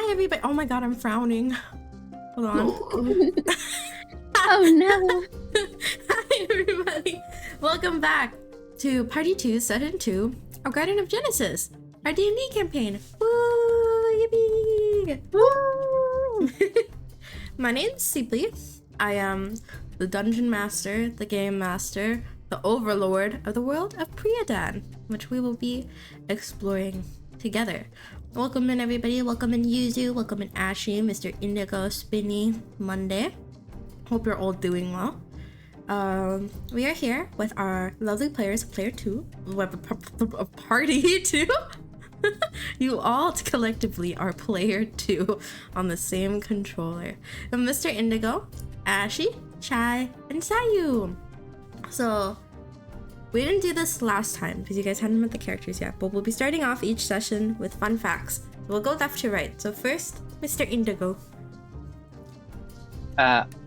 Hi everybody. Oh my god, I'm frowning. Hold on. Oh no. Hi everybody. Welcome back to Party 2, Session 2 of Garden of Genesis, our D&D campaign. Woo! Yippee! Woo! My name's Sibley. I am the Dungeon Master, the Game Master, the Overlord of the world of Priadan, which we will be exploring together. Welcome in everybody, welcome in Yuzu, welcome in Ashy, Mr. Indigo, Spinny, Monday. Hope you're all doing well. We are here with our lovely players, Player 2, Party 2. You all collectively are Player 2 on the same controller. And Mr. Indigo, Ashy, Chai, and Sayu. So, we didn't do this last time because you guys hadn't met the characters yet, but we'll be starting off each session with fun facts. We'll go left to right. So first, Mr. Indigo.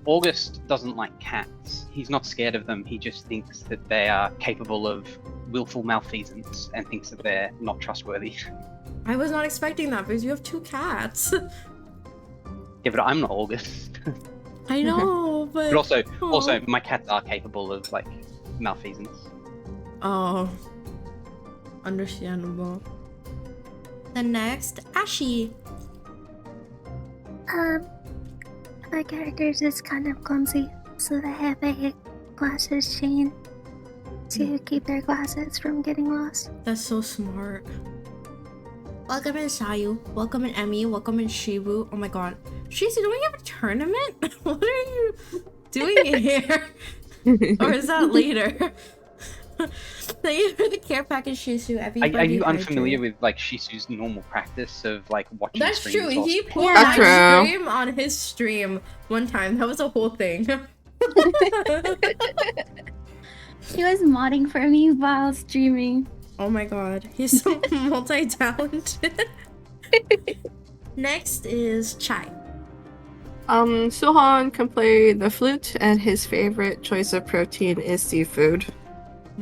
August doesn't like cats. He's not scared of them. He just thinks that they are capable of willful malfeasance and thinks that they're not trustworthy. I was not expecting that because you have 2 cats. Yeah, but I'm not August. I know, but... But also, my cats are capable of, like, malfeasance. Oh. Understandable. The next, Ashy. My character's is kind of clumsy, so they have a glasses chain to keep their glasses from getting lost. That's so smart. Welcome in Sayu. Welcome in Emmy. Welcome in Shibu. Oh my god. Shizu, don't we have a tournament? What are you doing here? Or is that later? Thank you for the care package, Shizu. Everybody Are you hydrate. unfamiliar with, like, Shisu's normal practice of, like, watching That's streams? true. while He streaming? put That's that true. stream on his stream one time. That was a whole thing. He was modding for me while streaming. Oh my god. He's so multi-talented. Next is Chai. Suhan can play the flute, and his favorite choice of protein is seafood. I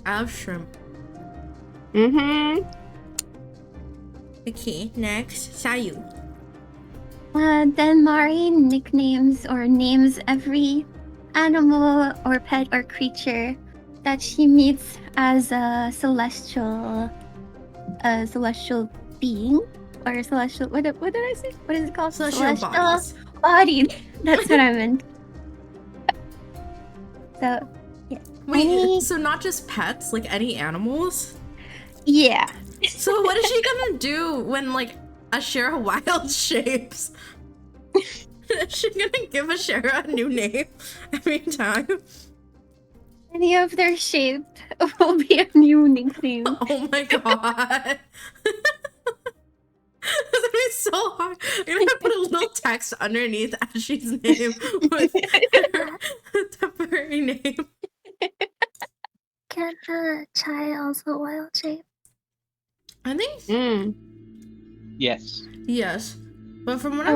love shrimp. Okay, next, Sayu. Then Mari nicknames or names every animal or pet or creature that she meets as a celestial being or celestial. What did I say? What is it called? Celestial bodies. body. That's what I meant. So Wait, Any- so not just pets, like any animals? yeah. So what is she gonna do when, like, Ashera wild shapes? Is she gonna give Ashera a new name every time? Any of their shape will be a new nickname. Oh my god. It's gonna be so hard. I'm gonna put a little text underneath Ashley's name with her temporary name. Can't Chai also wild shape? I think Yes. yes. But from what I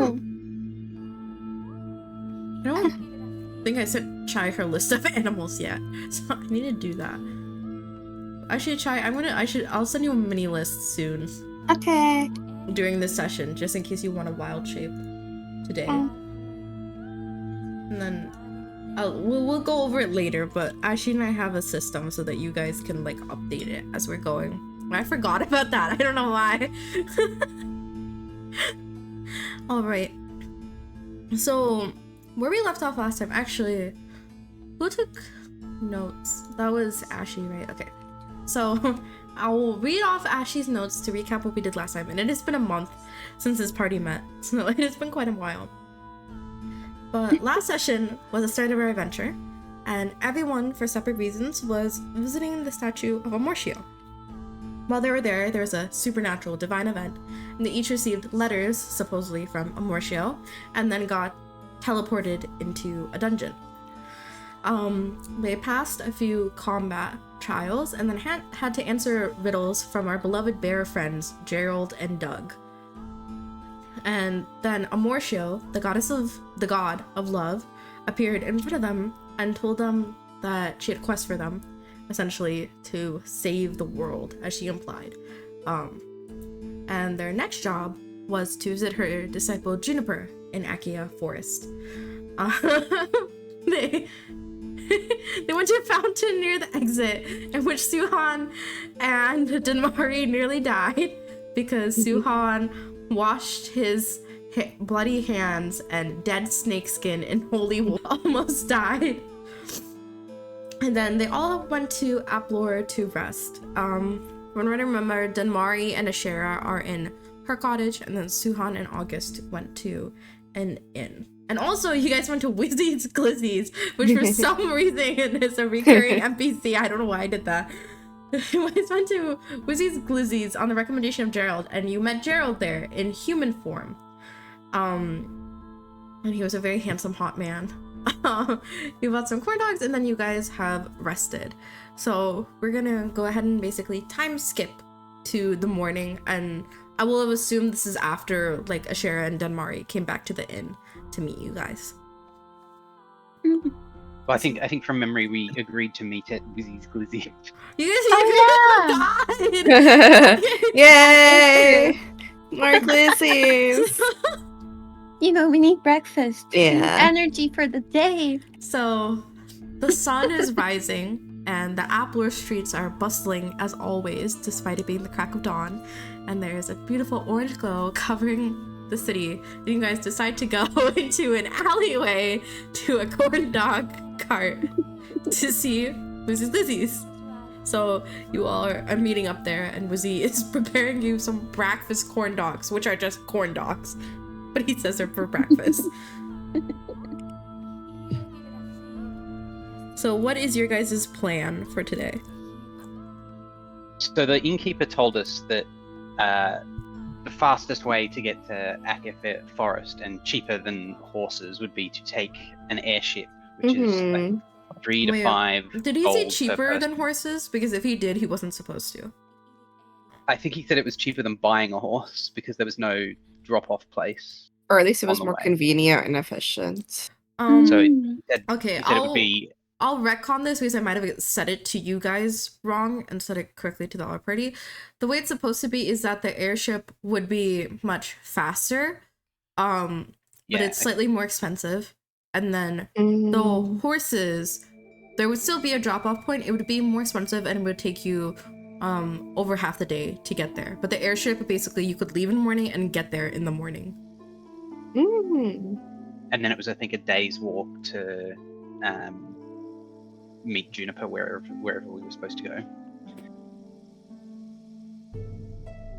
don't think I sent Chai her list of animals yet. So I need to do that. Actually, Chai, I'll send you a mini list soon Okay. during this session, just in case you want a wild shape today. And then we'll go over it later, but Ashley and I have a system so that you guys can, like, update it as we're going. I forgot about that. I don't know why. Alright. So, where we left off last time, actually, who took notes? That was Ashley, right? Okay. So, I'll read off Ashley's notes to recap what we did last time, and it has been a month since this party met, so it has been quite a while. But last session was the start of our adventure, and everyone, for separate reasons, was visiting the statue of Amortio. While they were there was a supernatural divine event, and they each received letters, supposedly from Amortio, and then got teleported into a dungeon. They passed a few combat trials, and then had to answer riddles from our beloved bear friends, Gerald and Doug. And then Amortio, the god of love, appeared in front of them and told them that she had a quest for them, essentially to save the world, as she implied. And their next job was to visit her disciple Juniper in Akia Forest. They they went to a fountain near the exit, in which Suhan and Denmari nearly died because Suhan washed his bloody hands and dead snakeskin in holy water, almost died. And then they all went to Aplor to rest. When I remember, Denmari and Ashera are in her cottage, and then Suhan and August went to an inn. And also, you guys went to Wizzy's Glizzy's, which for some reason is a recurring NPC. I don't know why I did that. You guys went to Wizzy's Glizzy's on the recommendation of Gerald, and you met Gerald there in human form. And he was a very handsome, hot man. You bought some corn dogs, and then you guys have rested. So we're gonna go ahead and basically time skip to the morning, and I will have assumed this is after like Ashera and Denmari came back to the inn to meet you guys. Well, I think from memory we agreed to meet at Wizzy's Glizzy. You guys died! Yay! More Glizzies! You know, we need breakfast. Yeah. Energy for the day. So the sun is rising, and the Aplor streets are bustling as always, despite it being the crack of dawn. And there's a beautiful orange glow covering the city. And you guys decide to go into an alleyway to a corn dog cart to see Wizzy's Glizzy's. So you all are meeting up there, and Wizzy is preparing you some breakfast corn dogs, which are just corn dogs, but he says they're for breakfast. So what is your guys' plan for today? So the innkeeper told us that the fastest way to get to Akia Forest and cheaper than horses would be to take an airship, which is like 3 to Wait, 5 Did he say gold per cheaper person. than horses? Because if he did, he wasn't supposed to. I think he said it was cheaper than buying a horse because there was no drop-off place. Or at least it On was the more way. convenient and efficient. So Mm. Okay, He said it would be I'll retcon this because I might have said it to you guys wrong and said it correctly to the other party. The way it's supposed to be is that the airship would be much faster, but it's slightly more expensive. And then the horses, there would still be a drop-off point. It would be more expensive, and it would take you over half the day to get there. But the airship, basically, you could leave in the morning and get there in the morning. and then it was I think a day's walk to meet Juniper wherever we were supposed to go.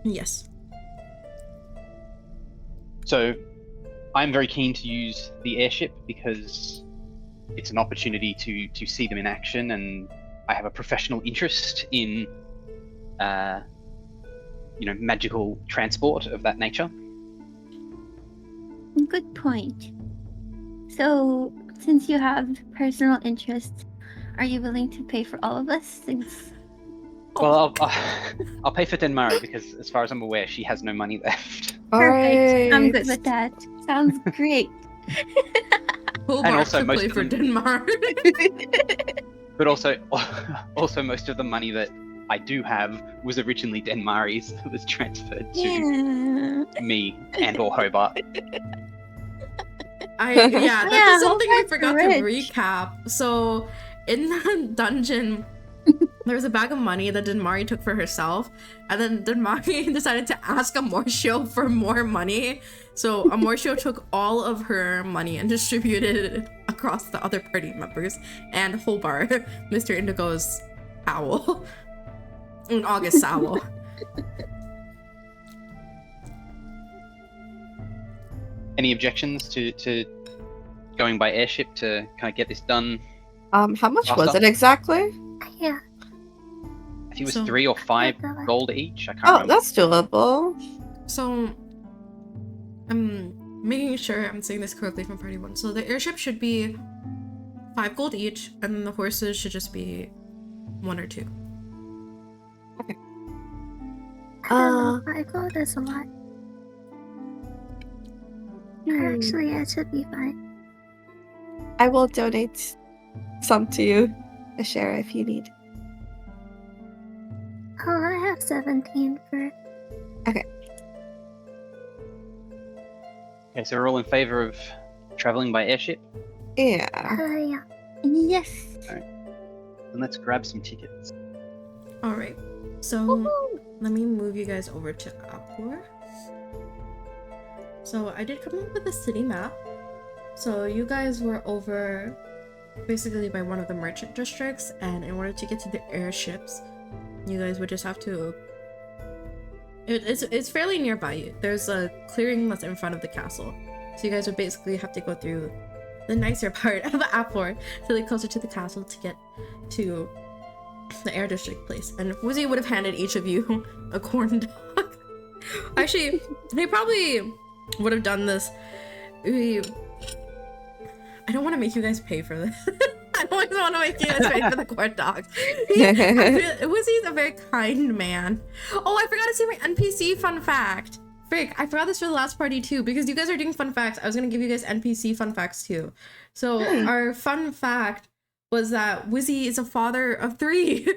Yes. So I'm very keen to use the airship because it's an opportunity to see them in action, and I have a professional interest in magical transport of that nature. Good point. So, since you have personal interests, are you willing to pay for all of us? Since Well, I'll pay for Denmari because, as far as I'm aware, she has no money left. perfect, I'm good with that. Sounds great. Hobart also to most play of for them- Denmark. But also most of the money that I do have was originally Denmari's that was transferred to Yeah. me and or Hobart. Yeah, Yeah, that's something we Hobart's forgot rich. to recap. So, in the dungeon, there was a bag of money that Denmari took for herself, and then Denmari decided to ask Amortio for more money. So Amortio took all of her money and distributed it across the other party members and Hobart, Mr. Indigo's owl, and August's owl. Any objections to going by airship to kind of get this done? How much Last was up. it exactly? Yeah. I think it was So- 3 or 5 gold each. I can't Oh, remember. that's doable. So, I'm making sure I'm saying this correctly from party 1. So the airship should be 5 gold each, and then the horses should just be 1 or 2. I go this a lot. Actually, it should be fine. I will donate some to you, Ashera, if you need. Oh, I have 17 for. Okay, so we're all in favor of traveling by airship, Yeah. Yeah. Yes. and let's grab some tickets. All right. So Woohoo. let me move you guys over to Appor. So I did come up with a city map. So you guys were over basically by one of the merchant districts, and in order to get to the airships, you guys would just have to. It's fairly nearby you. There's a clearing that's in front of the castle, so you guys would basically have to go through the nicer part of Appor to get closer to the castle to get to the air district place. And Woozy would have handed each of you a corn dog. Actually, he probably would have done this. I don't want to make you guys pay for this. I don't want to make you guys pay for the corn dogs. Woozy's a very kind man. Oh, I forgot to say my NPC fun fact. Frick, I forgot this for the last party too, because you guys are doing fun facts. I was going to give you guys NPC fun facts too. So our fun fact was that Woozy is a father of 3.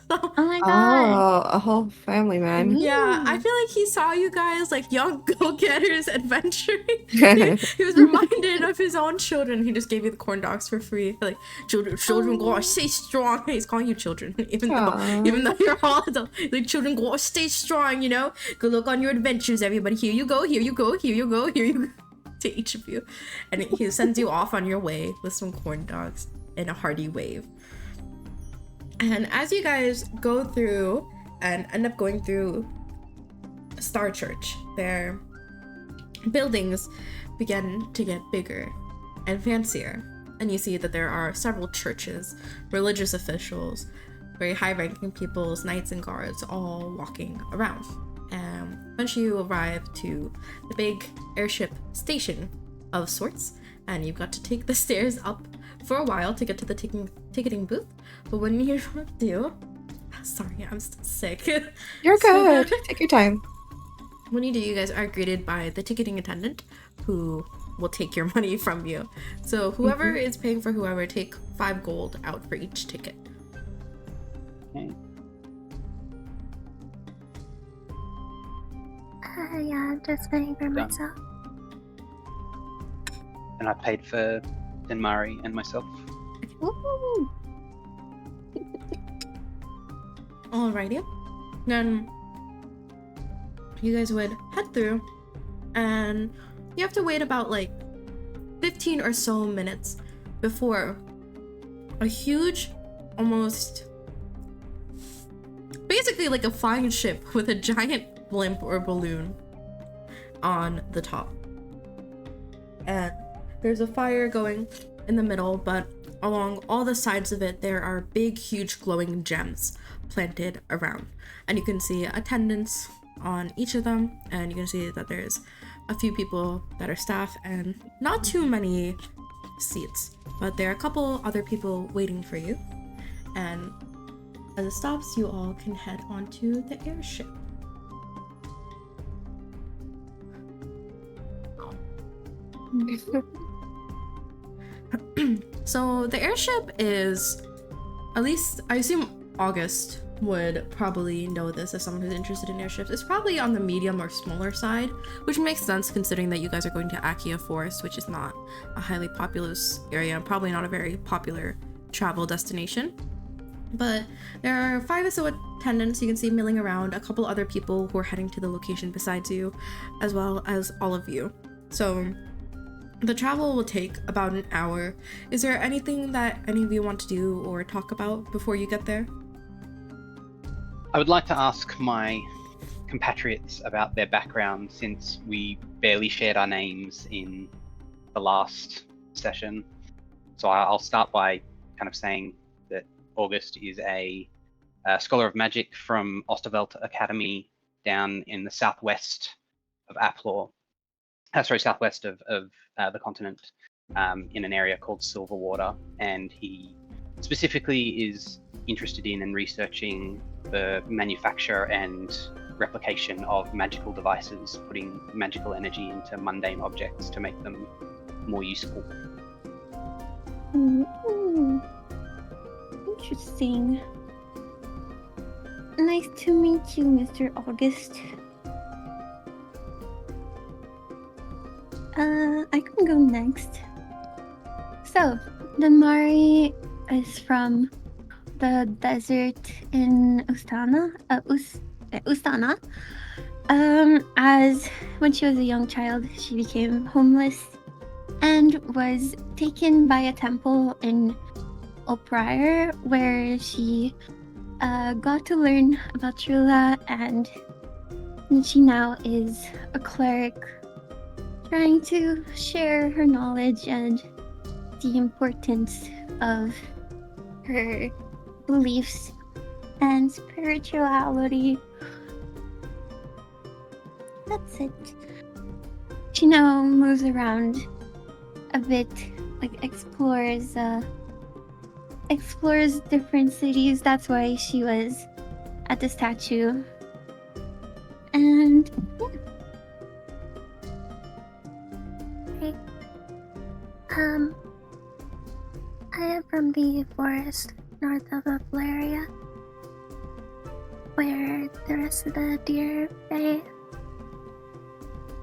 Oh my god. Oh, a whole family, man. Yeah, I feel like he saw you guys like young go-getters adventuring. He was reminded of his own children. He just gave you the corn dogs for free. Like, children go, stay strong. He's calling you children, even though you're all adults. Like, children go, stay strong. You know, good luck on your adventures, everybody. Here you go. Here you go. Here you go. Here you go. To each of you, and he sends you off on your way with some corn dogs and a hearty wave. And as you guys go through and end up going through Star Church, their buildings begin to get bigger and fancier. And you see that there are several churches, religious officials, very high-ranking peoples, knights and guards, all walking around. And eventually you arrive to the big airship station of sorts, and you've got to take the stairs up for a while to get to the ticketing booth. But when you do, sorry, I'm still sick. You're good. Take your time. When you do, you guys are greeted by the ticketing attendant, who will take your money from you. So whoever is paying for whoever, take 5 gold out for each ticket. Okay. Yeah, I'm just paying for myself. And I paid for Denmari and myself. Woohoo. Alrighty. Then you guys would head through, and you have to wait about like 15 or so minutes before a huge, almost basically like a flying ship with a giant blimp or balloon on the top. And there's a fire going in the middle, but along all the sides of it there are big, huge glowing gems planted around, and you can see attendants on each of them, and you can see that there's a few people that are staff and not too many seats, but there are a couple other people waiting for you. And as it stops, you all can head onto the airship. So the airship is, at least I assume August would probably know this as someone who's interested in airships. It's probably on the medium or smaller side, which makes sense considering that you guys are going to Akia Forest, which is not a highly populous area and probably not a very popular travel destination. But there are 5 or so attendants you can see milling around, a couple other people who are heading to the location besides you, as well as all of you. So the travel will take about an hour. Is there anything that any of you want to do or talk about before you get there? I would like to ask my compatriots about their background, since we barely shared our names in the last session. So I'll start by kind of saying that August is a scholar of magic from Osterveld Academy down in the southwest of Applor. Southwest of the continent, in an area called Silverwater, and he specifically is interested in and researching the manufacture and replication of magical devices, putting magical energy into mundane objects to make them more useful. Interesting. Nice to meet you, Mr. August. I can go next. So, Denmari is from the desert in Ustana. As when she was a young child, she became homeless and was taken by a temple in Oprior, where she got to learn about Trula, and she now is a cleric, trying to share her knowledge and the importance of her beliefs and spirituality. That's it. She now moves around a bit, like explores different cities. That's why she was at the statue. And Okay. I am from the forest north of Valeria, where the rest of the deer bay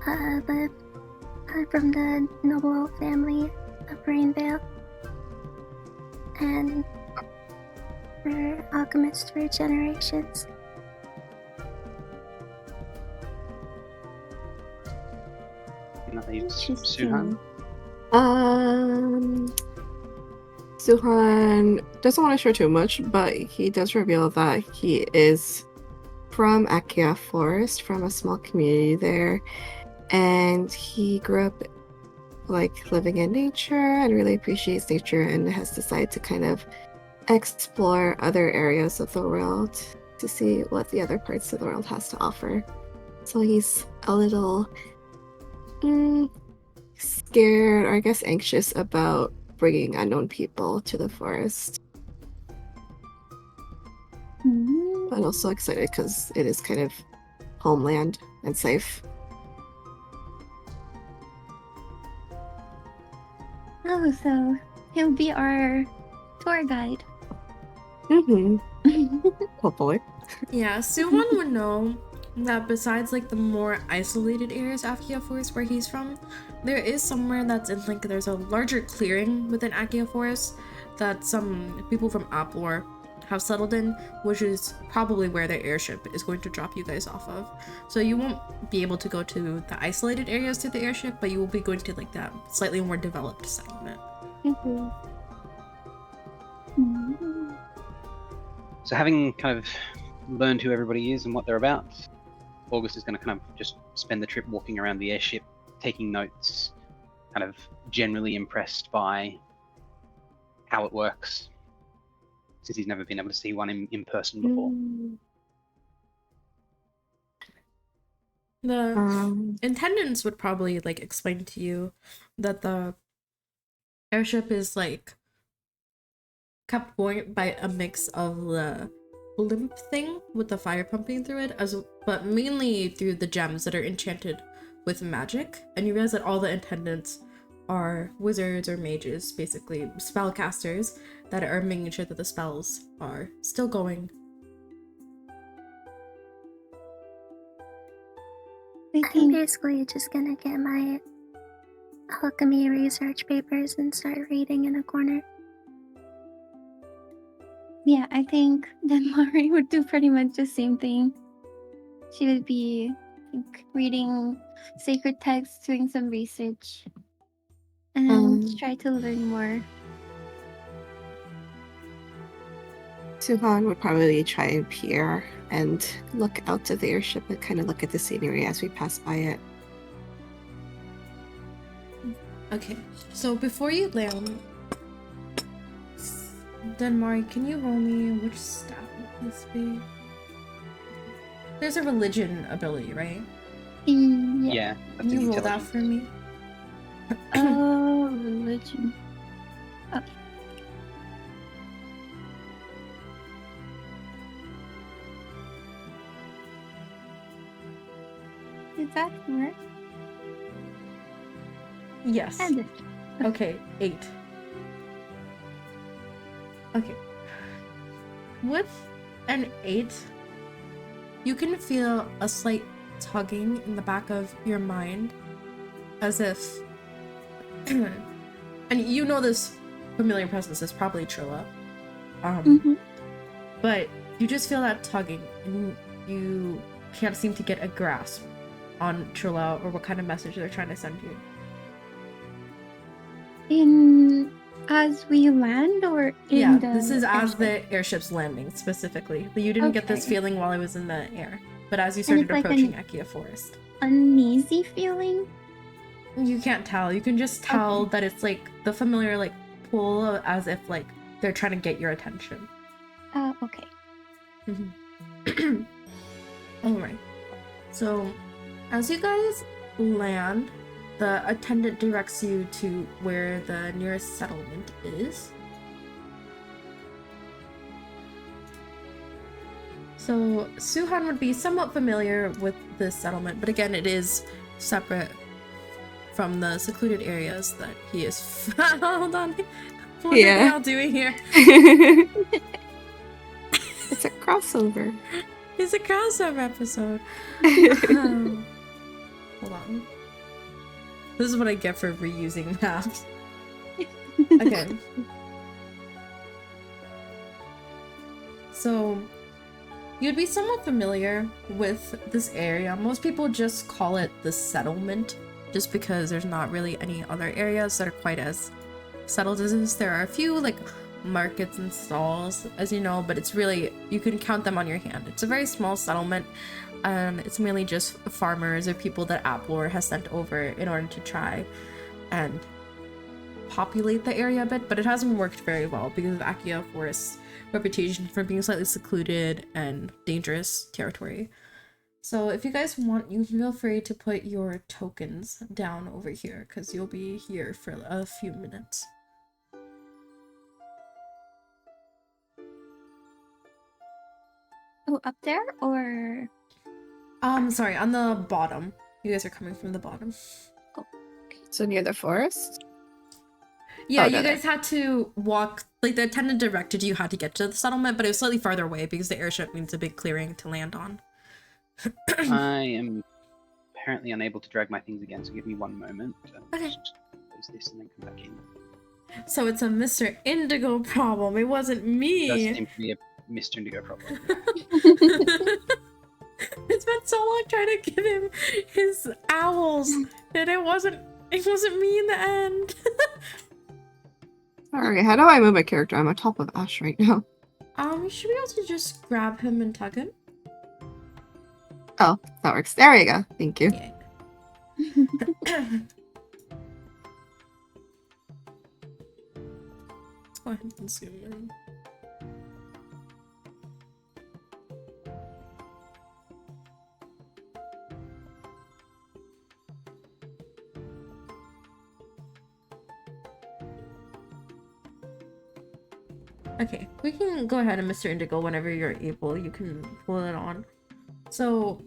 live. I'm from the noble family of Rainvale, and we're alchemists for generations. Nice. Interesting. Suhan? Suhan doesn't want to share too much, but he does reveal that he is from Akia Forest, from a small community there, and he grew up like living in nature and really appreciates nature and has decided to kind of explore other areas of the world to see what the other parts of the world has to offer. So he's a little scared, or I guess anxious, about bringing unknown people to the forest, but also excited because it is kind of homeland and safe. Oh, so he'll be our tour guide. Hopefully. Yeah, Suwon would know that besides like the more isolated areas of Akia Forest where he's from, there is somewhere that's in like there's a larger clearing within Akia Forest that some people from Aplor have settled in, which is probably where their airship is going to drop you guys off of. So you won't be able to go to the isolated areas to the airship, but you will be going to like that slightly more developed segment. So having kind of learned who everybody is and what they're about, August is going to kind of just spend the trip walking around the airship, taking notes, kind of generally impressed by how it works, since he's never been able to see one in person before. The intendants would probably like explain to you that the airship is like kept going by a mix of the blimp thing with the fire pumping through it, but mainly through the gems that are enchanted with magic. And you realize that all the attendants are wizards or mages, basically spellcasters, that are making sure that the spells are still going. I'm basically just gonna get my alchemy research papers and start reading in a corner. Yeah, I think Denmari would do pretty much the same thing. She would be like, reading sacred texts, doing some research, and try to learn more. Suhan would probably try and peer and look out to the airship and kind of look at the scenery as we pass by it. Okay, so before you land, Denmari, can you roll me which stat would this be? There's a religion ability, right? Yeah. I Can think you roll that intelligence. for me? Oh, religion. Okay. Is that correct? Yes. And Okay, 8. Okay. With an 8, you can feel a slight tugging in the back of your mind as if, and you know this familiar presence is probably Trilla, Mhm. but you just feel that tugging, and you can't seem to get a grasp on Trilla or what kind of message they're trying to send you. As we land or in Yeah, the this is as airship? the airship's landing specifically. But you didn't get this Okay. feeling while it was in the air. But as you And started it's like approaching an Ekia Forest, uneasy feeling. you can't tell. You can just tell Okay. that it's like the familiar like pull as if like they're trying to get your attention. Okay. Alright. So as you guys land, the attendant directs you to where the nearest settlement is. So Suhan would be somewhat familiar with this settlement, but again, it is separate from the secluded areas that he is. Hold on, what are they all doing here? It's a crossover. It's a crossover episode. Hold on. This is what I get for reusing maps. Okay. So you'd be somewhat familiar with this area. Most people just call it the settlement, just because there's not really any other areas that are quite as settled as this. There are a few like markets and stalls, as you know, but it's really, you can count them on your hand. It's a very small settlement, and it's mainly just farmers or people that Applor has sent over in order to try and populate the area a bit, but it hasn't worked very well because of Akia Forest's reputation for being slightly secluded and dangerous territory. So if you guys want, you feel free to put your tokens down over here, because you'll be here for a few minutes. Oh, up there or? Sorry, on the bottom. You guys are coming from the bottom. So near the forest? Yeah, Oh, you no, no. guys had to walk, like the attendant directed you had to get to the settlement, but it was slightly farther away because the airship needs a big clearing to land on. I am apparently unable to drag my things again, so give me one moment. Okay. Just close this and then come back in. So it's a Mr. Indigo problem. It wasn't Does me. seem to be a Mr. Indigo problem. It's been so long trying to give him his owls, and it wasn't me in the end. Sorry, how do I move my character? I'm on top of Ash right now. You should be able to just grab him and tug him. Oh, that works. There we go. Thank you. Yeah. Let's go ahead and zoom in. Okay, we can go ahead and Mr. Indigo whenever you're able. You can pull it on. So,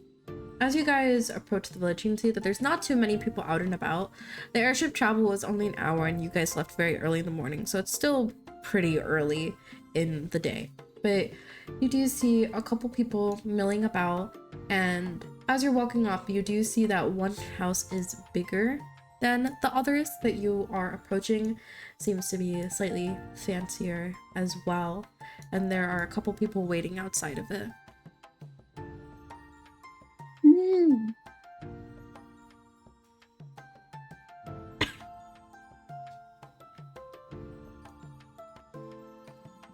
as you guys approach the village, you can see that there's not too many people out and about. The airship travel was only an hour, and you guys left very early in the morning, so it's still pretty early in the day. But you do see a couple people milling about, and as you're walking up, you do see that one house is bigger than the others that you are approaching. Seems to be slightly fancier as well, and there are a couple people waiting outside of it.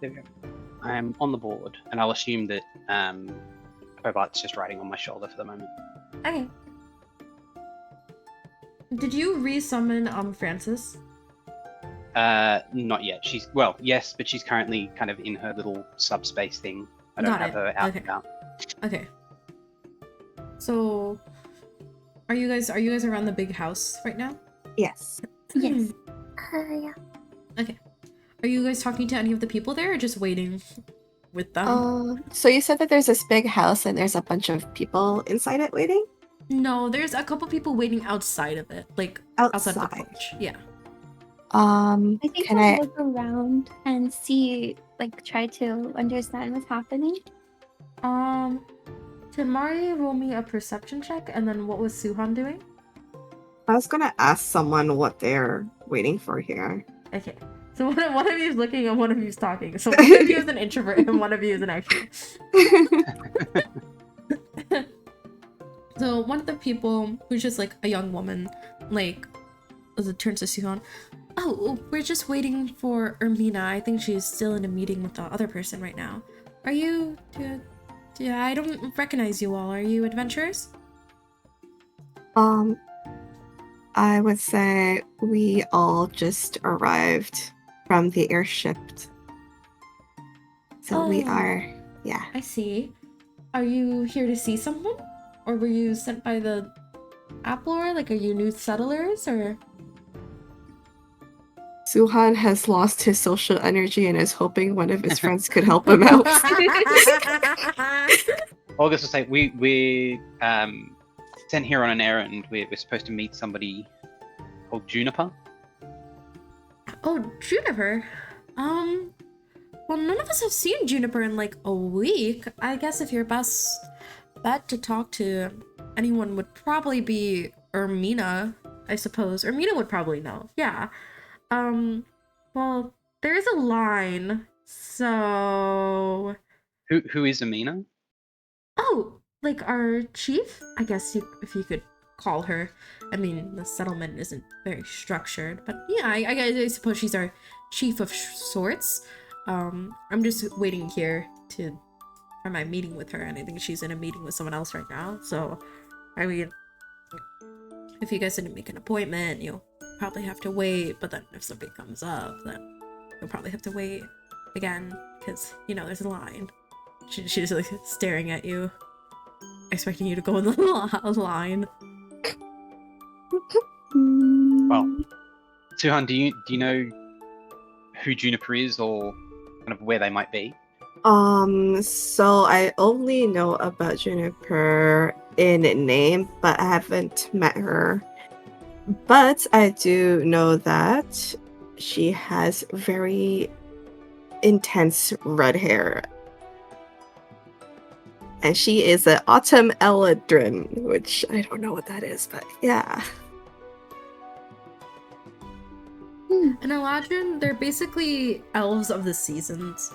There we go. I am on the board, and I'll assume that Hobart's just riding on my shoulder for the moment. Okay. Did you re-summon Francis? Not yet. She's, well, yes, but she's currently kind of in her little subspace thing. I don't Got have it. her out Okay. and about. Okay. So, are you guys around the big house right now? Yes. Yes. Yeah. Okay. Are you guys talking to any of the people there, or just waiting with them? So you said that there's this big house and there's a bunch of people inside it waiting? No, there's a couple people waiting outside of it, like outside of the Outside. porch. Yeah. I think Can I'll I look around and see, like, try to understand what's happening. Can Mari roll me a perception check, and then what was Suhan doing? I was gonna ask someone what they're waiting for here. Okay. So one of you is looking and one of you is talking. So one of you is an introvert and one of you is an extrovert. So one of the people who's just like a young woman, like, as it turns to Suhan, oh, we're just waiting for Ermina. I think she's still in a meeting with the other person right now. Are you? Yeah, I don't recognize you all. Are you adventurers? I would say we all just arrived from the airship. So we Oh. are, yeah. I see. Are you here to see someone? Or were you sent by the Applor? Like, are you new settlers, or? Suhan has lost his social energy and is hoping one of his friends could help him out. August will say, we sent here on an errand. We're supposed to meet somebody called Juniper. Oh, Juniper. Well, none of us have seen Juniper in like a week. I guess if your best bet to talk to anyone would probably be Ermina, I suppose. Ermina would probably know. Yeah. Well, there's a line, so... Who is Amina? Oh, like our chief? I guess if you could call her. I mean, the settlement isn't very structured, but yeah, I suppose she's our chief of sorts. I'm just waiting here for my meeting with her, and I think she's in a meeting with someone else right now, so, I mean, if you guys didn't make an appointment, you'll probably have to wait, but then if somebody comes up, then you'll probably have to wait again, because, you know, there's a line. She's like staring at you, expecting you to go in the line. Well, Suhan, do you know who Juniper is, or kind of where they might be? So I only know about Juniper in name, but I haven't met her. But I do know that she has very intense red hair. And she is an Autumn Eladrin, which I don't know what that is, but yeah. And Eladrin, they're basically elves of the seasons.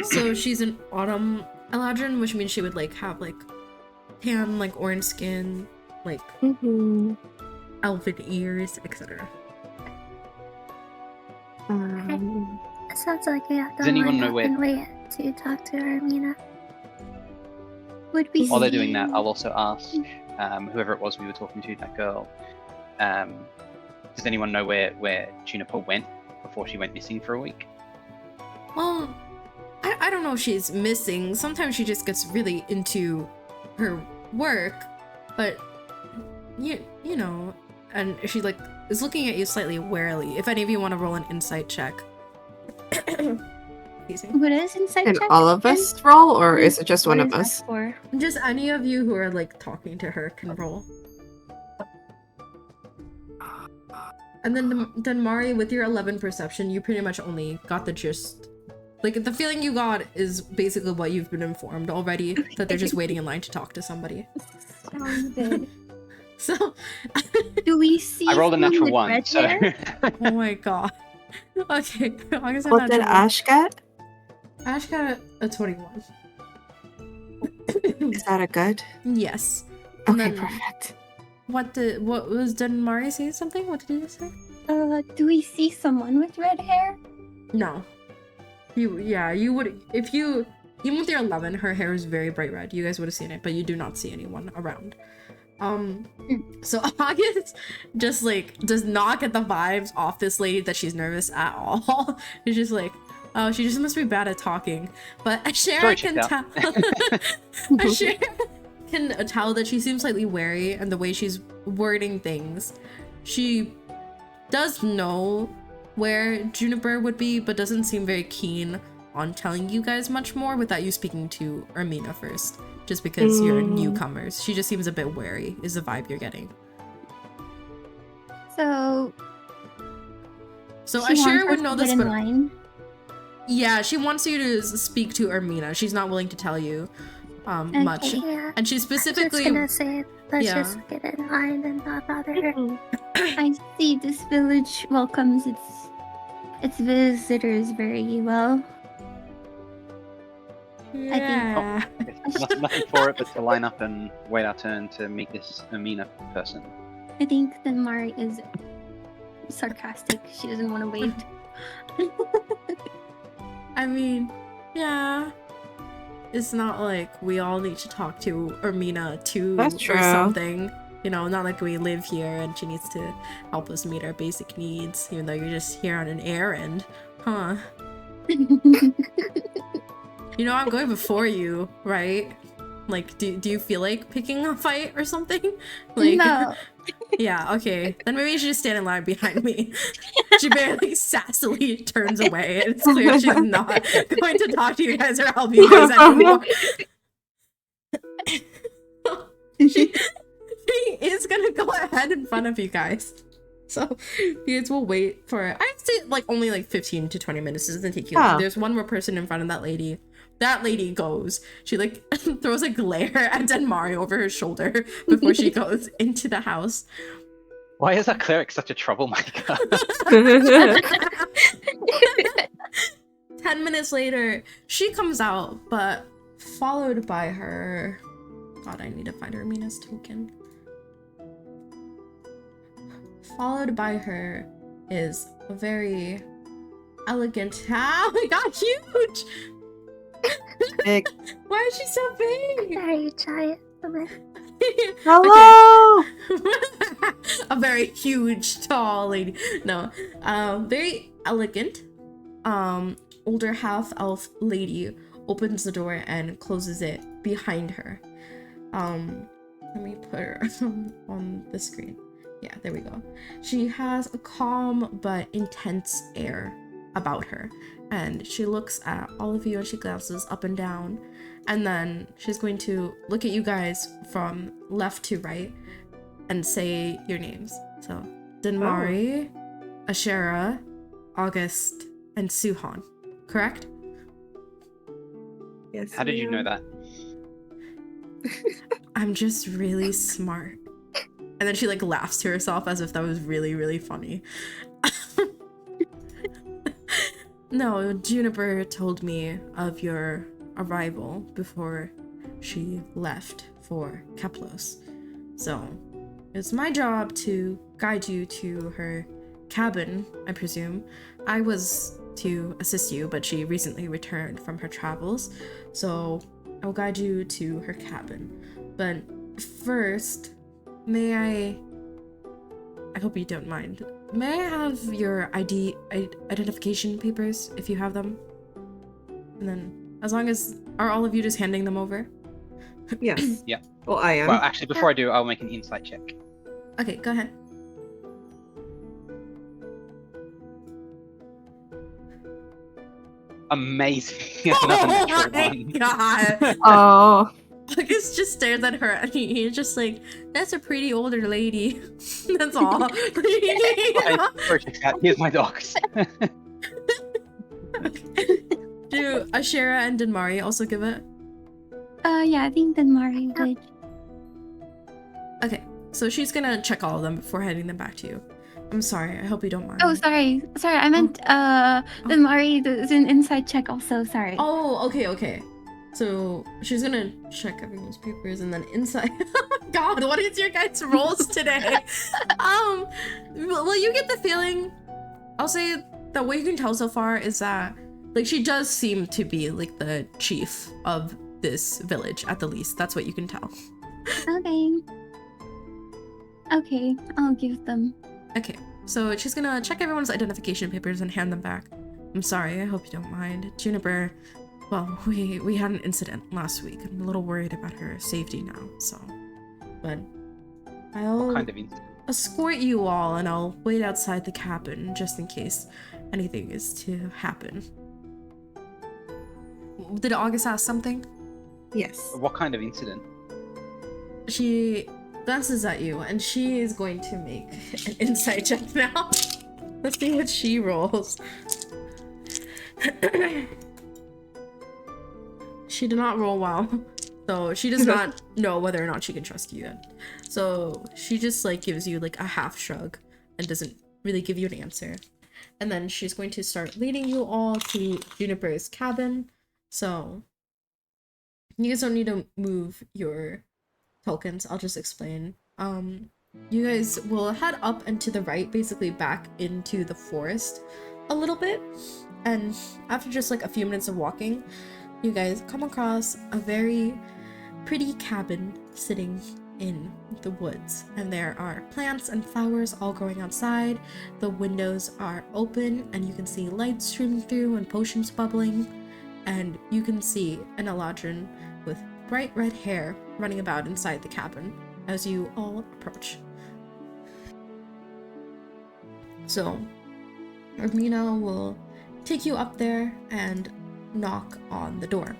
So she's an autumn Eladrin, which means she would like have like tan, like orange skin, like elven ears, etc. Sounds like you have to Does anyone line know up where- and wait to talk to Ermina. Would we While they're see- doing that, I'll also ask whoever it was we were talking to, that girl. Does anyone know where Juniper went before she went missing for a week? Well, I don't know if she's missing. Sometimes she just gets really into her work, but you know, and she like is looking at you slightly warily. If any of you want to roll an insight check. Excuse me. What is inside Can check? all of again? us roll, or What is it just one what of is us? that for? Just any of you who are like talking to her can roll. And then Mari, with your 11 perception, you pretty much only got the gist. Like, the feeling you got is basically what you've been informed already, that they're just waiting in line to talk to somebody. Sounds good. So, Do we see? I rolled a someone natural with one, red so hair? oh my god. Okay, August and What did natural. Ash get? Ash got a 21. Is that a good? Yes. And Okay, then- perfect. Did Mari say something? What did you say? Do we see someone with red hair? No. You would, if you, even with your 11, her hair is very bright red. You guys would have seen it, but you do not see anyone around. So August just like does not get the vibes off this lady that she's nervous at all. She's just like, oh, she just must be bad at talking. But Ashera Story can checked tell. out. Ashera can tell that she seems slightly wary, and the way she's wording things, she does know where Juniper would be, but doesn't seem very keen on telling you guys much more without you speaking to Ermina first, just because you're newcomers. She just seems a bit wary, is the vibe you're getting. So So she wants Ashera us would to know get this, in but line. yeah, she wants you to speak to Ermina. She's not willing to tell you. much. Okay. Yeah. And she I was specifically just gonna say, let's yeah. just get in line and not bother her. I see this village welcomes its visitors very well. Yeah. Nothing for it but to line up and wait our turn to meet this Amina person. I think that Mari is sarcastic. She doesn't want to wait. I mean, yeah. It's not like we all need to talk to Ermina too That's or true. something. You know, not like we live here and she needs to help us meet our basic needs, even though you're just here on an errand. Huh. You know, I'm going before you, right? Like, do you feel like picking a fight or something? Like, No. yeah, okay. Then maybe you should just stand in line behind me. She barely sassily turns away. And it's clear she's not going to talk to you guys or help you guys anymore. she is gonna go ahead in front of you guys. So you guys will wait for, I'd say like only like 15 to 20 minutes. It doesn't take you long. Oh. There's one more person in front of that lady. That lady goes. She like throws a glare at Denmari over her shoulder before she goes into the house. Why is our cleric such a troublemaker? 10 minutes later, she comes out, but followed by her. God, I need to find Ermina's token. Followed by her is a very elegant. Oh my god, huge! Big. Why is she so big? Very giant woman. Hello. A very huge, tall lady. No, very elegant. Older half elf lady opens the door and closes it behind her. Let me put her on the screen. Yeah, there we go. She has a calm but intense air about her, and she looks at all of you and she glances up and down, and then she's going to look at you guys from left to right and say your names. So Denmari, Ashera, August, and Suhan. Correct? Yes. How did you know that? I'm just really smart. And then she like laughs to herself as if that was really, really funny. No, Juniper told me of your arrival before she left for Keplos. So it's my job to guide you to her cabin, I presume. I was to assist you, but she recently returned from her travels, so I'll guide you to her cabin. But first, may I hope you don't mind. May I have your identification papers, if you have them? And then, as long as, are all of you just handing them over? Yes. Yeah. Well, I am. Well, actually, before I do, I'll make an insight check. Okay, go ahead. Amazing. Oh Another natural my one. god! Oh. August just stares at her and he's just like, that's a pretty older lady. That's all. Sorry, check out. Here's my docs. Do Ashera and Denmari also give it? Yeah, I think that Mari would. Okay, so she's gonna check all of them before handing them back to you. I'm sorry, I hope you don't mind. Oh, sorry. I meant that Mari does an inside check also. Sorry. Oh, okay. So she's gonna check everyone's papers and then inside. God, what is your guys' roles today? Well, you get the feeling. I'll say that what you can tell so far is that, like, she does seem to be like the chief of this village at the least. That's what you can tell. Okay, I'll give them. Okay, so she's gonna check everyone's identification papers and hand them back. I'm sorry, I hope you don't mind. Juniper, well, we had an incident last week. I'm a little worried about her safety now, so. But I'll What kind of incident? escort you all and I'll wait outside the cabin just in case anything is to happen. Did August ask something? Yes. What kind of incident? She glances at you and she is going to make an insight check now. Let's see what she rolls. She did not roll well. So she does not know whether or not she can trust you yet. So she just like gives you like a half shrug and doesn't really give you an answer. And then she's going to start leading you all to Juniper's cabin. So you guys don't need to move your tokens. I'll just explain. You guys will head up and to the right, basically back into the forest a little bit. And after just like a few minutes of walking, you guys come across a very pretty cabin sitting in the woods, and there are plants and flowers all growing outside. The windows are open and you can see light streaming through and potions bubbling, and you can see an Eladrin with bright red hair running about inside the cabin as you all approach. So Ermina will take you up there and knock on the door.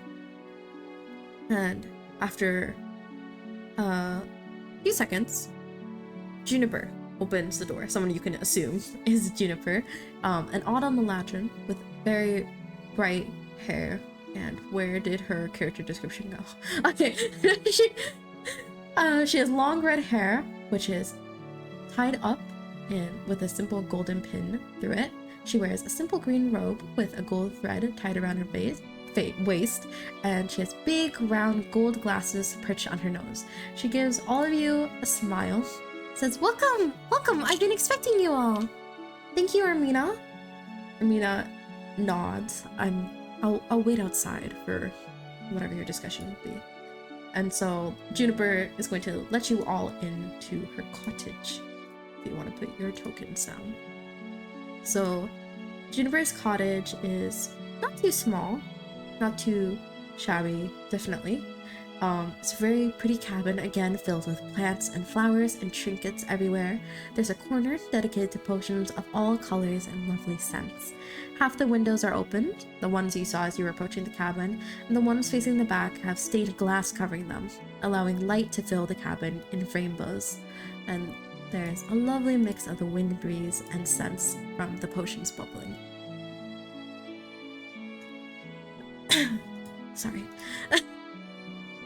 And after a few seconds, Juniper opens the door. Someone you can assume is Juniper. An autumn Eladrin with very bright hair. And where did her character description go? Okay. She has long red hair, which is tied up with a simple golden pin through it. She wears a simple green robe with a gold thread tied around her waist, and she has big round gold glasses perched on her nose. She gives all of you a smile, says, "Welcome, welcome, I've been expecting you all." "Thank you, Ermina." Ermina nods. I'll wait outside for whatever your discussion will be. And so Juniper is going to let you all into her cottage if you want to put your tokens down. So Juniper's cottage is not too small, not too shabby, definitely. It's a very pretty cabin, again filled with plants and flowers and trinkets everywhere. There's a corner dedicated to potions of all colors and lovely scents. Half the windows are opened, the ones you saw as you were approaching the cabin, and the ones facing the back have stained glass covering them, allowing light to fill the cabin in rainbows. And there's a lovely mix of the wind breeze and scents from the potions bubbling. Sorry.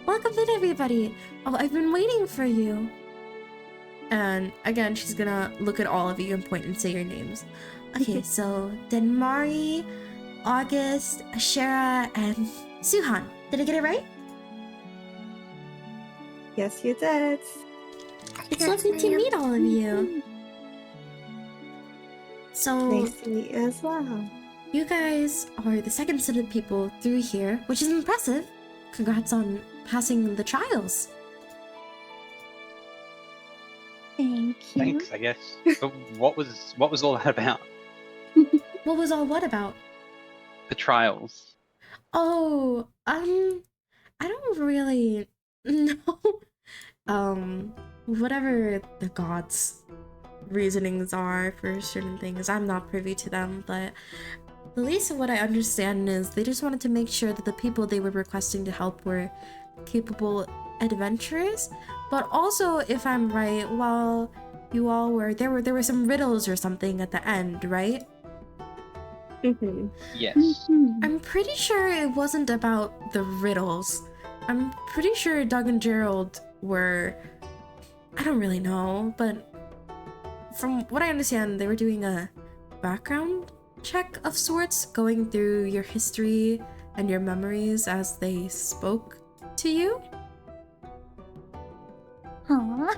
"Welcome in, everybody. Oh, I've been waiting for you." And again, she's gonna look at all of you and point and say your names. Okay, so Denmari, August, Ashera, and Suhan. Did I get it right? Yes, you did. It's lovely to meet all of you. So, Nice to meet you as well. you guys are the second set of people through here, which is impressive. Congrats on passing the trials. Thank you. Thanks, I guess. But what was all that about? What was all what about? The trials. Oh, I don't really know. Whatever the gods' reasonings are for certain things, I'm not privy to them, but the least of what I understand is they just wanted to make sure that the people they were requesting to help were capable adventurers, but also, if I'm right, while you all were there were some riddles or something at the end, right? Mm-hmm. Yes. Mhm. I'm pretty sure it wasn't about the riddles. I'm pretty sure Doug and Gerald were... I don't really know, but from what I understand, they were doing a background check of sorts, going through your history and your memories as they spoke to you. Aw.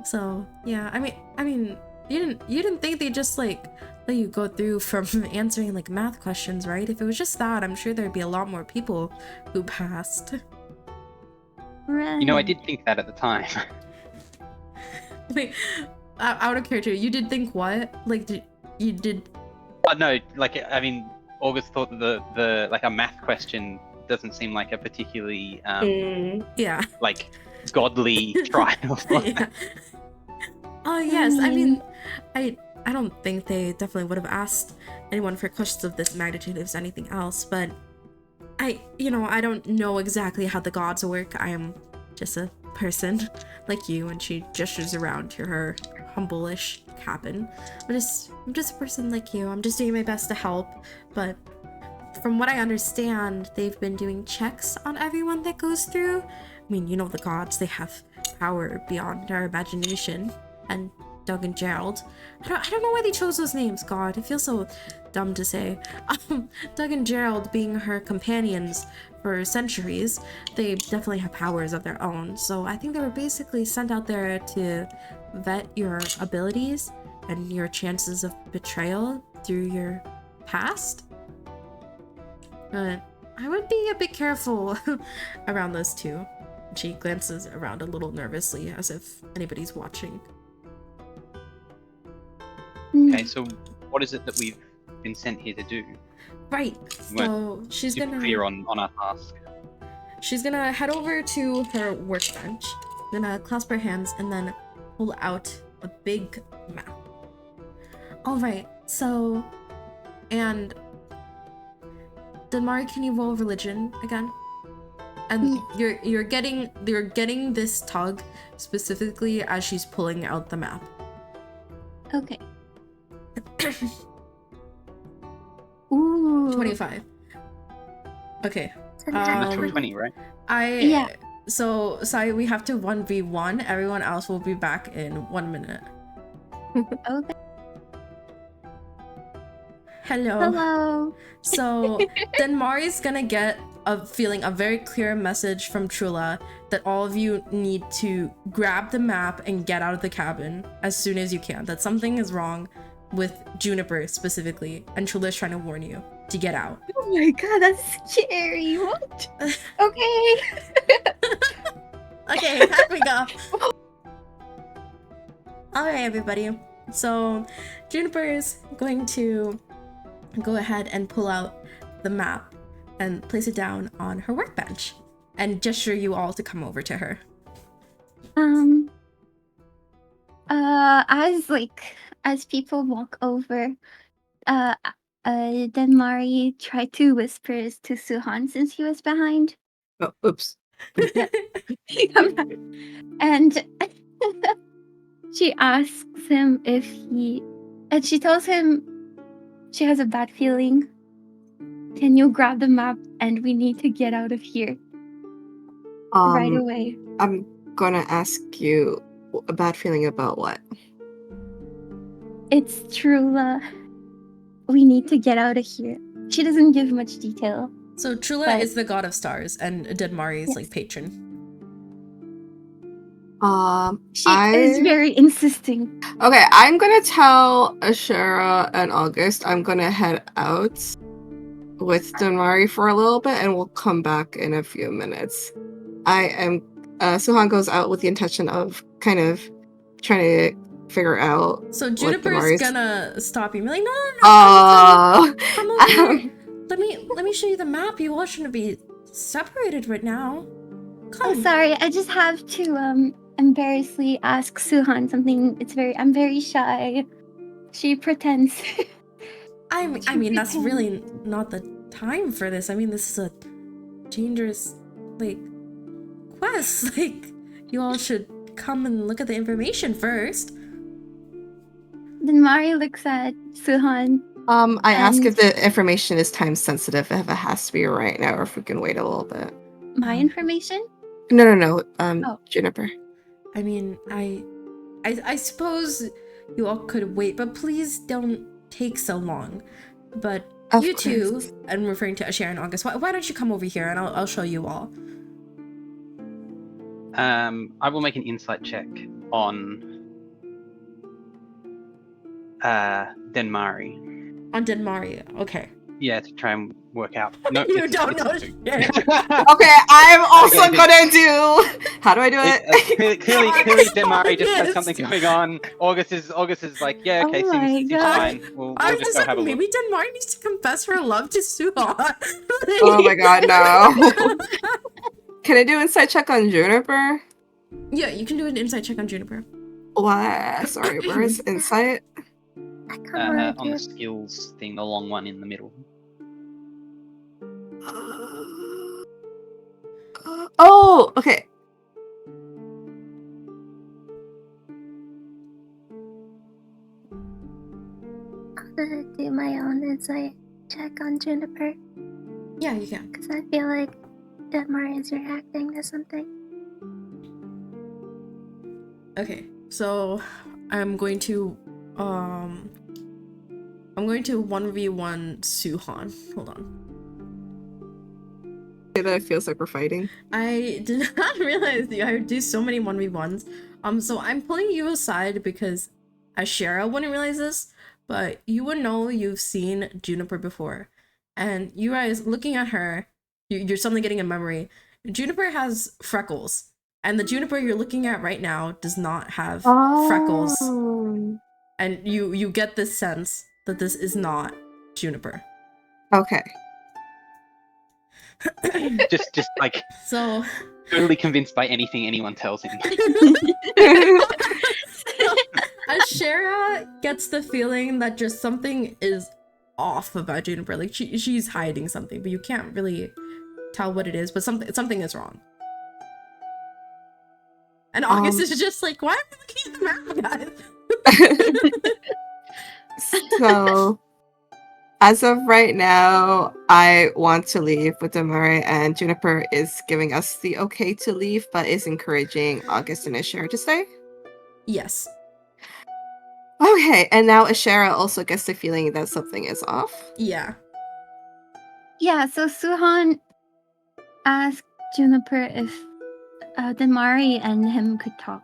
So yeah, I mean, you didn't think they just like let you go through from answering like math questions, right? If it was just that, I'm sure there'd be a lot more people who passed. Right. You know, I did think that at the time. Wait, out of character, you did think what? Like, you did? No, like I mean, August thought that the like a math question doesn't seem like a particularly Yeah. like godly trial. Yeah. Oh yes, I mean, I don't think they definitely would have asked anyone for questions of this magnitude if it's anything else, but I don't know exactly how the gods work. I am just a person like you, and she gestures around to her humble-ish cabin. I'm just a person like you. I'm just doing my best to help, but from what I understand, they've been doing checks on everyone that goes through. I mean, you know the gods, they have power beyond our imagination. And Doug and Gerald. I don't know why they chose those names, God. It feels so dumb to say. Doug and Gerald being her companions for centuries, they definitely have powers of their own. So I think they were basically sent out there to vet your abilities and your chances of betrayal through your past. But I would be a bit careful around those two. She glances around a little nervously as if anybody's watching. Okay, so what is it that we've been sent here to do? Right. So she's Super gonna clear on our task. she's gonna head over to her workbench, gonna clasp her hands and then pull out a big map. All right. So, and Denmari, can you roll religion again? And you're getting this tug specifically as she's pulling out the map. Okay. Ooh. 25. Okay. So Natural 20, right? Yeah. So, sorry, we have to 1v1. Everyone else will be back in 1 minute. Okay. Hello. Hello. So, Denmari's gonna get a very clear message from Trula that all of you need to grab the map and get out of the cabin as soon as you can. That something is wrong with Juniper specifically, and Trula's trying to warn you to get out. Oh my god, that's scary. What? Okay. Okay, here we go. Alright, everybody. So, Juniper is going to go ahead and pull out the map and place it down on her workbench and gesture you all to come over to her. As people walk over, Denmari tried to whisper to Suhan since he was behind. Oh, oops. And she asks him and she tells him she has a bad feeling. Can you grab the map and we need to get out of here right away? I'm gonna ask you a bad feeling about what? It's Trula. We need to get out of here. She doesn't give much detail. So Trula But- is the god of stars and Denmari is Yes. like patron. She is very insisting. Okay, I'm gonna tell Ashera and August I'm gonna head out with Denmari for a little bit and we'll come back in a few minutes. Suhan goes out with the intention of kind of trying to figure out So what Juniper's Denmari's... gonna stop you and be like, no, Oh, come over here. Let me show you the map. You all shouldn't be separated right now. Come. I'm sorry, I just have to embarrassingly ask Suhan something. I'm very shy. She pretends. I mean, that's really not the time for this. I mean, this is a dangerous, like, quest. Like, you all should come and look at the information first. Then Mari looks at Suhan. I ask if the information is time sensitive, if it has to be right now, or if we can wait a little bit. My information? No. Oh. Juniper. I mean, I suppose you all could wait, but please don't take so long. But Of you course. two, I'm referring to Ashera and August, why don't you come over here and I'll show you all. I will make an insight check on Denmari. On Denmari, okay. Yeah, to try and work out. No, You it's- don't know it's- shit. Okay, I'm also Okay, gonna do. How do I do it? Clearly, Denmari just has Yes. something going on. August is like, yeah, okay, Oh my seems God. fine. We'll I was just just go like, have a look. maybe Denmari needs to confess her love to Suhan. Oh my god, no. Can I do insight check on Juniper? Yeah, you can do an insight check on Juniper. What? Sorry, where's insight? I can't really On do the skills thing, the long one in the middle. Oh, okay. I'm gonna do my own insight check on Juniper. Yeah, you can. Because I feel like Detmar is reacting to something. Okay, so I'm going to 1v1 Suhan. Hold on. That feels like we're fighting. I did not realize I would do so many 1v1s. So I'm pulling you aside because Ashera wouldn't realize this, but you would know you've seen Juniper before. And you guys looking at her, you're suddenly getting a memory. Juniper has freckles. And the Juniper you're looking at right now does not have freckles. Oh. And you get this sense that this is not Juniper. Okay. just like So totally convinced by anything anyone tells him. Ashera gets the feeling that just something is off about Juniper. Like she's hiding something, but you can't really tell what it is, but something is wrong. And August is just like, why are we looking at the map, guys? So, as of right now, I want to leave with Demare, and Juniper is giving us the okay to leave, but is encouraging August and Ashera to stay. Yes. Okay, and now Ashera also gets the feeling that something is off. Yeah. Yeah, so Suhan asked Juniper if Demari and him could talk.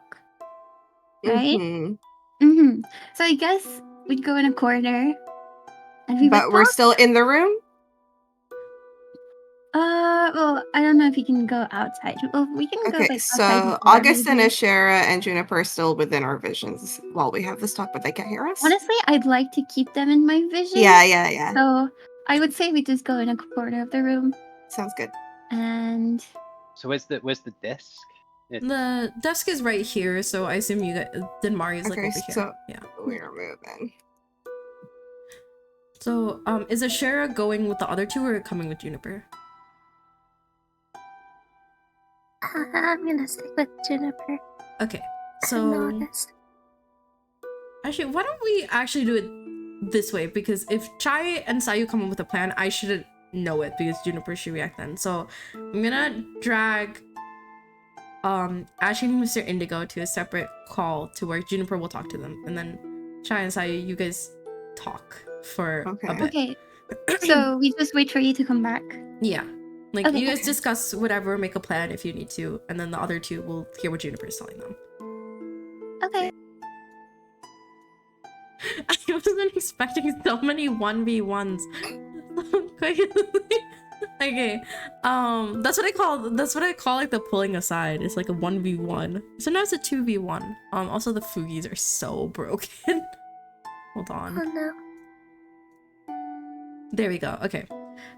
Right? Mhm. Mm-hmm. So I guess we'd go in a corner and we But would we're talk. still in the room? Well, I don't know if you can go outside. Well, we can go Okay, like so outside the door, August and maybe. Ashera and Juniper are still within our visions while we have this talk, but they can't hear us? Honestly, I'd like to keep them in my vision. Yeah. So I would say we just go in a corner of the room Sounds good. and So where's the desk? The desk is right here, so I assume you got Denmari is like Okay, over here. so Yeah. we're moving. So is Ashera going with the other two or coming with Juniper? I'm gonna stick with Juniper. Okay. and So August. actually, why don't we actually do it this way? Because if Chai and Sayu come up with a plan, I shouldn't know it because Juniper should react then. So I'm gonna drag Ashley and Mr. Indigo to a separate call to where Juniper will talk to them, and then Chai and Sayu, you guys talk for a bit. okay. So we just wait for you to come back. Yeah. Like, Okay. you guys discuss whatever, make a plan if you need to, and then the other two will hear what Juniper is telling them. Okay. I wasn't expecting so many 1v1s so quickly. Okay. That's what I call like the pulling aside. It's like a 1v1. Sometimes a 2v1. Also the Fugis are so broken. Hold on. Oh no. There we go. Okay.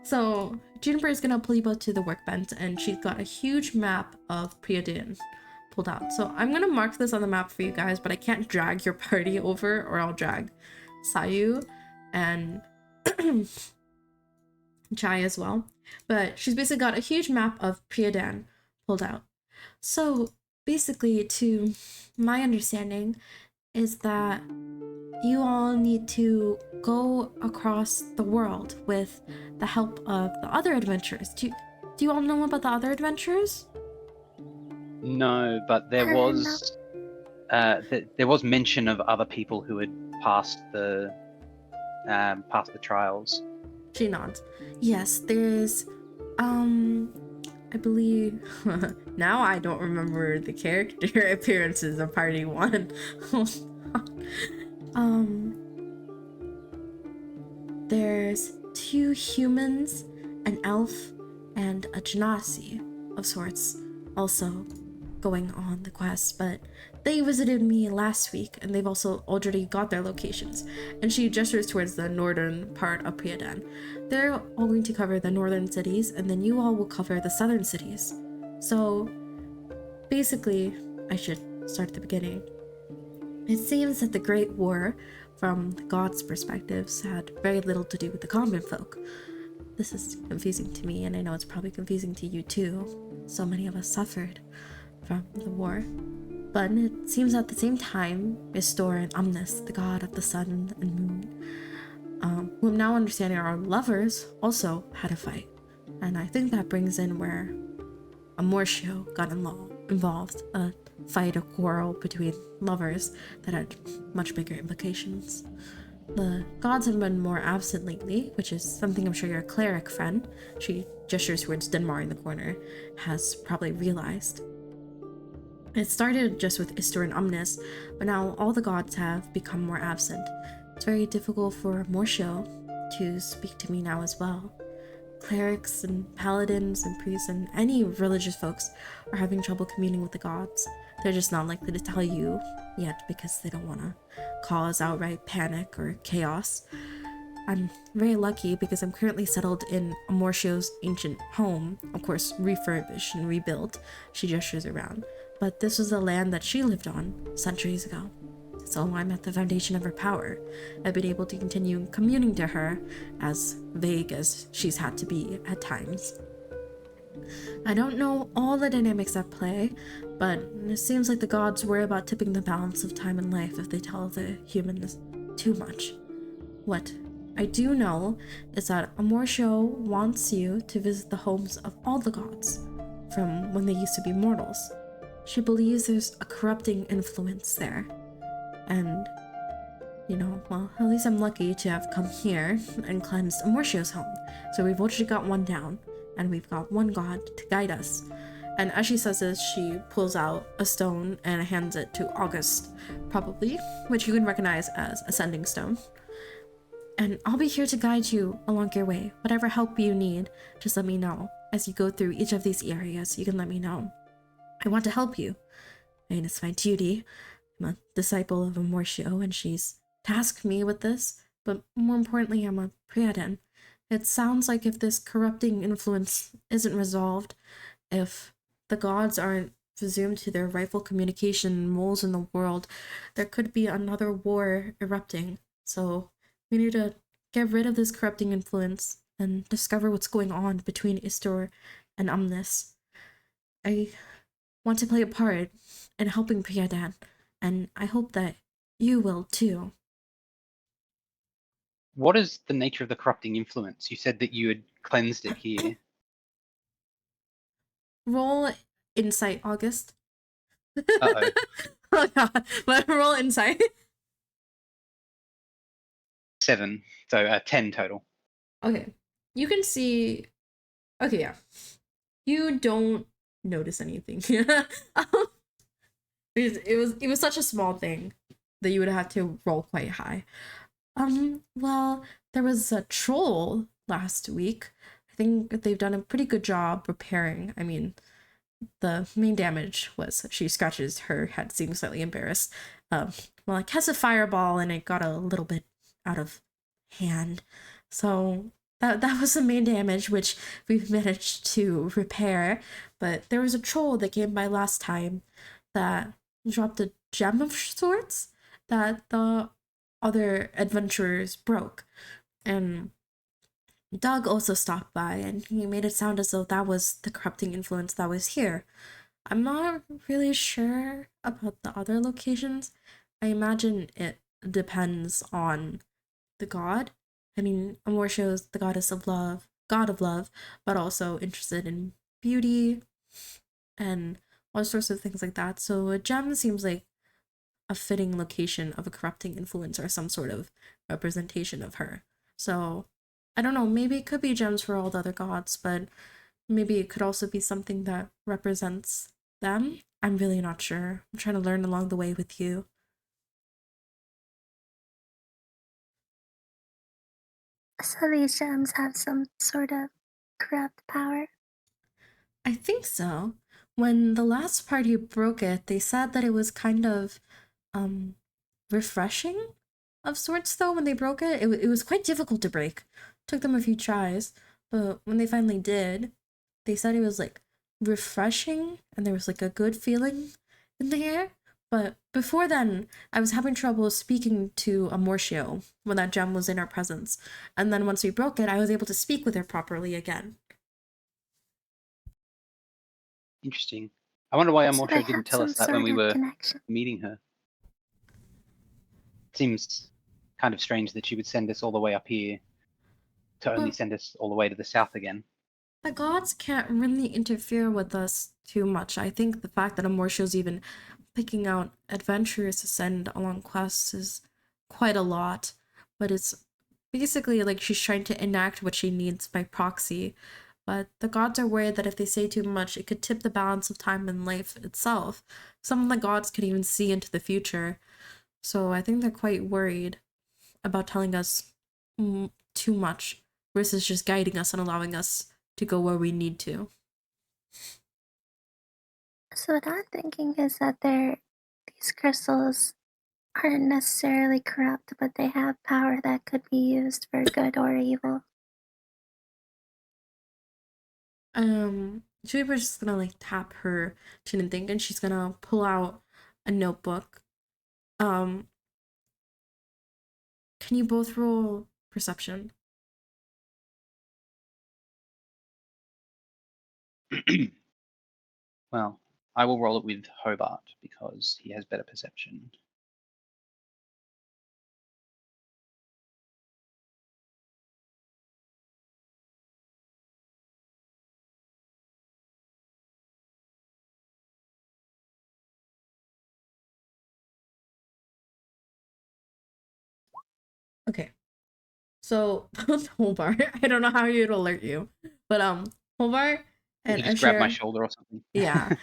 So Juniper is gonna pull you both to the workbench, and she's got a huge map of Priadin pulled out. So I'm gonna mark this on the map for you guys, but I can't drag your party over, or I'll drag Sayu and Chai as well. But she's basically got a huge map of Priadan pulled out. So basically, to my understanding, is that you all need to go across the world with the help of the other adventurers. Do you all know about the other adventurers? No, but there was there was mention of other people who had passed the trials. She nods. Yes, there's I believe now I don't remember the character appearances of Party 1. There's 2 humans, an elf, and a genasi of sorts also going on the quest, but they visited me last week, and they've also already got their locations. And she gestures towards the northern part of Priadan. They're all going to cover the northern cities, and then you all will cover the southern cities. So basically, I should start at the beginning. It seems that the Great War, from the gods' perspectives, had very little to do with the common folk. This is confusing to me, and I know it's probably confusing to you too. So many of us suffered from the war. But it seems at the same time, Istor and Omnis, the god of the sun and moon, who I'm now understanding are lovers, also had a fight. And I think that brings in where Amortio got involved, a fight or quarrel between lovers that had much bigger implications. The gods have been more absent lately, which is something I'm sure your cleric friend, she gestures towards Denmar in the corner, has probably realized. It started just with Istor and Omnis, but now all the gods have become more absent. It's very difficult for Amortio to speak to me now as well. Clerics and paladins and priests and any religious folks are having trouble communing with the gods. They're just not likely to tell you yet because they don't want to cause outright panic or chaos. I'm very lucky because I'm currently settled in Amortio's ancient home, of course refurbished and rebuilt. She gestures around. But this was the land that she lived on centuries ago. So I'm at the foundation of her power. I've been able to continue communing to her, as vague as she's had to be at times. I don't know all the dynamics at play, but it seems like the gods worry about tipping the balance of time and life if they tell the humans too much. What I do know is that Amortio wants you to visit the homes of all the gods, from when they used to be mortals. She believes there's a corrupting influence there. And, well, at least I'm lucky to have come here and cleansed Amortio's home. So we've already got one down, and we've got one god to guide us. And as she says this, she pulls out a stone and hands it to August, probably, which you can recognize as Ascending Stone. And I'll be here to guide you along your way. Whatever help you need, just let me know. As you go through each of these areas, you can let me know. I want to help you. I mean, it's my duty. I'm a disciple of Amortio, and she's tasked me with this, but more importantly, I'm a Priadan. It sounds like if this corrupting influence isn't resolved, if the gods aren't resumed to their rightful communication moles in the world, there could be another war erupting. So we need to get rid of this corrupting influence and discover what's going on between Istor and Omnis. I want to play a part in helping Priadan, and I hope that you will too. What is the nature of the corrupting influence? You said that you had cleansed it here. Roll insight, August. Uh-oh. Oh god, but roll insight. 7, so 10 total. Okay, you can see. Okay, yeah, you don't notice anything. Because it was such a small thing that you would have to roll quite high. Well, there was a troll last week. I think they've done a pretty good job repairing. I mean, the main damage was she scratches her head, seems slightly embarrassed. Well, I cast a fireball and it got a little bit out of hand. So that was the main damage, which we've managed to repair. But there was a troll that came by last time that dropped a gem of sorts that the other adventurers broke. And Doug also stopped by, and he made it sound as though that was the corrupting influence that was here. I'm not really sure about the other locations. I imagine it depends on the god. I mean, Amortio is the goddess of love, god of love, but also interested in beauty and all sorts of things like that. So a gem seems like a fitting location of a corrupting influence or some sort of representation of her. So I don't know, maybe it could be gems for all the other gods, but maybe it could also be something that represents them. I'm really not sure. I'm trying to learn along the way with you. So these gems have some sort of corrupt power. I think so. When the last party broke it, they said that it was kind of refreshing of sorts, though. When they broke it, it was quite difficult to break. Took them a few tries, but when they finally did, they said it was like refreshing and there was like a good feeling in the air. But before then, I was having trouble speaking to Amortio when that gem was in our presence. And then once we broke it, I was able to speak with her properly again. Interesting. I wonder why So they Amortio have didn't tell some us that when sort we of were connection. meeting her. Seems kind of strange that she would send us all the way up here to only Well- send us all the way to the south again. the gods can't really interfere with us too much. I think the fact that Amorsho's even picking out adventurers to send along quests is quite a lot, but it's basically like she's trying to enact what she needs by proxy. But the gods are worried that if they say too much, it could tip the balance of time and life itself. Some of the gods could even see into the future. So I think they're quite worried about telling us too much versus just guiding us and allowing us to go where we need to. So what I'm thinking is that these crystals aren't necessarily corrupt, but they have power that could be used for good or evil. Juniper's just gonna like tap her chin and think, and she's gonna pull out a notebook. Can you both roll perception? Well, I will roll it with Hobart because he has better perception. Okay. So Hobart, I don't know how you'd alert you, but Hobart You and just grab my Asher, shoulder or something. yeah,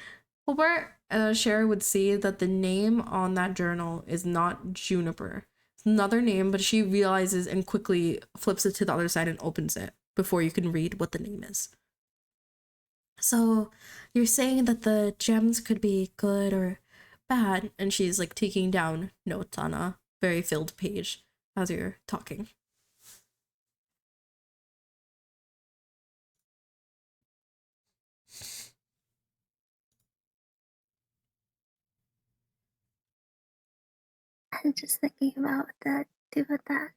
Hobart and Asher would see that the name on that journal is not Juniper. It's another name, but she realizes and quickly flips it to the other side and opens it before you can read what the name is. So you're saying that the gems could be good or bad, and she's like taking down notes on a very filled page as you're talking. I'm just thinking about what to do with that.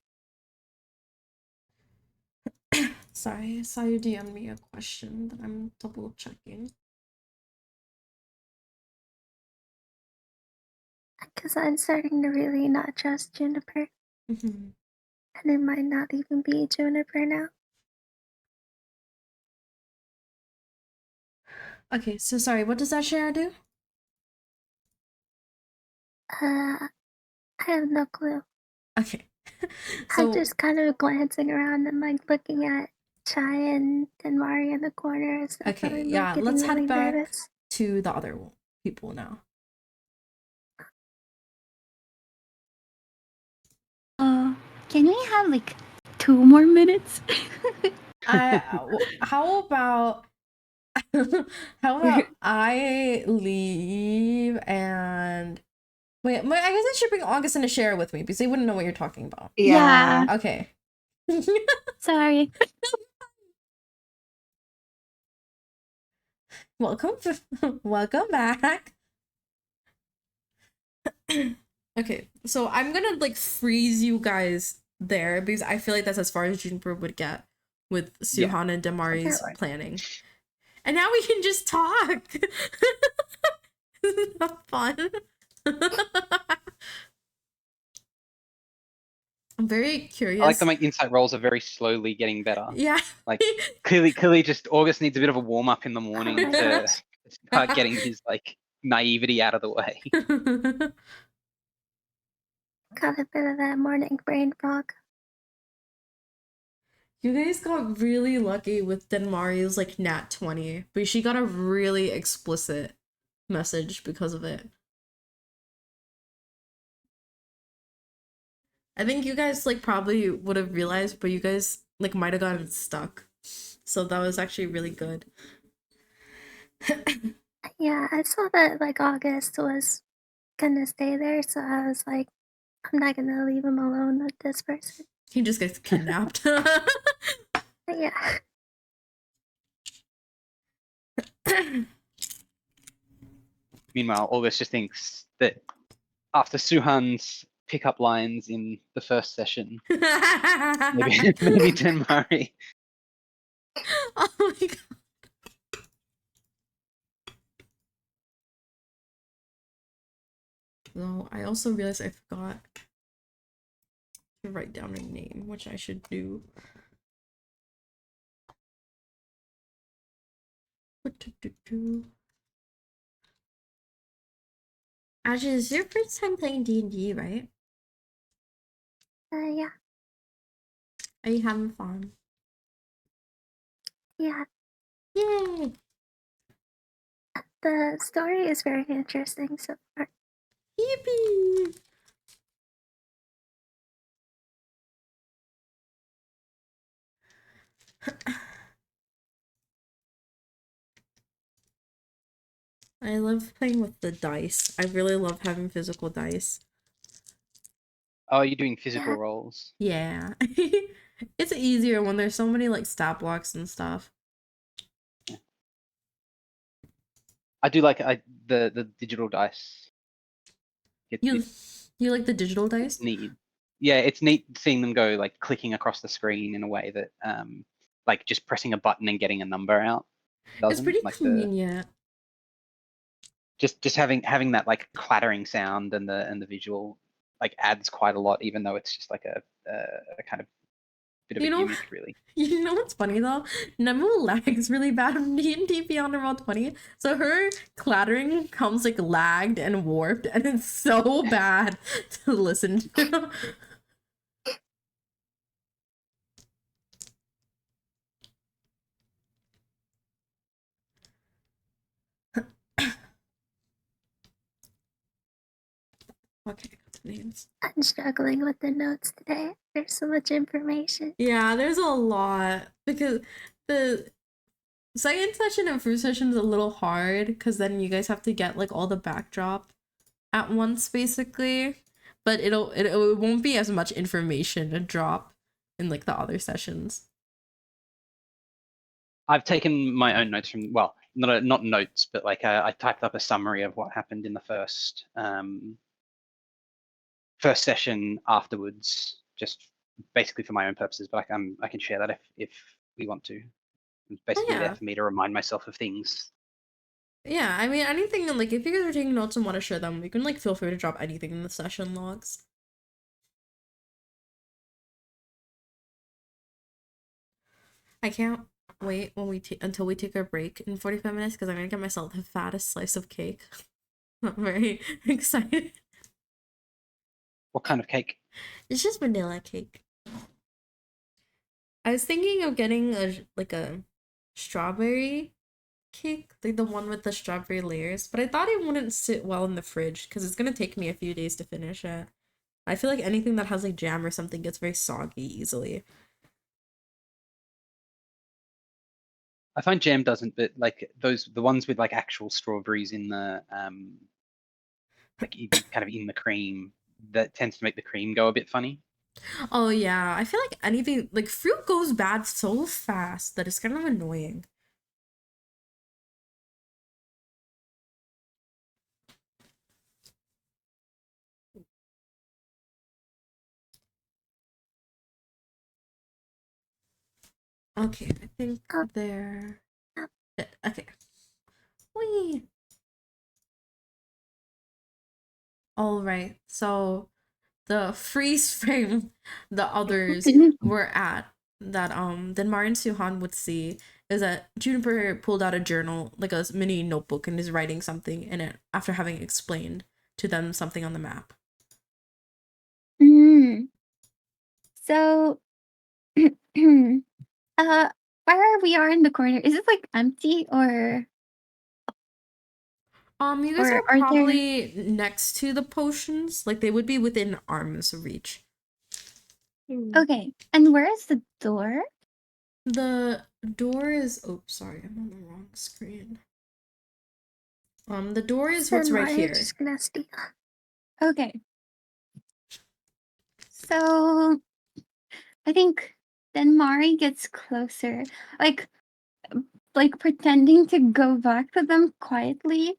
Sorry, I saw you DM me a question that I'm double checking. Because I'm starting to really not trust Juniper, Mm-hmm. and it might not even be Juniper now. Okay, so sorry, what does that share do? I have no clue. Okay. I'm just kind of glancing around and like looking at Chai and Mari in the corner and stuff. Okay, I'm yeah, getting let's really head back nervous. to the other people now. Can we have like 2 more minutes? How about I leave and wait, I guess I should bring August and Ashera with me because they wouldn't know what you're talking about. Yeah. Okay. Sorry. Welcome back. Okay, so I'm gonna like freeze you guys there because I feel like that's as far as Juniper would get with Suhan and Damari's right. planning. And now we can just talk. Isn't that fun? I'm very curious. I like that my insight rolls are very slowly getting better. Yeah. Like clearly just August needs a bit of a warm up in the morning Oh my to gosh. start getting his like naivety out of the way. Got a bit of that morning brain fog. You guys got really lucky with Denmari's like nat 20, but she got a really explicit message because of it. I think you guys like probably would have realized, but you guys like might have gotten stuck. So that was actually really good. Yeah, I saw that like August was gonna stay there, so I was like, I'm not gonna leave him alone with this person. He just gets kidnapped. But yeah. Meanwhile, August just thinks that after Suhan's pickup lines in the first session, maybe Denmari. Oh my god. No, I also realized I forgot to write down her name, which I should do. Actually, this is your first time playing D&D, right? Yeah, Are you having fun? yeah. Yay! The story is very interesting so far. Yippee! I love playing with the dice. I really love having physical dice. Oh, you're doing physical Yeah. rolls. Yeah. It's easier when there's so many like stat blocks and stuff. I do like the digital dice. You you like the digital It's dice? neat. Yeah, it's neat seeing them go like clicking across the screen in a way that like just pressing a button and getting a number out It's doesn't. pretty Like the convenient. just having that like clattering sound and the visual like adds quite a lot, even though it's just like a kind of bit of You a know, gimmick, really. you know what's funny though? Nemu lags really bad in D&D Beyond Emerald 20. So her clattering comes like lagged and warped, and it's so bad to listen to. Okay, got the names. I'm struggling with the notes today. There's so much information. Yeah, there's a lot because the second session and first session is a little hard because then you guys have to get like all the backdrop at once basically, but it won't be as much information to drop in like the other sessions. I've taken my own notes from, well, not notes, but like I typed up a summary of what happened in the first first session afterwards, just basically for my own purposes. But I can share that if we want to. It's basically there Yeah. for me to remind myself of things. Yeah, I mean anything, like if you guys are taking notes and want to share them, you can like feel free to drop anything in the session logs. I can't wait when until we take our break in 45 minutes because I'm gonna get myself the fattest slice of cake. I'm very excited. What kind of cake? It's just vanilla cake. I was thinking of getting a strawberry cake, like the one with the strawberry layers, but I thought it wouldn't sit well in the fridge because it's gonna take me a few days to finish it. I feel like anything that has like jam or something gets very soggy easily. I find jam doesn't, but like the ones with like actual strawberries in the like kind of in the cream, that tends to make the cream go a bit funny. Oh yeah, I feel like anything like fruit goes bad so fast that it's kind of annoying. Okay, I think they're okay. Whee! All right, so the freeze frame the others were at that Denmar and Suhan would see is that Juniper pulled out a journal, like a mini notebook, and is writing something in it after having explained to them something on the map. So, where we are in the corner, is it like empty or You guys Or are are there- probably next to the potions, like they would be within arm's reach. okay? And where is the door? The door is, oh sorry, I'm on the wrong screen. The door is what's right here. Just gonna steal. Okay. So, I think then Mari gets closer, like pretending to go back to them quietly,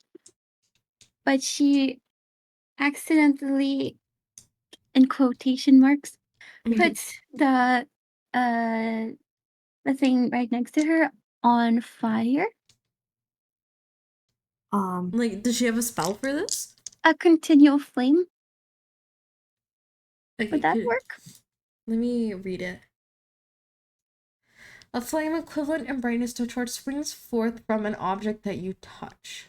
but she accidentally, in quotation marks, puts the thing right next to her on fire. Like, does she have a spell for this? A continual flame. Okay, Would that work? Let me read it. A flame equivalent in brightness to a torch springs forth from an object that you touch.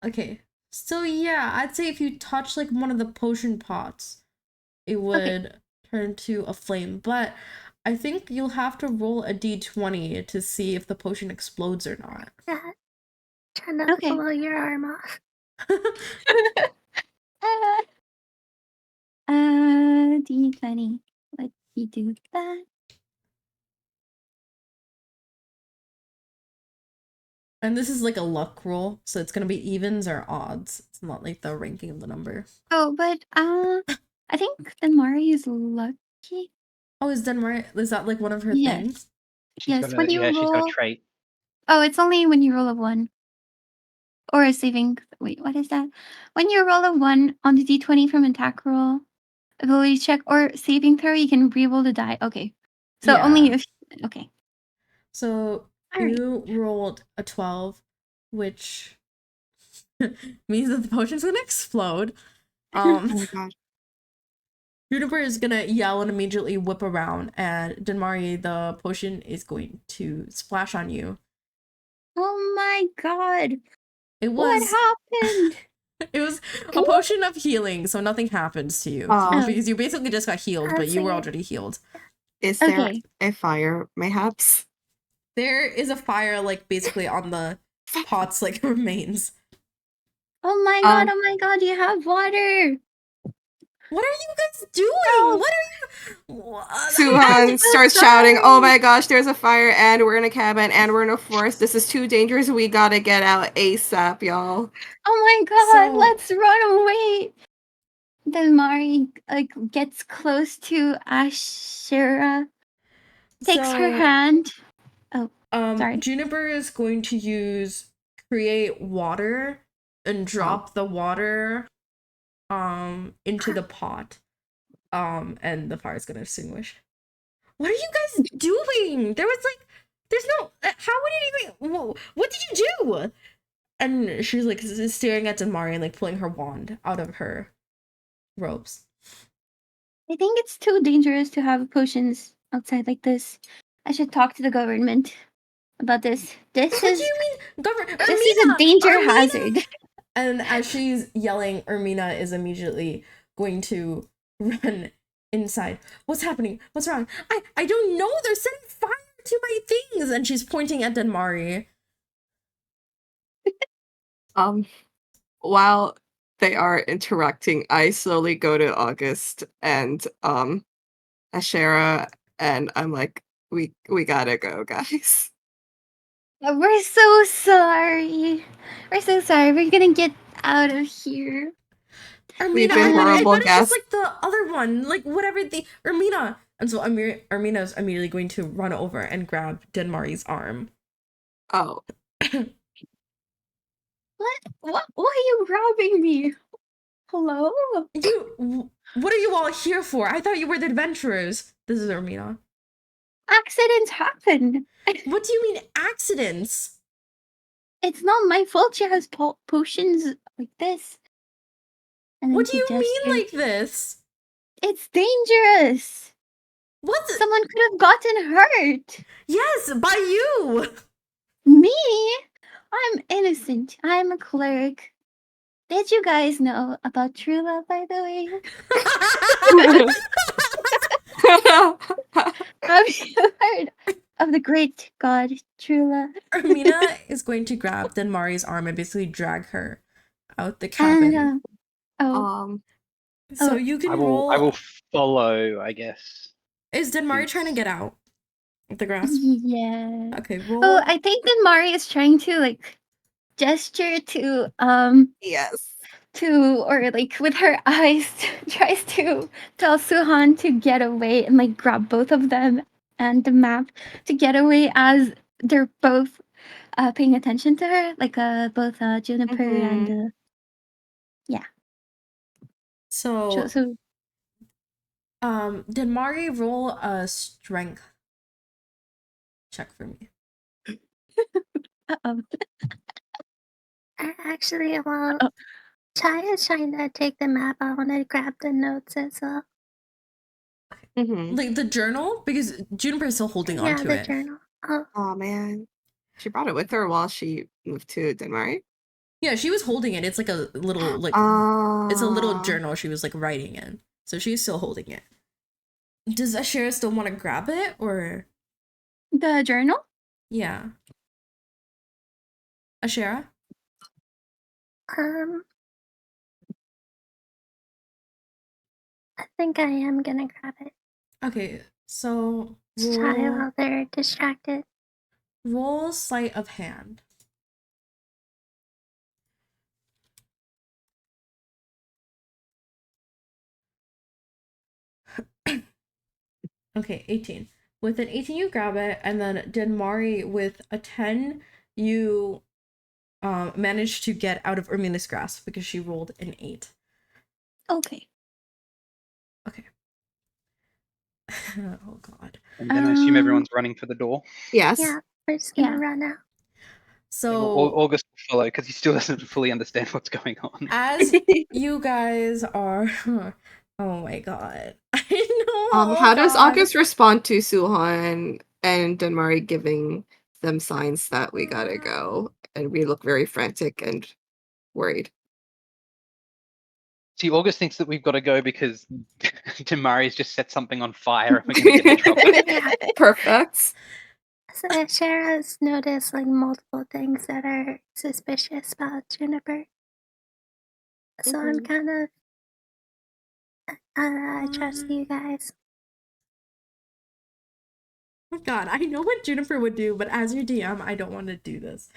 Okay, so yeah, I'd say if you touch like one of the potion pots, it would turn to a flame. But I think you'll have to roll a d20 to see if the potion explodes or not. Yeah. Trying to Okay. blow your arm off. D20. Let me do that. And this is like a luck roll, so it's gonna be evens or odds. It's not like the ranking of the number. Oh, but I think Denmari is lucky. Oh, is Denmari, is that like one of her Yes. things? She's Yes, got when a, you yeah, she's got roll- a trait. Oh, it's only when you roll a 1. Or a saving. Wait, what is that? When you roll a 1 on the d20 from attack roll, ability check, or saving throw, you can re-roll the die. Okay. So only Yeah. if. Okay. So Alright. you rolled a 12, which means that the potion's gonna explode. Oh my god. Juniper is gonna yell and immediately whip around, and Denmari, the potion is going to splash on you. Oh my god. It What was happened? it was a potion of healing, so nothing happens to you. Oh. Because you basically just got healed, but you were Okay. already healed. Is there Okay. a fire, mayhaps? There is a fire like basically on the pot's like remains. Oh my god, you have water. What are you guys doing? No. What are you? What? Suhan so starts shouting, "Oh sorry. my gosh, there's a fire and we're in a cabin and we're in a forest. This is too dangerous. We gotta get out ASAP, y'all." Oh my god, So- let's run away. Then Mari like gets close to Ashera, takes her hand. Sorry. Juniper is going to use create water and drop the water into the pot. And the fire's gonna extinguish. What are you guys doing? There's no how would it even what did you do? And she's like staring at Denmari and like pulling her wand out of her robes. I think it's too dangerous to have potions outside like this. I should talk to the government about this. This What is do you mean, government? this is a danger Ermina! hazard. And as she's yelling, Ermina is immediately going to run inside. What's happening? What's wrong? I don't know. They're setting fire to my things. And she's pointing at Denmari. While they are interacting, I slowly go to August and Ashera, and I'm like, we gotta go, guys. We're so sorry. We're so sorry. We're gonna get out of here. We've Ermina, been I horrible thought it's just guests. like the other one. Like whatever the Ermina. And so Ermina's immediately going to run over and grab Denmari's arm. Oh, What? Why are you grabbing me? Hello? What are you all here for? I thought you were the adventurers. This is Ermina. Accidents happen. What do you mean accidents? It's not my fault she has potions like this. And then What do he you mean gestured. like this? It's dangerous. What? Someone could have gotten hurt. Yes, by you. Me? I'm innocent. I'm a cleric. Did you guys know about True Love, by the way? Have you heard of the great god True Love? Ermina is going to grab Denmari's arm and basically drag her out the cabin. And, oh, So oh. you can I roll. will follow, I guess. Is Denmari trying to get out of the grasp? Yeah. Okay, roll. Oh, I think that Mari is trying to like gesture to yes. or like with her eyes tries to tell Suhan to get away and like grab both of them and the map to get away as they're both paying attention to her, like both Juniper and So, so Denmari, roll a strength check for me. Actually, while Oh. Chai is trying to take the map, I want to grab the notes as well. Mm-hmm. Like the journal, because Juniper is still holding on Yeah, to the it. journal. Oh, Oh man, she brought it with her while she moved to Denmark. Yeah, she was holding it. It's like a little like it's a little journal she was like writing in. So she's still holding it. Does Ashera still want to grab it or The journal? yeah? Ashera? I think I am gonna grab it. Okay, so Let's try roll while they're distracted. roll sleight of hand. Okay, 18. With an 18 you grab it, and then Denmari with a 10 you managed to get out of Ermina's grasp because she rolled an 8. Okay. Okay. Oh god. And then I assume everyone's running for the door. Yes. Yeah, we're just gonna Yeah. run out. So August will follow because he still doesn't fully understand what's going on. as you guys are oh my god. I know. Oh How does God. August respond to Suhan and Denmari giving them signs that we gotta go, and we look very frantic and worried? See, August thinks that we've got to go because Damari's just set something on fire and we're going to get in trouble. Perfect. So Shara's noticed like multiple things that are suspicious about Juniper. So I'm Mhm. kind of I trust you guys. Oh god, I know what Juniper would do, but as your DM, I don't want to do this.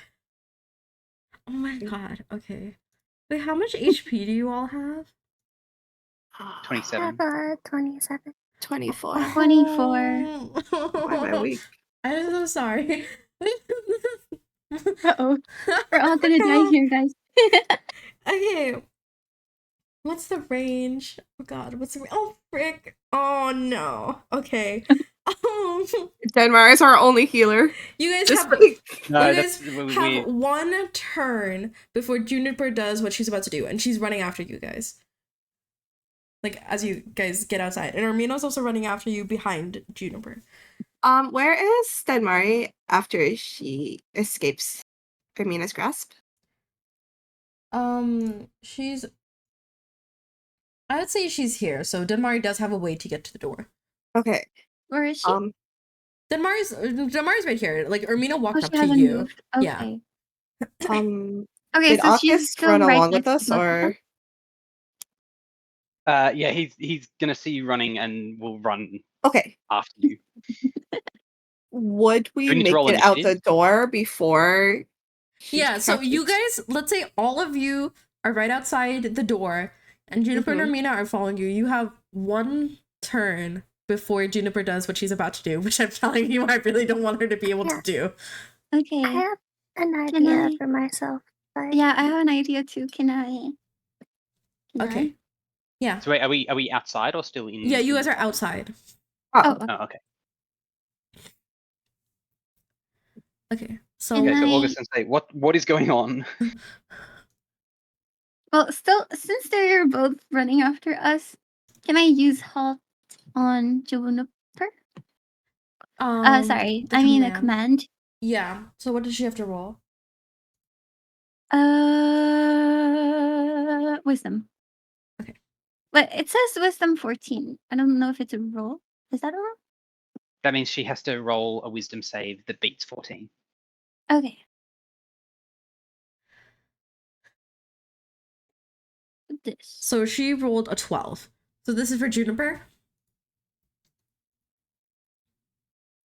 Oh my god, okay. Wait, how much HP do you all have? I 27. have 27. 24. 24. Why am I weak? I'm so sorry. Uh-oh. We're all gonna die here, guys. Okay. What's the range? Oh god, what's the oh frick. Oh no. Okay. Denmar is our only healer. You guys Just have No, you that's guys we- have one turn before Juniper does what she's about to do, and she's running after you guys. Like as you guys get outside, and Armina's also running after you behind Juniper. Where is Denmari after she escapes Ermina's grasp? She's. I would say she's here. So Denmari does have a way to get to the door. Okay. Where is she? Denmari's right here. Like Ermina walked Oh, up she to hasn't you. moved. Yeah. Okay. Did so she's August still run right along with next us, to both of them? or yeah, he's going to see you running and will run okay? after you. Would we we need to make roll it out the initiative? door before? Yeah, so you catches- guys, let's say all of you are right outside the door, and Juniper and Ermina are following you. You have one turn before Juniper does what she's about to do, which I'm telling you I really don't want her to be able to do. Okay. I have an Can idea I- for myself. But Yeah, I have an idea too. Can I? Okay. Yeah. So wait, are we outside or still in? Yeah, you in guys the are tunnel? outside. Oh, Oh, okay. Okay. So Can Okay, so I- August can say, what is going on? well, still, since they're both running after us, can I use halt on Juniper? Sorry, the I mean a command. Yeah. So what does she have to roll? Wisdom. Okay. But it says wisdom 14. I don't know if it's a roll. Is that a roll? That means she has to roll a wisdom save that beats 14. Okay. This. So she rolled a 12. So this is for Juniper.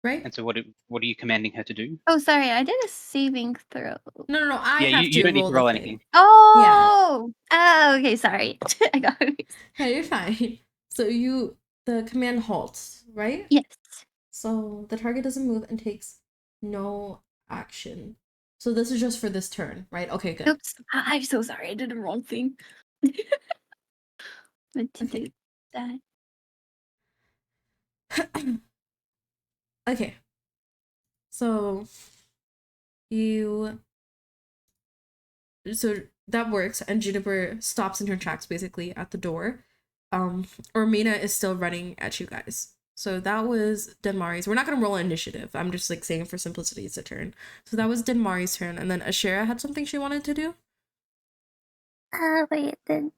Right? And so what are you commanding her to do? Oh, sorry, I did a saving throw. No. I yeah, have you to don't need roll to roll the thing. anything. Oh! Oh, okay, sorry. I got it. Hey, you're fine. So the command halts, right? Yes. So the target doesn't move and takes no action. So this is just for this turn, right? Okay, good. Oops. I'm so sorry. I did the wrong thing. Meant to do that. Okay. So that works, and Juniper stops in her tracks basically at the door. Ermina is still running at you guys. So that was Denmari's. We're not gonna roll initiative. I'm just like saying for simplicity it's a turn. So that was Denmari's turn, and then Ashera had something she wanted to do. Wait, did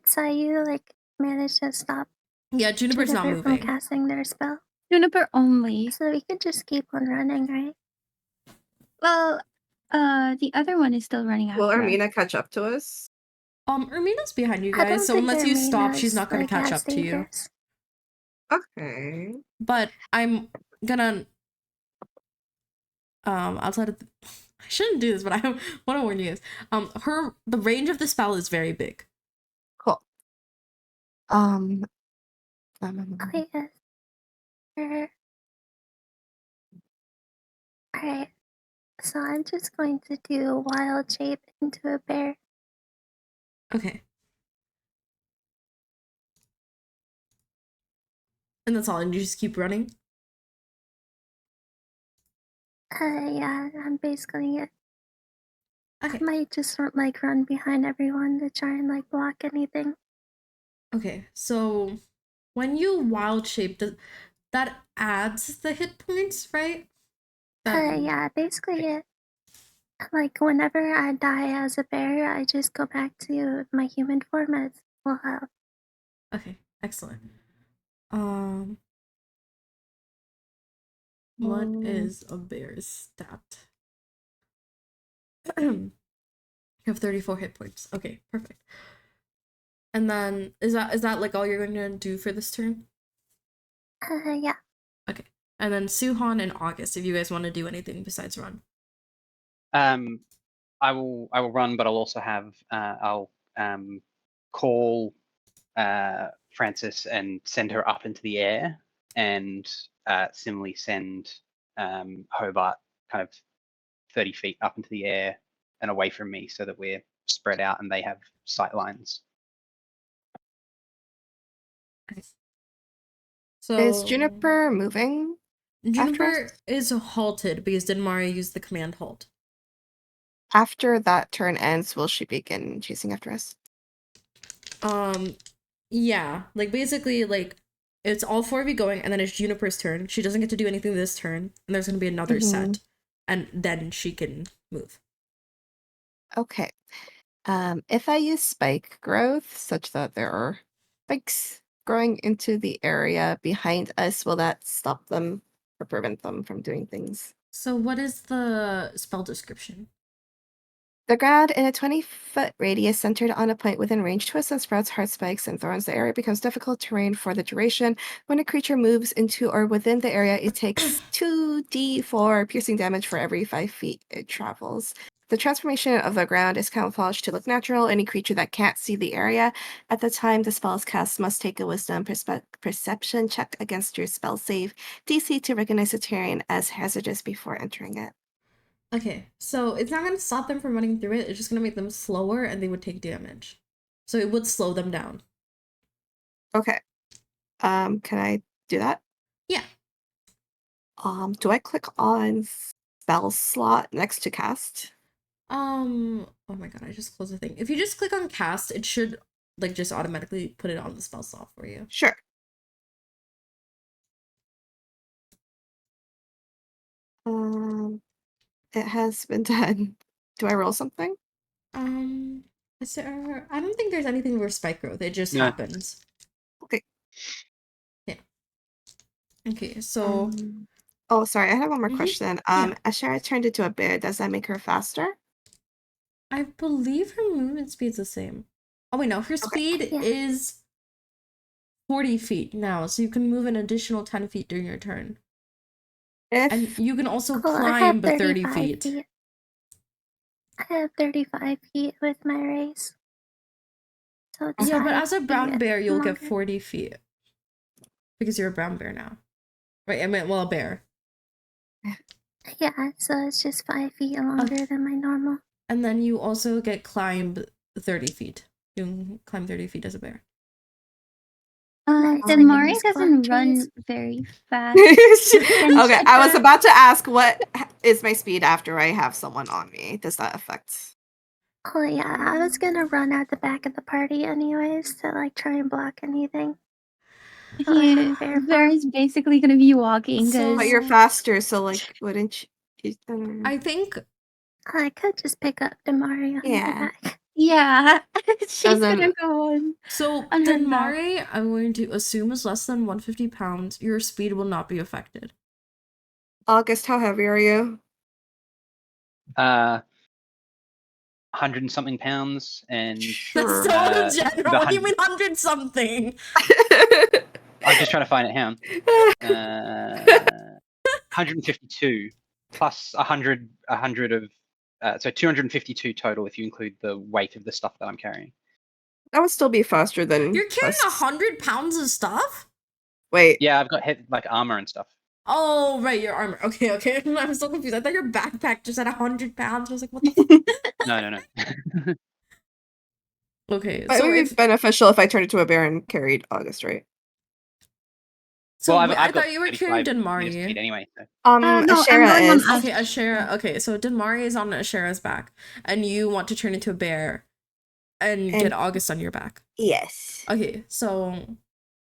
Sayu like manage to stop Yeah, Juniper's not Juniper from moving. casting their spell? Juniper only. So we could just keep on running, right? Well, the other one is still running after Will us. Armina catch up to us? Ermina's behind you I don't guys, so think unless you stop, Ermina's, she's not gonna like, catch as up to you. dangerous. Okay. But I'm gonna outside of I shouldn't do this, but I want to warn you guys. The range of the spell is very big. Cool. Okay, yes. Alright. So I'm just going to do a wild shape into a bear. Okay. And that's all, and you just keep running? Yeah, I'm basically it. Okay. I might just like run behind everyone to try and like block anything. Okay, so when you wild shape, that adds the hit points, right? Yeah, basically it. Like whenever I die as a bear, I just go back to my human form as full health. Okay, excellent. What is a bear's stat? You have 34 hit points. Okay, perfect. And then is that like all you're going to do for this turn? Yeah. Okay. And then Suhan and August, if you guys want to do anything besides run. I will run, but I'll also have I'll call Francis and send her up into the air, and similarly send Hobart kind of 30 feet up into the air and away from me, so that we're spread out and they have sight lines. Okay. So Is Juniper moving? Juniper is halted because Denmari used the command halt. After that turn ends, will she begin chasing after us? Yeah, like basically like it's all four of you going, and then it's Juniper's turn. She doesn't get to do anything this turn, and there's gonna be another set, and then she can move. Okay. If I use spike growth such that there are spikes growing into the area behind us, will that stop them or prevent them from doing things? So what is the spell description? The ground in a 20-foot radius centered on a point within range twists and sprouts hard spikes and thorns. The area becomes difficult terrain for the duration. When a creature moves into or within the area, it takes 2d4 piercing damage for every 5 feet it travels. The transformation of the ground is camouflaged to look natural. Any creature that can't see the area at the time the spell is cast must take a wisdom perception check against your spell save DC to recognize the terrain as hazardous before entering it. Okay, so it's not going to stop them from running through it. It's just going to make them slower, and they would take damage. So it would slow them down. Okay. Can I do that? Yeah. Do I click on spell slot next to cast? Oh my god, I just closed the thing. If you just click on cast, it should like just automatically put it on the spell slot for you. Sure. It has been done. Do I roll something? Is there, I don't think there's anything for spike growth. It just happens. Okay. Yeah. Okay, so oh, sorry, I have one more question. Yeah. Ashera turned into a bear. Does that make her faster? I believe her movement speed's the same. Oh wait, no, her speed is 40 feet now, so you can move an additional 10 feet during your turn. And you can also climb 30 feet. I have 35 feet with my race. So it's yeah, but as a brown bear, you'll longer. get 40 feet. Because you're a brown bear now. Right, I meant, well, a bear. Yeah, so it's just 5 feet longer than my normal. And then you also get climb 30 feet. You can climb 30 feet as a bear. Denmari doesn't run very fast. Okay, I was about to ask what is my speed after I have someone on me. Does that affect? Oh yeah, I was gonna run out the back of the party anyways to like try and block anything. He Bear is basically gonna be walking So- But because you're faster, so like, wouldn't you? I think I could just pick up Damari on Yeah. my back. yeah, she's Doesn't- gonna go on. so. On her back. Denmari, I'm going to assume is less than 150 pounds. Your speed will not be affected. August, how heavy are you? 100 and something pounds, and Sure. That's so general. the What do you hun- mean 100 something? I'm just trying to find it. Hang on. 152 plus 100 of so 252 total if you include the weight of the stuff that I'm carrying. That would still be faster than. You're carrying us. 100 pounds of stuff? Wait. Yeah, I've got like armor and stuff. Oh, right, your armor. Okay. I'm so confused. I thought your backpack just had 100 pounds. I was like, what the fuck? No. Okay, But so it would if be beneficial if I turned into a bear and carried August, right? so, well, wait, I thought you were 35 carrying meters speed Denmari. anyway. So. No, I'm Ashera going on is. Ash. Okay, Ashera. Okay, so Denmari is on Ashera's back, and you want to turn into a bear, and get And- August on your back. Yes. Okay, so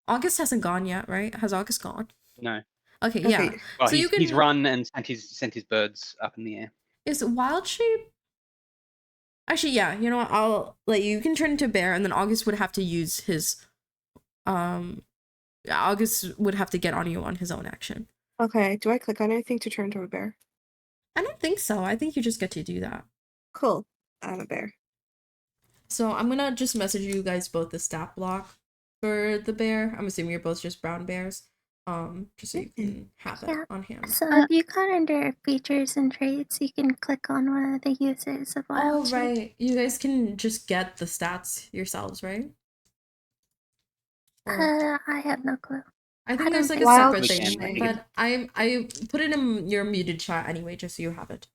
August hasn't gone yet, right? Has August gone? No. Okay, yeah. Okay. Well, So you he's can- run and sent his birds up in the air. Is wild shape? Actually, yeah. You know what? I'll let you can turn into a bear, and then August would have to use his, August would have to get on you on his own action. Okay. Do I click on anything to turn into a bear? I don't think so. I think you just get to do that. Cool. I'm a bear. So I'm gonna just message you guys both the stat block for the bear. I'm assuming you're both just brown bears. Just so you can have it Yeah. on hand. So if you got under features and traits, you can click on one of the uses of Oh wild shape. right, you guys can just get the stats yourselves, right? Or- I have no clue. I I think there's don't like a think Wild separate shape. thing, but I put it in your muted chat anyway, just so you have it.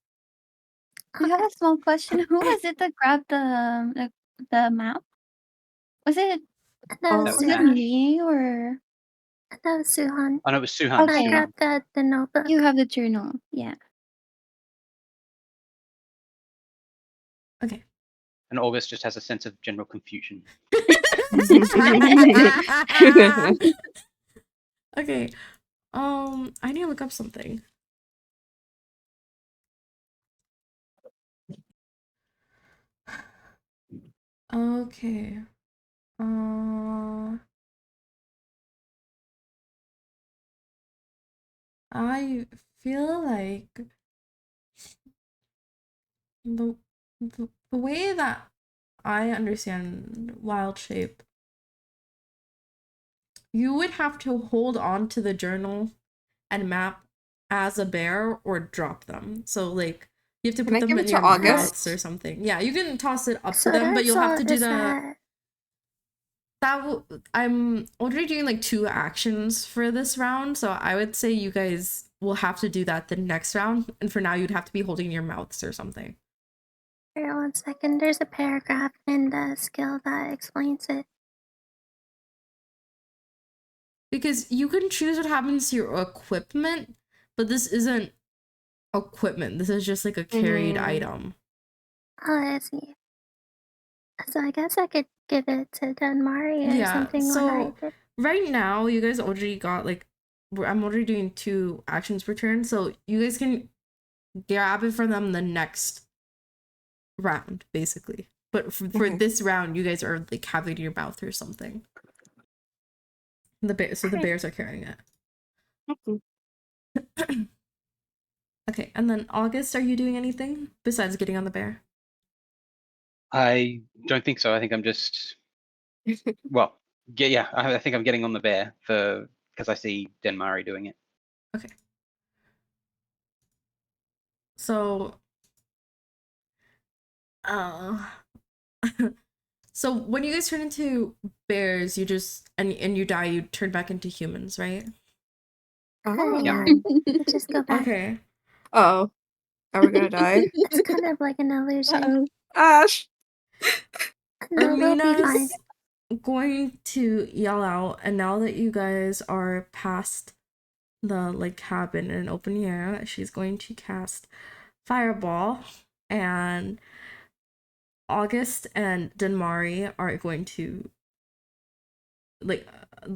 I have a small question. Who was it that grabbed the map? Was it That Oh, was was was it Suhan. me or That was Suhan. Oh no, it was Suhan. Okay. I Suhan. grabbed the notebook. you have the journal? Yeah. Okay. And August just has a sense of general confusion. Okay. I need to look up something. Okay. I feel like the way that I understand wild shape, you would have to hold on to the journal and map as a bear or drop them. So like you have to Can I put them give in it to your August? mouths or something. Yeah, you can toss it up So to them, but you'll have to do is the I'm already doing like 2 actions for this round, so I would say you guys will have to do that the next round, and for now you'd have to be holding your mouths or something. Here, 1 second. There's a paragraph in the skill that explains it. Because you can choose what happens to your equipment, but this isn't equipment. This is just like a carried item. Oh, I see. So I guess I could give it to Denmari or Yeah, something when I so did. right now you guys already got like I'm already doing 2 actions per turn, so you guys can grab it for them the next round, basically. But for Okay. this round, you guys are like having it in your mouth or something. The bears are carrying it. Okay, and then August, are you doing anything besides getting on the bear? I don't think so. I think I'm just well, yeah. I think I'm getting on the bear because I see Denmari doing it. Okay. So, so when you guys turn into bears, you just and you die, you turn back into humans, right? Oh. Yeah. You just go back. Okay. Oh. Are we gonna die? It's kind of like an illusion. Uh-oh. Ash! No, we'll be fine. Amina's going to yell out, and now that you guys are past the like cabin and open air, she's going to cast Fireball, and August and Denmari are going to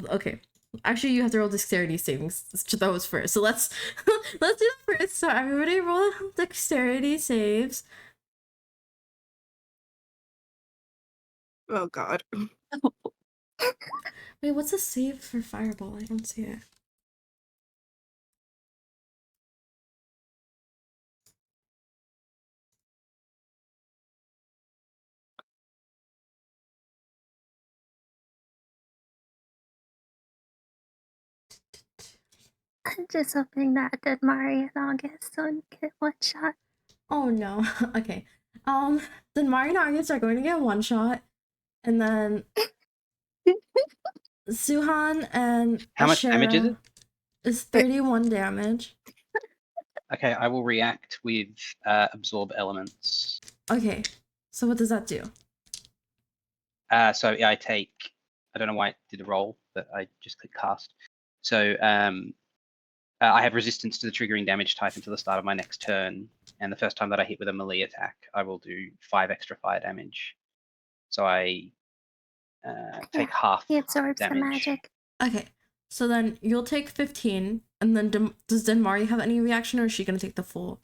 okay. Actually, you have to roll dexterity savings to those first. So let's do that first. So everybody roll dexterity saves. Oh God. Wait, what's the save for fireball? I don't see it. I'm just hoping that Mari and August don't get one shot. Oh no. Okay. Denmari and August are going to get one shot, and then Suhan and How much damage is it? Is 31 damage. Okay, I will react with absorb elements. Okay. So what does that do? So I take. I don't know why it did a roll, but I just clicked cast. So I have resistance to the triggering damage type until the start of my next turn, and the first time that I hit with a melee attack, I will do 5 extra fire damage. So I take half He absorbs damage. the magic. Okay. So then you'll take 15, and then does Denmari have any reaction, or is she gonna take the full?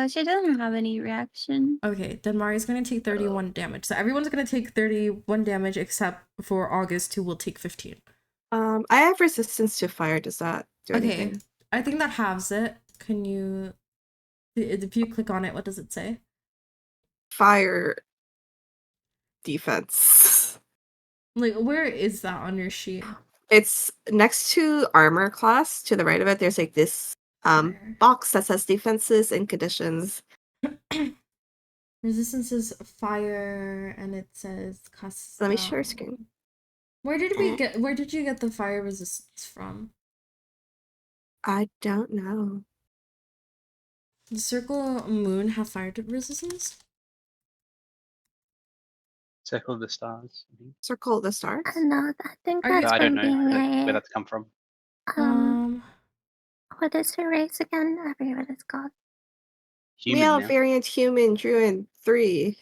She doesn't have any reaction. Okay, Denmari's gonna take 31 damage. So everyone's gonna take 31 damage except for August, who will take 15. I have resistance to fire. Does that do Okay, anything? I think that halves it. Can you, if you click on it, what does it say? Fire defense. Like, where is that on your sheet? It's next to armor class. To the right of it, there's like this Fire. box that says defenses and conditions. Resistance is fire, and it says custom. Let me share screen. Where did you get the fire resistance from? I don't know. Does Circle Moon have fire resistance? Circle of the Stars. I think. Circle of the stars. No, I think Are you- that's I don't from know being where a that's come from. what is her race again? I forget what it's called. Human Male now. variant human druid 3.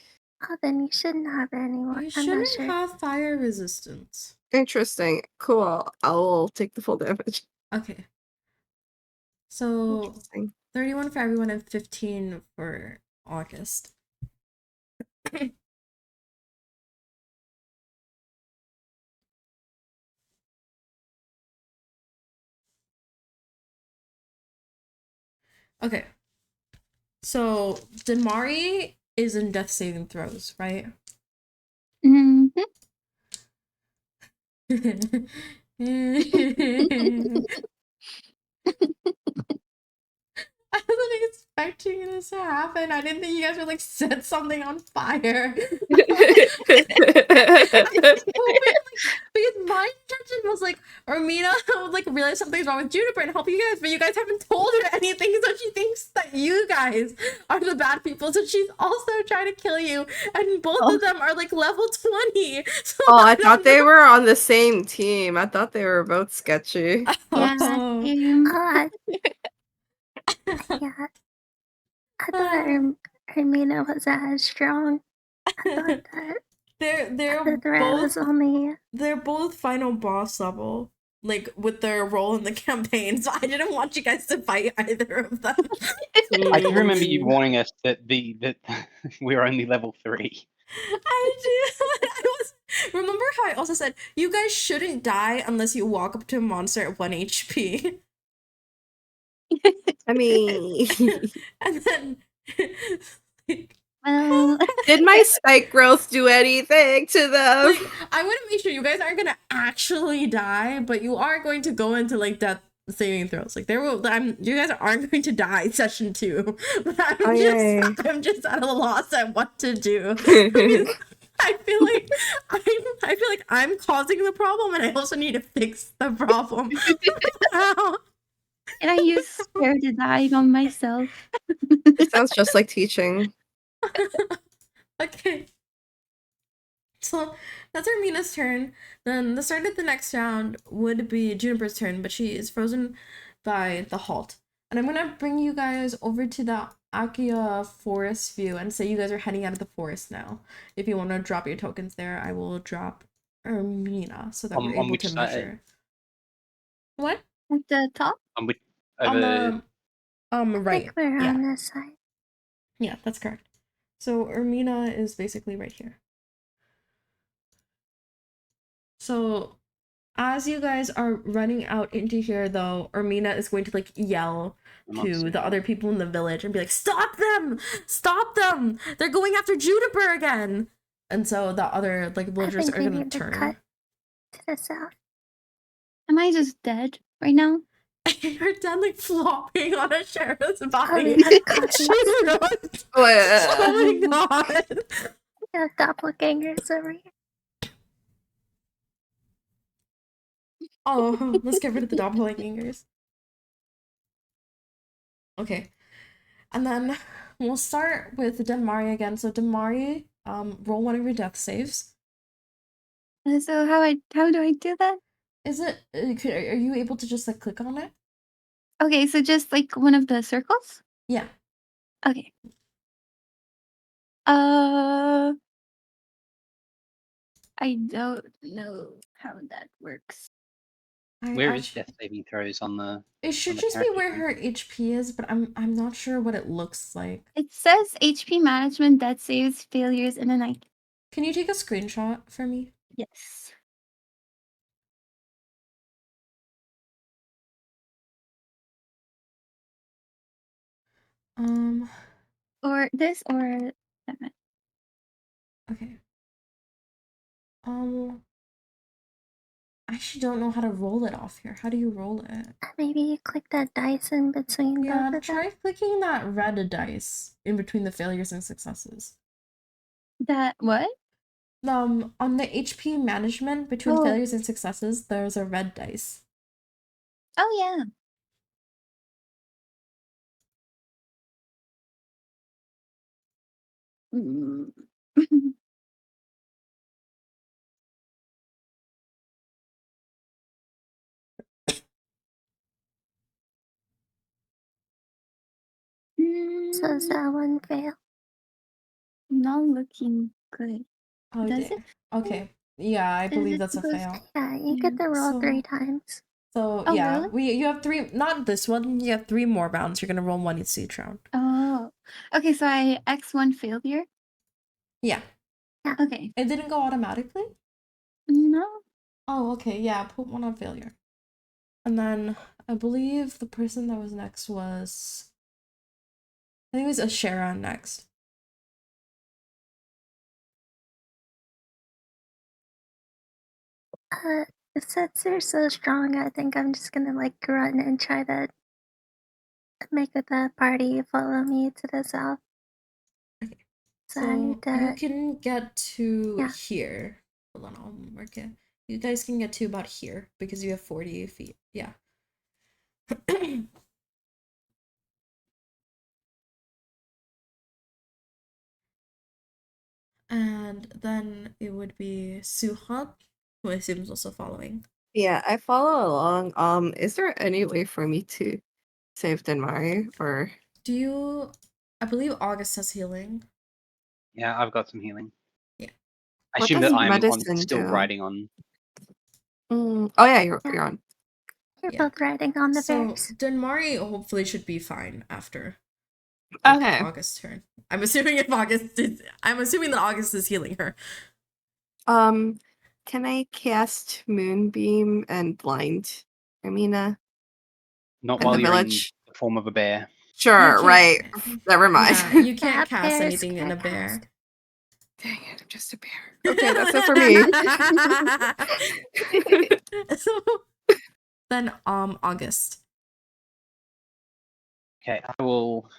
Oh, then you shouldn't have it anymore. You I'm not shouldn't sure. have fire resistance. Interesting. Cool. I'll take the full damage. Okay. So Interesting. 31 for everyone and 15 for August. Okay. So Denmari is in death saving throws, right? Mm-hmm. I wasn't expecting this to happen. I didn't think you guys would like set something on fire. Because my intention was like, Ermina would like realize something's wrong with Juniper and help you guys, but you guys haven't told her anything, so she thinks that you guys are the bad people. So she's also trying to kill you, and both of them are like level 20. So Oh, I thought they were on the same team. I thought they were both sketchy. Yeah, Oh. same. Yeah. I thought Hermina was as strong. I thought that They're the threat was both only. they're both final boss level, like with their role in the campaign. So I didn't want you guys to fight either of them. I do remember you warning us that we're only level 3. I do. Remember how I also said you guys shouldn't die unless you walk up to a monster at 1 HP. I mean, And then like, Well, did my spike growth do anything to them? like, I want to make sure you guys aren't gonna actually die, but you are going to go into like death saving throws. Like you guys aren't going to die session 2. But I'm just at a loss at what to do. I feel like I'm causing the problem, and I also need to fix the problem. can I use spare to die on myself? Sounds just like teaching. Okay. So that's Armina's turn. Then the start of the next round would be Juniper's turn, but she is frozen by the halt. And I'm gonna bring you guys over to the Akia forest view and say you guys are heading out of the forest now. If you want to drop your tokens there, I will drop Ermina so that we're On able which to side? measure. What? At the top? On which On over? the I right. think we're Yeah. on this side. Yeah, that's correct. So Ermina is basically right here. So as you guys are running out into here, though, Ermina is going to like yell I'm not to seeing the it. other people in the village and be like, "Stop them! Stop them! They're going after Juniper again!" And so the other like I villagers think are we gonna need to cut turn. to the south. Am I just dead right now? You're dead like flopping on a sheriff's Oh, body. we have copies. She runs. Oh my god. We have doppelgangers over here. Oh, let's get rid of the doppelgangers. Okay. And then we'll start with Denmari again. So Denmari, roll one of your death saves. So how do I do that? Is it are you able to just like click on it? Okay, so just like one of the circles? Yeah. Okay. I don't know how that works. Where is death saving throws on the? It should the just be character where sheet? her HP is, but I'm not sure what it looks like. It says HP management, death saves, failures, and then I Can you take a screenshot for me? yes. Or this or that. Okay. I actually don't know how to roll it off here. How do you roll it? Maybe you click that dice in between Yeah, both of try them. clicking that red dice in between the failures and successes. That what? On the HP management between Oh. failures and successes, there's a red dice. Oh yeah. Mm. So does that one fail? Not looking good. Oh, Does dear. it? Okay. Yeah, I Does believe it that's a supposed fail. Yeah, you get to roll So- 3 times. So Oh, yeah, really? you have 3, not this one, you have 3 more rounds. You're gonna roll one each round. Oh. Okay, so I X1 failure? Yeah. Okay. It didn't go automatically? No. Oh, okay, yeah, put one on failure. And then I believe the person that was next was, I think it was Ashera next. Since they're so strong, I think I'm just gonna like run and try to make the party follow me to the south. Okay. So, So I need you to, can get to Yeah. here. Hold on, I'll mark it. You guys can get to about here because you have 40 feet. Yeah. And then it would be Suha, who I assume is also following. Yeah, I follow along. Is there any way for me to save Denmari or Do you? I believe August has healing. Yeah, I've got some healing. Yeah. I What assume does that I'm medicine still do? riding on. Oh yeah, you're Yeah. on. you're Yeah. both riding on the So bears. Denmari hopefully should be fine after Okay. August's turn. I'm assuming I'm assuming that August is healing her. Can I cast Moonbeam and blind Ermina? Not In while the you're in village? the form of a bear. Sure, You right. can't- Never mind. Yeah, you can't Yeah, cast bears anything in a can't bear. cast. Dang it, I'm just a bear. Okay, that's it for me. So then August. Okay, I will.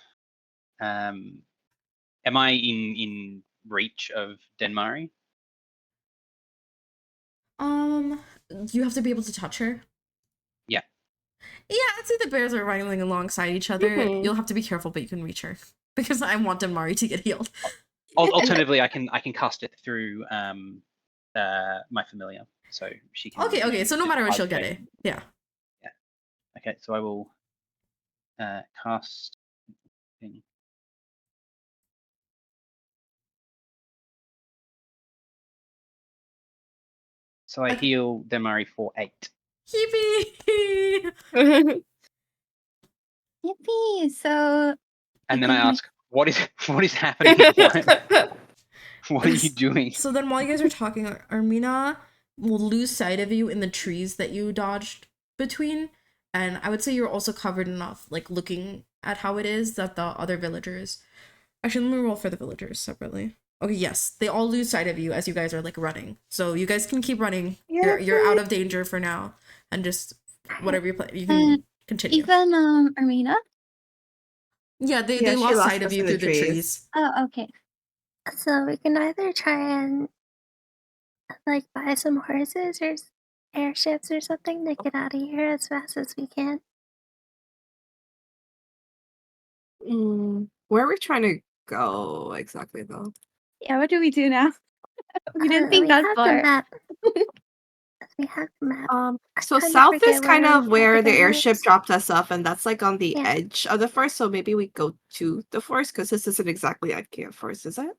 Am I in reach of Denmari? You have to be able to touch her. Yeah. Yeah, I'd say the bears are running alongside each other. Mhm. You'll have to be careful, but you can reach her because I want Denmari to get healed. Alternatively, I can cast it through my familiar, so she can. Okay, so no matter what, she'll get it. participate. Yeah. Okay, so I will cast thing. So I heal Demari for 8. Yippee! Yippee! So And you then I can, like, ask, what is happening? What are you doing? So then while you guys are talking, Armina will lose sight of you in the trees that you dodged between. And I would say you're also covered enough, like looking at how it is, that the other villagers. Actually, let me roll for the villagers separately. Okay, yes, they all lose sight of you as you guys are like running. So you guys can keep running. You're out of danger for now, and just whatever you play, you can continue. even Armina? Yeah, they Yeah, she lost lost sight of us you in the through the trees. trees. Oh, okay. So we can either try and like buy some horses or airships or something to get out of here as fast as we can. Where are we trying to go exactly, though? Yeah, what do we do now? We didn't think we that have far. the map. We have the map. So kinda south is forget kind where of we where had the the airship notes. dropped us off, and that's like on the Yeah. edge of the forest. So maybe we go to the forest because this isn't exactly IKEA Forest, is it?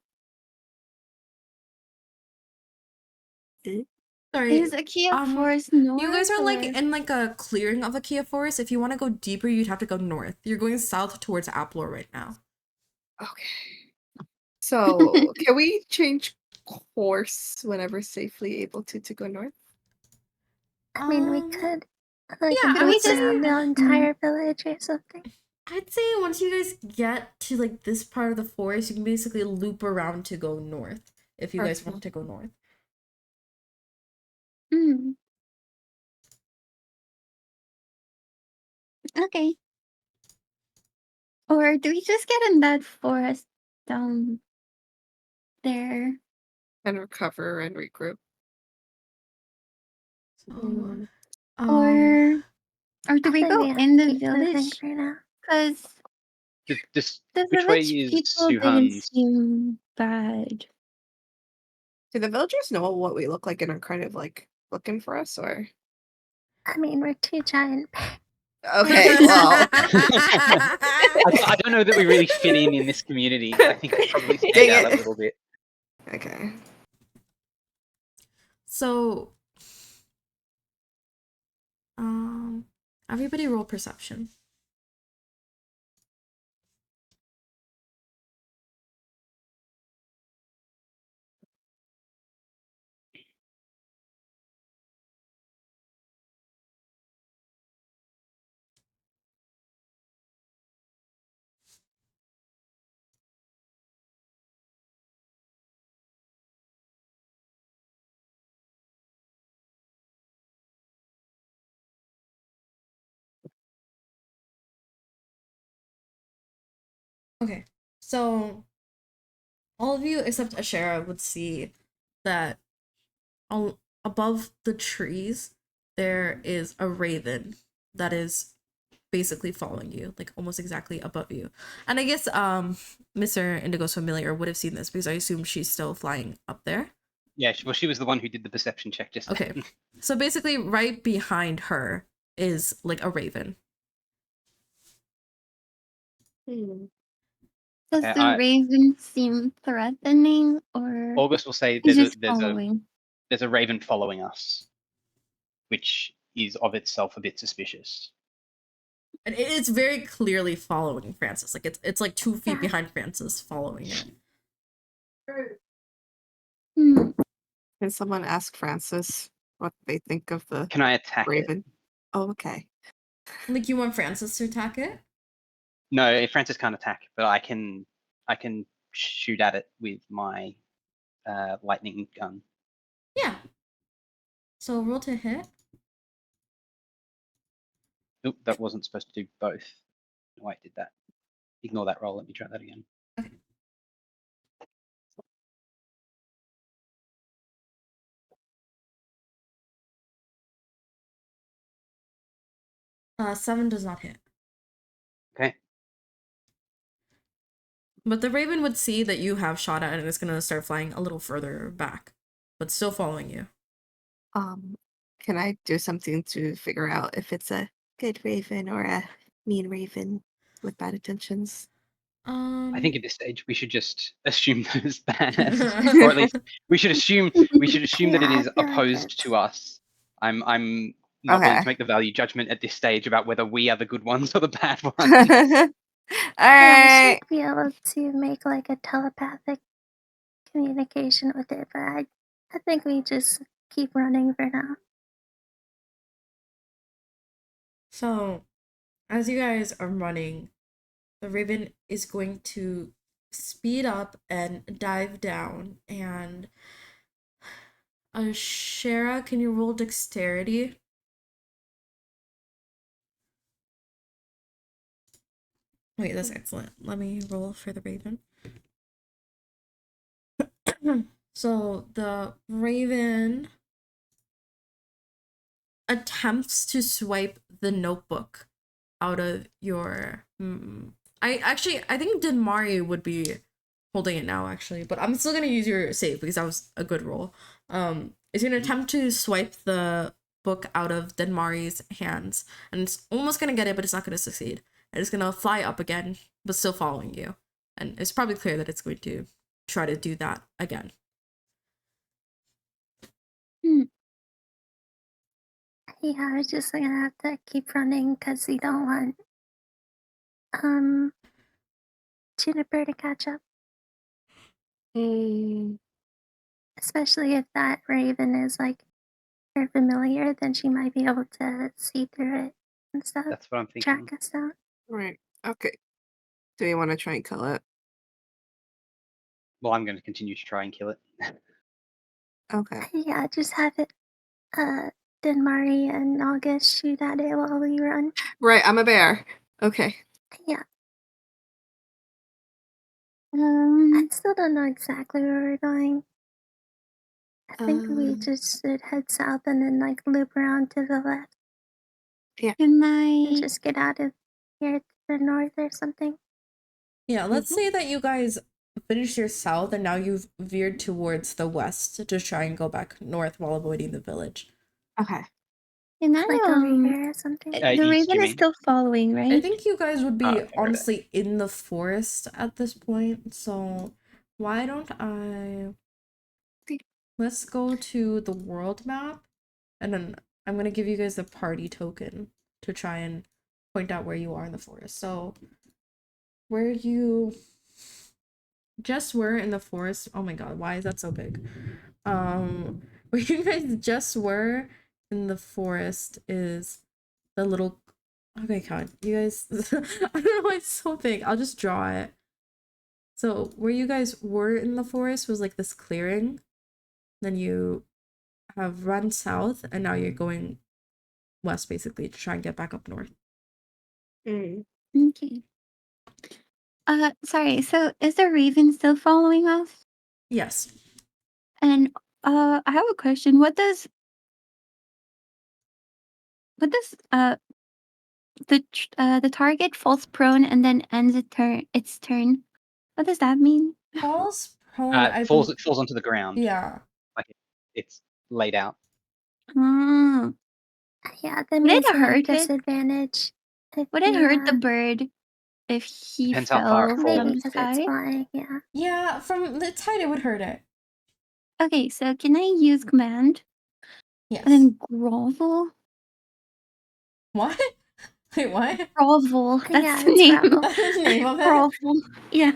Sorry, Is Akia Forest north? you guys are like or- in like a clearing of Akia Forest. If you want to go deeper, you'd have to go north. You're going south towards Applor right now. Okay. So can we change course whenever safely able to go north? I mean, we could like yeah, I loop would say- around the entire village or something. I'd say once you guys get to like this part of the forest, you can basically loop around to go north if you guys want to go north. Okay. Or do we just get in that forest down there? And recover and regroup. So, Or do we I think go we have in to the keep moving village? for now. Because the Which way village is people didn't Suhan's? seem bad. Do the villagers know what we look like and are kind of like looking for us, or? I mean, we're two giant. Okay, well. I don't know that we really fit in this community. I think we probably stand Dang out it. a little bit. Okay. So, everybody roll perception. Okay, so all of you except Ashera would see that above the trees there is a raven that is basically following you, like almost exactly above you. And I guess Mr. Indigo's familiar would have seen this because I assume she's still flying up there. Yeah, well, she was the one who did the perception check just Okay. then. So basically right behind her is like a raven. Does the raven seem threatening, or August will say he's there's just following? there's a raven following us, which is of itself a bit suspicious. And it's very clearly following Francis. Like it's like 2 feet behind Francis, following it. Can someone ask Francis what they think of the Can I attack raven? it? Oh, okay. Like you want Francis to attack it? No, Francis can't attack, but I can shoot at it with my lightning gun. Yeah. So roll to hit. Oop, that wasn't supposed to do both. No, I did that. Ignore that roll. Let me try that again. Okay. Seven does not hit. Okay. But the raven would see that you have shot at it and it's gonna start flying a little further back, but still following you. Can I do something to figure out if it's a good raven or a mean raven with bad intentions. I think at this stage we should just assume that it's bad, or at least we should assume that it Yeah, I is feel like opposed it's. to us. I'm not willing to make the value judgment at this stage about whether we are the good ones or the bad ones. All I right. should be able to make like a telepathic communication with it, but I think we just keep running for now. So, as you guys are running, the raven is going to speed up and dive down. And Shara, can you roll dexterity? Wait, that's excellent. Let me roll for the raven. So the raven attempts to swipe the notebook out of your. I think Denmari would be holding it now actually, but I'm still gonna use your save because that was a good roll. It's gonna attempt to swipe the book out of Denmari's hands, and it's almost gonna get it, but it's not gonna succeed. And it's gonna fly up again, but still following you. And it's probably clear that it's going to try to do that again. Yeah, I was just gonna have to keep running because we don't want Juniper to catch up, Mm, especially if that raven is like her familiar. Then she might be able to see through it and stuff, That's what I'm thinking. track us down. right. Okay. Do you want to try and kill it? Well, I'm going to continue to try and kill it. Okay. Yeah, just have it. Denmari and August shoot at it while we run. Right. I'm a bear. Okay. Yeah, I Um, still don't know exactly where we're going. I think we Um, just should head south and then like loop around to the left can and I? just get out of here to the north or something. Yeah, let's Mhm. say that you guys finished your south and now you've veered towards the west to try and go back north while avoiding the village. Okay. Can I? Like over here or something. The East, raven you is mean? still following, right? I think you guys would be Okay, right. honestly in the forest at this point, so why don't let's go to the world map and then I'm gonna give you guys the party token to try and point out where you are in the forest. So where you just were in the forest, oh my god, why is that so big? Where you guys just were in the forest is the little, okay, God, you guys, I don't know why it's so big. I'll just draw it. So where you guys were in the forest was like this clearing. Then you have run south and now you're going west basically to try and get back up north. Mm. Okay. Sorry. So is the raven still following us? Yes. And I have a question. What does the target falls prone and then ends its turn? What does that mean? Falls prone, It falls onto the ground. yeah. Like it's laid out. Oh, Yeah, that would it means no hurt it? disadvantage. If Would it you, hurt the bird if he Depends how far it fell maybe from falls. because the it's sky? flying, yeah. Yeah, from the height it would hurt it. Okay, so can I use command Yes. and then grovel? What? Wait, what? Grovel. That's Yeah, the it's name. gravel. That's the name of it? Grovel. Yeah.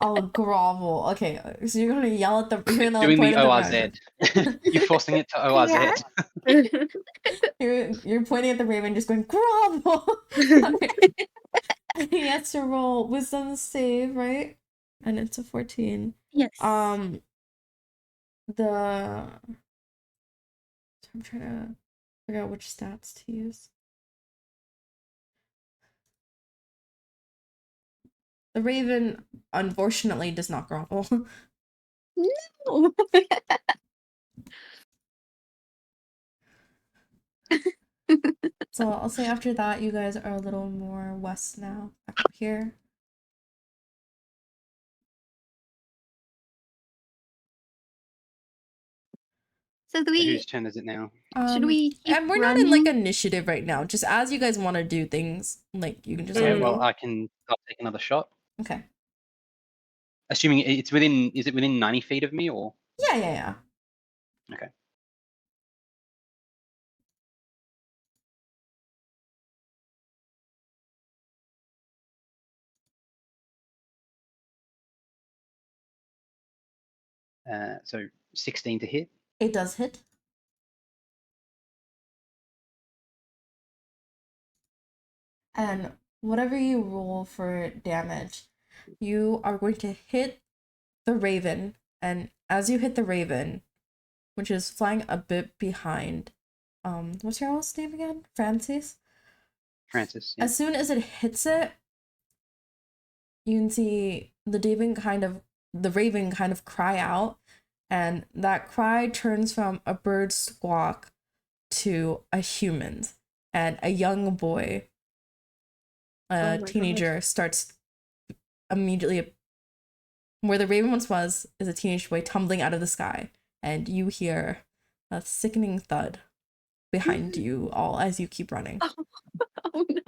Oh, grovel. Okay, so you're gonna yell at the you're gonna Doing point the at ORZ. You're forcing it to ORZ. Yeah. You're pointing at the raven, just going grovel. Okay. He has to roll wisdom save, right? And it's a 14. Yes. I'm trying to figure out which stats to use. The raven unfortunately does not grovel. No. So I'll say after that you guys are a little more west now. Back up here. So do Whose we? turn is it now? Should we keep And we're not in like running? initiative right now. Just as you guys want to do things, like you can just let Okay, me well, know. I'll take another shot. Okay. Assuming it's within, is it within 90 feet of me or? Yeah. Okay. So 16 to hit. It does hit. And whatever you roll for damage, you are going to hit the raven. And as you hit the raven, which is flying a bit behind, what's your all's name again? Francis? Francis. Yeah. As soon as it hits it, you can see the raven kind of cry out, and that cry turns from a bird squawk to a human, and a young boy, a teenager, starts immediately. Where the raven once was is a teenage boy tumbling out of the sky, and you hear a sickening thud behind you all as you keep running. Oh no.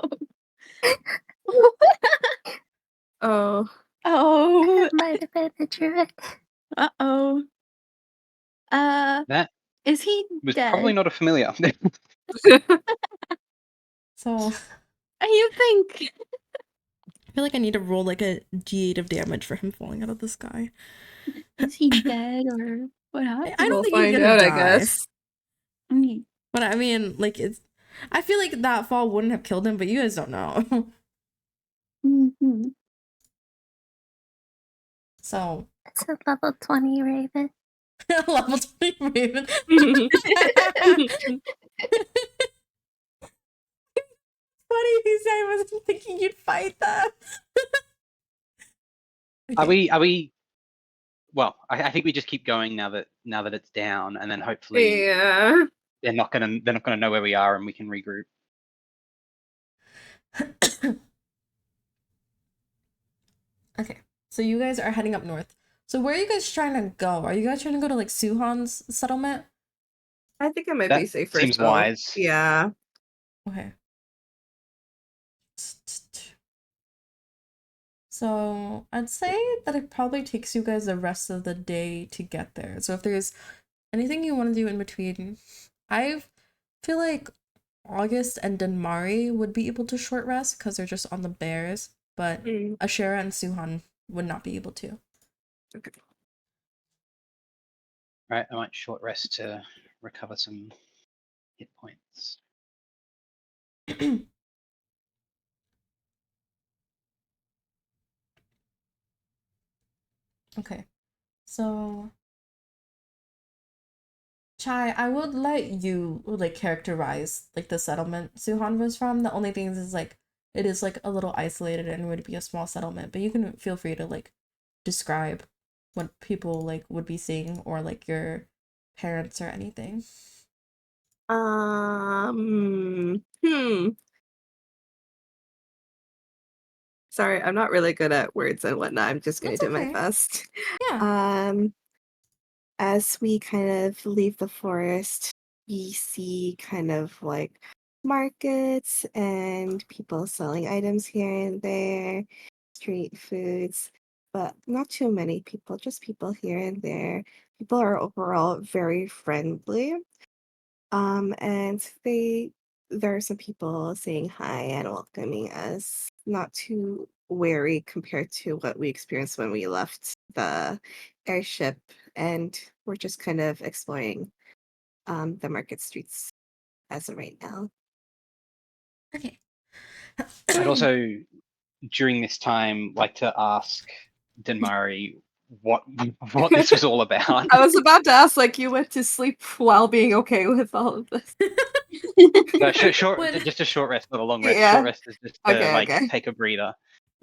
Oh. Oh. It might have been a druid. Uh-oh. That Is he was dead? probably not a familiar. So You think? I feel like I need to roll like a d8 of damage for him falling out of the sky. Is he dead or what happened? I don't We'll think he's find gonna out, die. I guess. I mean, But I mean, like I feel like that fall wouldn't have killed him, but you guys don't know. mhm. So It's a level 20 raven. level 20 raven. Funny you say I wasn't thinking you'd fight that. Are we? Well, I think we just keep going now that it's down, and then hopefully Yeah. they're not gonna know where we are, and we can regroup. Okay, so you guys are heading up north. So where are you guys trying to go? Are you guys trying to go to like Suhan's settlement? I think it might That be safer. seems so. wise. Yeah. Okay. So I'd say that it probably takes you guys the rest of the day to get there. So if there's anything you want to do in between, I feel like August and Denmari would be able to short rest because they're just on the bears, but Ashera and Suhan would not be able to. Okay. Right, I might short rest to recover some hit points. Okay, so Chai, I would let you like characterize like the settlement Suhan was from. The only thing is like it is like a little isolated and would be a small settlement, but you can feel free to like describe what people like would be seeing or like your parents or anything. Sorry, I'm not really good at words and whatnot. I'm just gonna That's do my okay. best. Yeah. As we kind of leave the forest, we see kind of like markets and people selling items here and there, street foods, but not too many people, just people here and there. People are overall very friendly. And there are some people saying hi and welcoming us, not too wary compared to what we experienced when we left the airship, and we're just kind of exploring the market streets as of right now. Okay. I'd also, during this time, like to ask Denmari what this was all about. I was about to ask, like, you went to sleep while being okay with all of this. No, just a short rest, not a long rest. Yeah. Short rest is just to Okay. take a breather.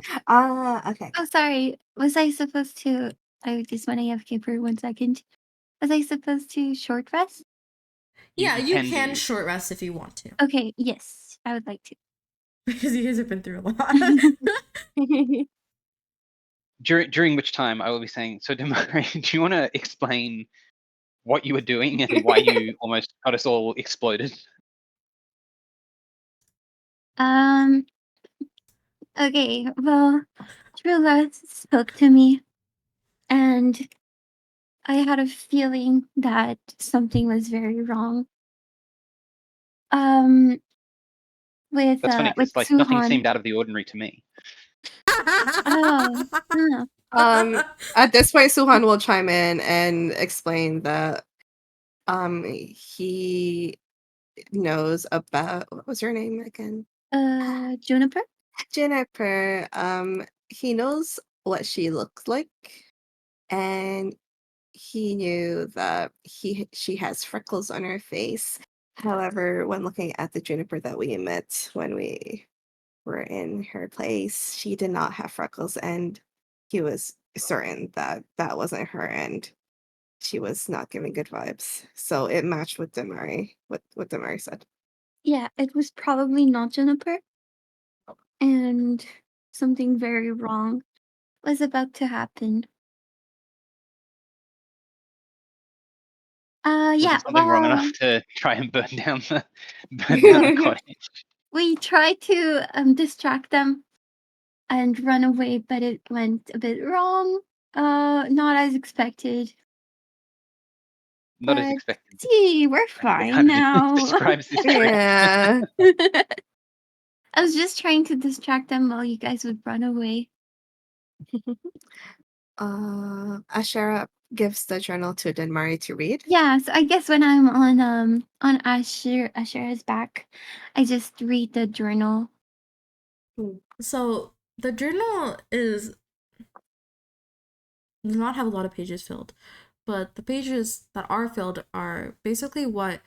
Okay. Oh, sorry. Was I supposed to? I just want to AFK for 1 second. Was I supposed to short rest? Yeah, you can do. short rest if you want to. Okay, yes, I would like to. Because you guys have been through a lot. During which time I will be saying, so Denmari, do you want to explain what you were doing and why you almost got us all exploded. Okay, well, Trula spoke to me, and I had a feeling that something was very wrong. Um, That's funny with because like nothing Suhan. seemed out of the ordinary to me. Oh, huh. At this point, Suhan will chime in and explain that he knows about what was her name again? Juniper? Jennifer. He knows what she looks like, and he knew that she has freckles on her face. However, when looking at the Juniper that we met when we were in her place, she did not have freckles, and he was certain that that wasn't her, and she was not giving good vibes. So it matched with Demari, what Demari said. Yeah, it was probably not Juniper, and something very wrong was about to happen. Was Yeah, it something wrong well, enough to try and burn down the cottage? we tried to distract them and run away, but it went a bit wrong. Not as expected. Not as But expected. see, we're What fine kind of now. describes this trip? Yeah. I was just trying to distract them while you guys would run away. Ashera gives the journal to Denmari to read. Yeah, so I guess when I'm on Ashera's back, I just read the journal. So the journal does not have a lot of pages filled, but the pages that are filled are basically what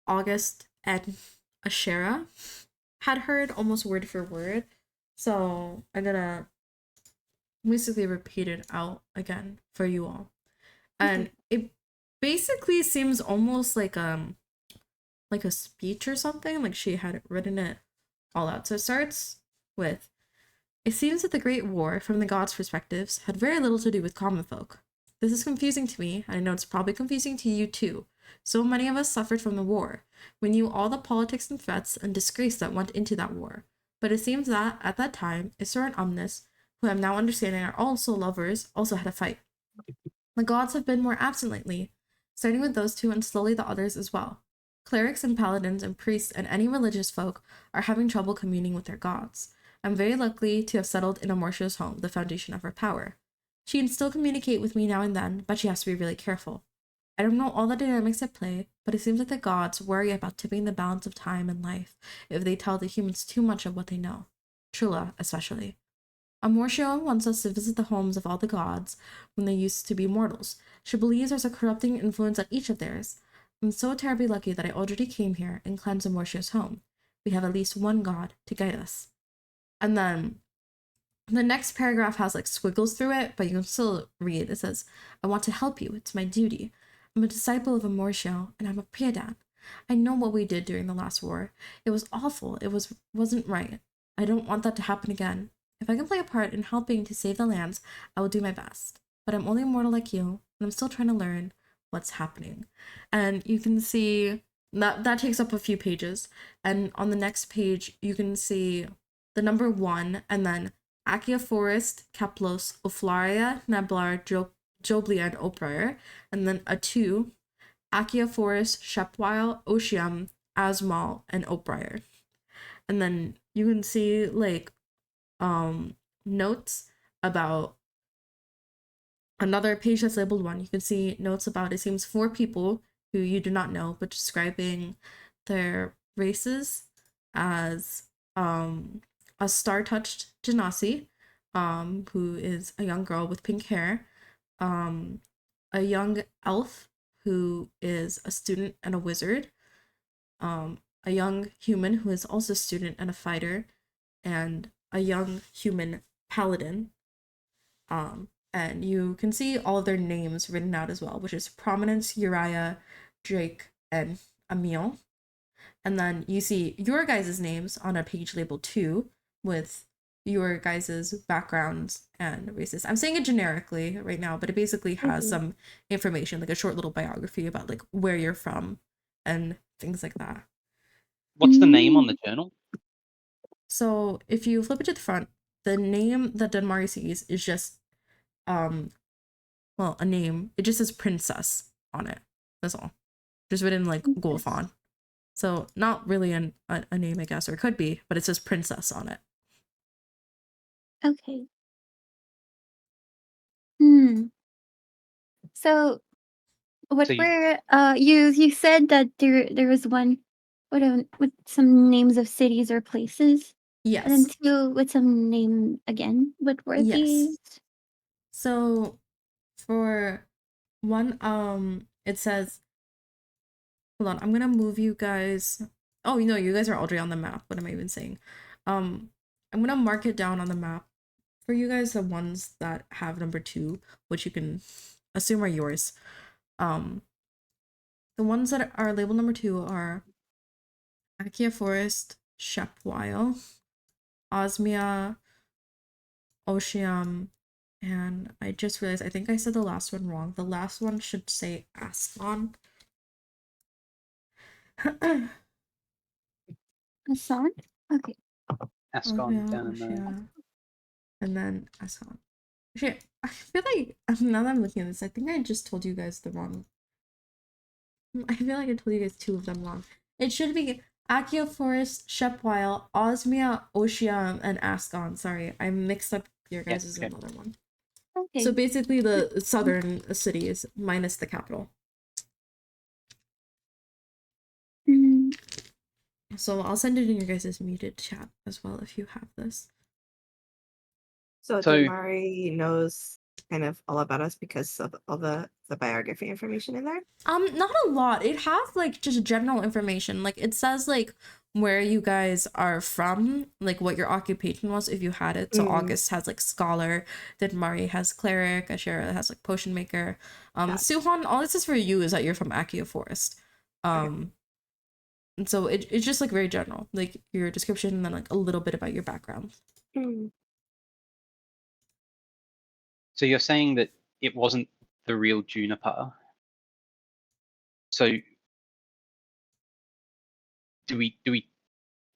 August and Ashera had heard almost word for word. So I'm gonna basically repeat it out again for you all. And it basically seems almost like a speech or something, like she had written it all out. So it starts with, it seems that the Great War, from the gods' perspectives, had very little to do with common folk. This is confusing to me, and I know it's probably confusing to you too. So many of us suffered from the war. We knew all the politics and threats and disgrace that went into that war. But it seems that, at that time, Isra and Omnis, who I'm now understanding are also lovers, also had a fight. The gods have been more absent lately, starting with those two and slowly the others as well. Clerics and paladins and priests and any religious folk are having trouble communing with their gods. I'm very lucky to have settled in Amortia's home, the foundation of her power. She can still communicate with me now and then, but she has to be really careful. I don't know all the dynamics at play, but it seems like the gods worry about tipping the balance of time and life if they tell the humans too much of what they know. Trula, especially. Amortia wants us to visit the homes of all the gods when they used to be mortals. She believes there's a corrupting influence at each of theirs. I'm so terribly lucky that I already came here and cleansed Amortia's home. We have at least one god to guide us. And then the next paragraph has like squiggles through it, but you can still read. It says, I want to help you. It's my duty. I'm a disciple of Amortia, and I'm a Priadan. I know what we did during the last war. It was awful. It wasn't right. I don't want that to happen again. If I can play a part in helping to save the lands, I will do my best. But I'm only a mortal like you, and I'm still trying to learn what's happening. And you can see that takes up a few pages. And on the next page, you can see the number 1, and then Akia Forest, Keplos, Oflaria, Nablar, Joblia, and Oprier. And then a 2, Akia Forest, Shepwile, Oceam, Asmal, and Oprier. And then you can see like notes about another page that's labeled 1. You can see notes about, it seems, 4 people who you do not know, but describing their races as a star-touched Genasi, who is a young girl with pink hair, a young elf who is a student and a wizard, a young human who is also a student and a fighter, and a young human paladin. And you can see all of their names written out as well, which is Prominence, Uriah, Drake, and Emil. And then you see your guys' names on a page labeled 2, with your guys' backgrounds and races. I'm saying it generically right now, but it basically has some information, like a short little biography about like where you're from and things like that. What's the name on the journal? So if you flip it to the front, the name that Dunmari sees is just well, a name. It just says princess on it. That's all. Just written like gold font. So not really a name, I guess, or it could be, but it says princess on it. Okay. So what So were you said that there was one with some names of cities or places, and then Yes. two with some name again. What were Yes. these? So for one, it says, hold on, I'm gonna move you guys. Oh, you know, you guys are already on the map. What am I even saying? I'm gonna mark it down on the map for you guys, the ones that have number 2, which you can assume are yours. The ones that are labeled number 2 are Akia Forest, Shepwile, Osmia, Oceam, and I just realized I think I said the last one wrong. The last one should say Ascon. Hassan? Okay. Ascon down in the. Oceam, and then Ascon. Actually, I feel like now that I'm looking at this, I think I just told you guys the wrong. I feel like I told you guys 2 of them wrong. It should be Akia Forest, Shepwile, Osmia, Oceam, and Ascon. Sorry, I mixed up your guys' okay. another one. Okay. So basically the southern cities minus the capital. Mm, So I'll send it in your guys' muted chat as well if you have this. So So- Damari knows kind of all about us because of all the biography information in there. Not a lot. It has like just general information. Like it says like where you guys are from, like what your occupation was if you had it. So August has like scholar, then Mari has cleric, Ashera has like potion maker. Suhan, all this is for you is that you're from Akia Forest. And so it's just like very general, like your description and then like a little bit about your background. So you're saying that it wasn't the real Juniper. So do we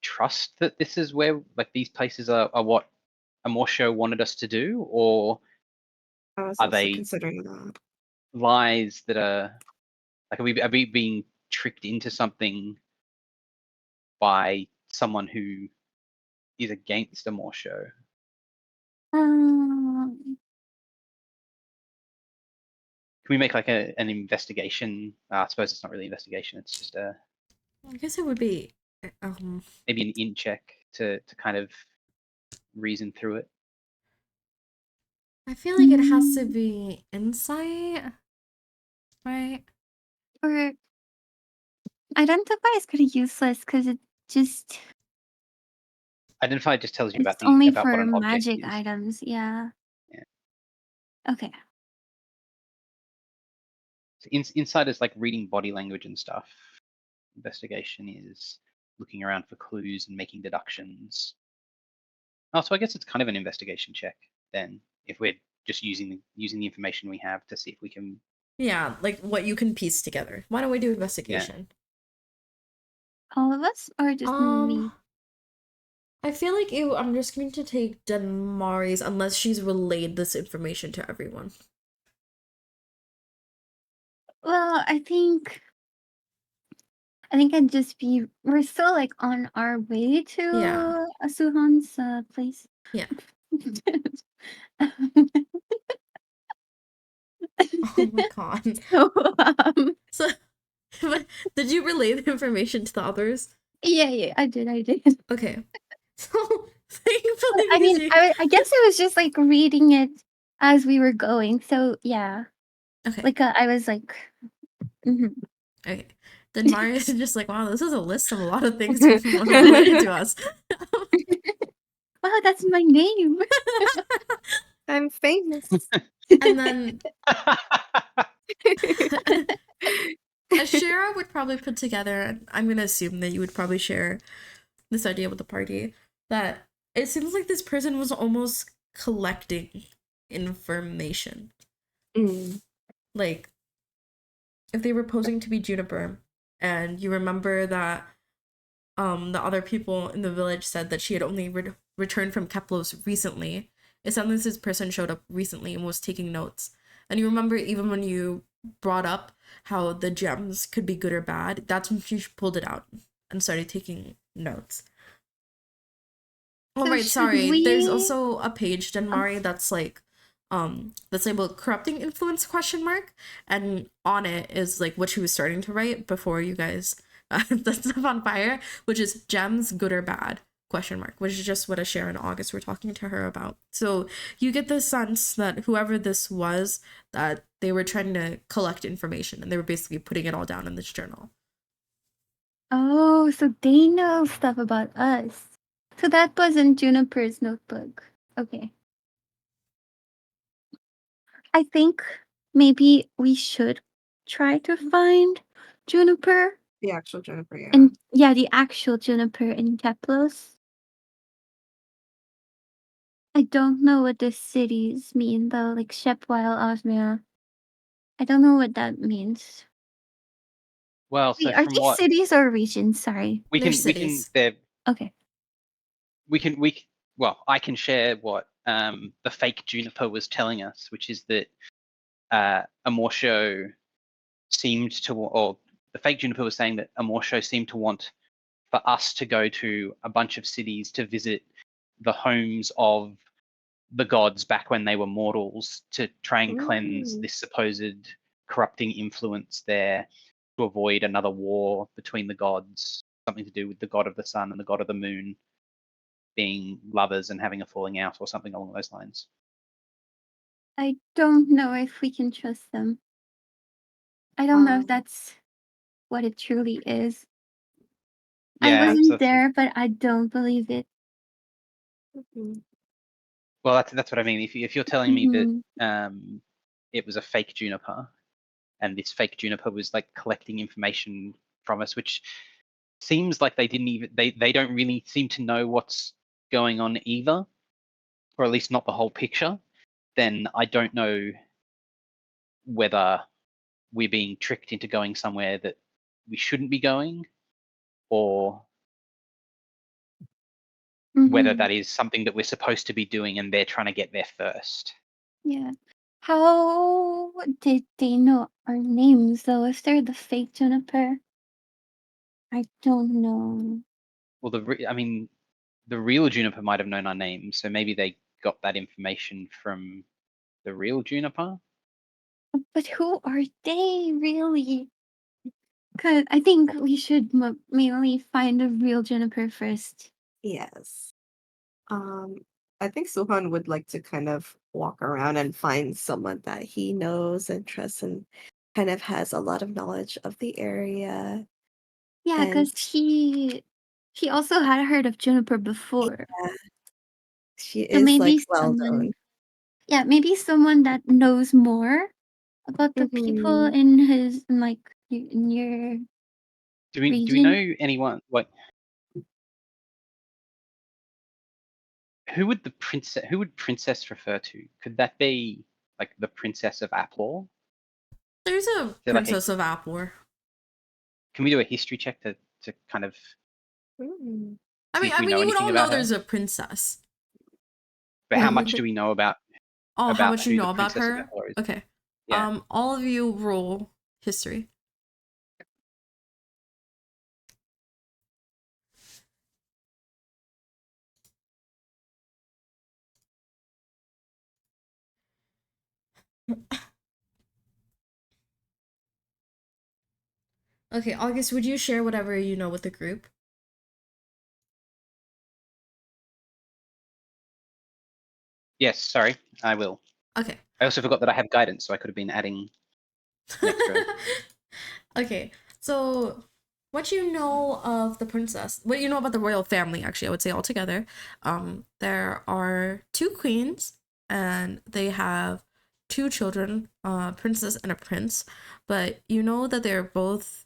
trust that this is where like these places are what Amorsho wanted us to do, or I was are also they considering that. lies that are like are we being tricked into something by someone who is against Amorsho? Can we make like an investigation? I suppose it's not really investigation. It's just a I guess it would be maybe an in check to kind of reason through it. I feel like it has to be insight, right? or identify is pretty useless because it just Identify just tells you it's about the only about what for an object magic is. items. Yeah. Yeah. Okay. So insight is like reading body language and stuff. Investigation is looking around for clues and making deductions. Oh, so I guess it's kind of an investigation check then, if we're just using the information we have to see if we can. Yeah, like what you can piece together. Why don't we do investigation? All of us or just me? I feel like I'm just going to take Dunmari's unless she's relayed this information to everyone. Well, I think I'd just be. We're still like on our way to Suhan's place. Yeah. Oh my god. So, So, did you relay the information to the others? yeah, I did. Okay. So, thankfully, I mean, I guess I was just like reading it as we were going. So yeah, okay. like I was like, Okay. Then Marius is just like, wow, this is a list of a lot of things related to us. wow, that's my name. I'm famous. And then Ashera would probably put together, I'm going to assume that you would probably share this idea with the party, that it seems like this person was almost collecting information. Like, if they were posing to be Juniper, and you remember that the other people in the village said that she had only returned from Keplos recently. It sounded like this person showed up recently and was taking notes. And you remember even when you brought up how the gems could be good or bad, that's when she pulled it out and started taking notes. Oh, So right, should sorry. There's we- also a page, Denmari, that's like that's labeled corrupting influence question mark, and on it is like what she was starting to write before you guys set stuff on fire, which is gems good or bad question mark, which is just what Ashera and August were talking to her about. So you get the sense that whoever this was, that they were trying to collect information and they were basically putting it all down in this journal. Oh, so they know stuff about us. So that was in Juniper's notebook. Okay. I think maybe we should try to find Juniper. The actual Juniper, yeah. And yeah, the actual Juniper in Keplos. I don't know what the cities mean though, like Shepwile, Osmia. I don't know what that means. Well, so Wait, are from these what cities or regions? Sorry. we They're can cities. Okay. well, I can share what the fake Juniper was telling us, which is that Amorcio seemed to, or the fake Juniper was saying that Amorcio seemed to want for us to go to a bunch of cities to visit the homes of the gods back when they were mortals to try and cleanse Ooh. this supposed corrupting influence there, to avoid another war between the gods, something to do with the god of the sun and the god of the moon being lovers and having a falling out or something along those lines. I don't know if we can trust them. I don't know if Um, that's what it truly is. Yeah, I wasn't so there, but I don't believe it. well, that's what I mean. If you're telling me Mhm. that it was a fake Juniper, and this fake Juniper was like collecting information from us, which seems like they didn't even they don't really seem to know what's going on either, or at least not the whole picture, then I don't know whether we're being tricked into going somewhere that we shouldn't be going, or whether Mhm. that is something that we're supposed to be doing and they're trying to get there first. Yeah. How did they know our names though? If they're the fake Juniper, I don't know. Well, the real Juniper might have known our names, so maybe they got that information from the real Juniper. But who are they really? Cause I think we should mainly find a real Juniper first. yes. I think Suhan would like to kind of walk around and find someone that he knows and trusts and kind of has a lot of knowledge of the area. Yeah, And cause he also had heard of Juniper before. yeah, she So is like maybe well someone, known. yeah, maybe someone that knows more about the people Mhm. in his in your Do we region. know anyone like who would princess refer to? Could that be like the princess of Aplor? There's a Is there like princess of Apor. can we do a history check to kind of Mm. see if I we mean, know you would anything all know about her? there's a princess. But how much do we know about Oh, how much you who the know about princess of her? Aplor is? Okay. Yeah. All of you roll history. Okay, August, would you share whatever you know with the group? Yes, sorry, I will. Okay. I also forgot that I have guidance, so I could have been adding an extra. Okay, so what you know of the princess, what you know about the royal family, actually, I would say altogether. There are two queens, and they have two children, a princess and a prince. But you know that they're both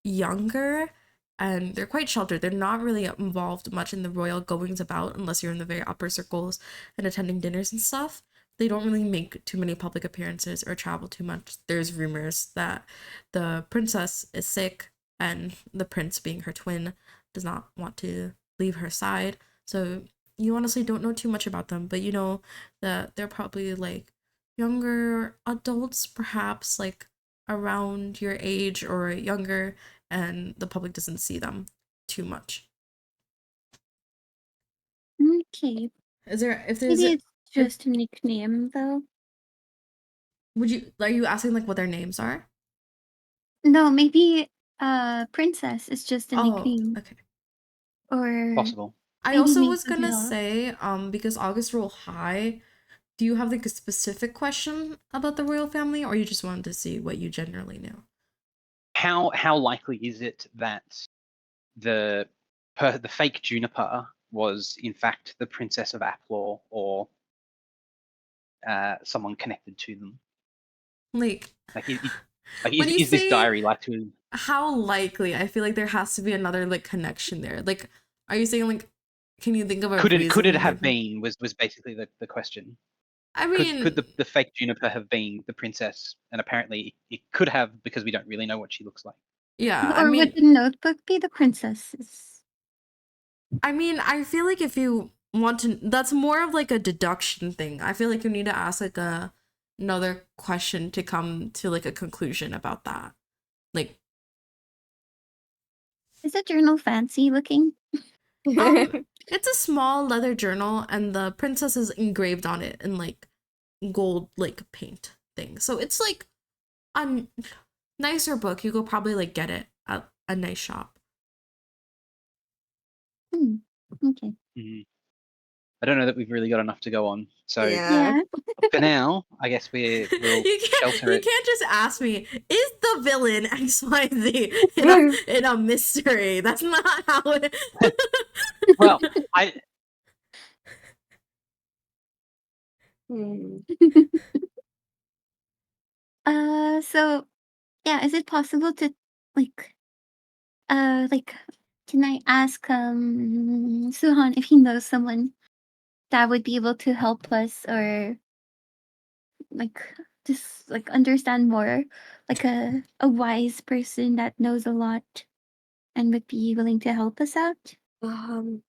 younger and they're quite sheltered. They're not really involved much in the royal goings about unless you're in the very upper circles and attending dinners and stuff. They don't really make too many public appearances or travel too much. There's rumors that the princess is sick and the prince, being her twin, does not want to leave her side. So you honestly don't know too much about them, but you know that they're probably like younger adults, perhaps like around your age or younger, and the public doesn't see them too much. Okay. Is there, if there's, Maybe it's just a nickname, though. are you asking like what their names are? No, maybe princess is just a Oh, nickname. okay. Or Possible. I maybe also make was gonna Gabriella. say, because August roll high, do you have like a specific question about the royal family, or you just wanted to see what you generally knew? How likely is it that the fake Juniper was in fact the Princess of Applor, or someone connected to them? Like, Like, when you is this say diary like to? how likely, I feel like there has to be another like connection there. Like, are you saying like, can you think of a Could reason it have maybe? been was basically the question. I Could mean, the fake Juniper have been the princess? And apparently it could have, because we don't really know what she looks like. yeah, I Or would mean, the notebook be the princess's? I feel like if you want to, that's more of like a deduction thing. I feel like you need to ask like another question to come to like a conclusion about that. Like, Is the journal fancy looking? it's a small leather journal, and the princess is engraved on it in like gold like paint thing. So it's like a nicer book. You could probably like get it at a nice shop. Okay. I don't know that we've really got enough to go on. So Yeah. for now, I guess we'll shelter You it. can't just ask me, is the villain XYZ in a mystery? That's not how it Well, I Hmm. So yeah, is it possible to like can I ask Suhan if he knows someone that would be able to help us, or like just like understand more, like a wise person that knows a lot and would be willing to help us out? Um,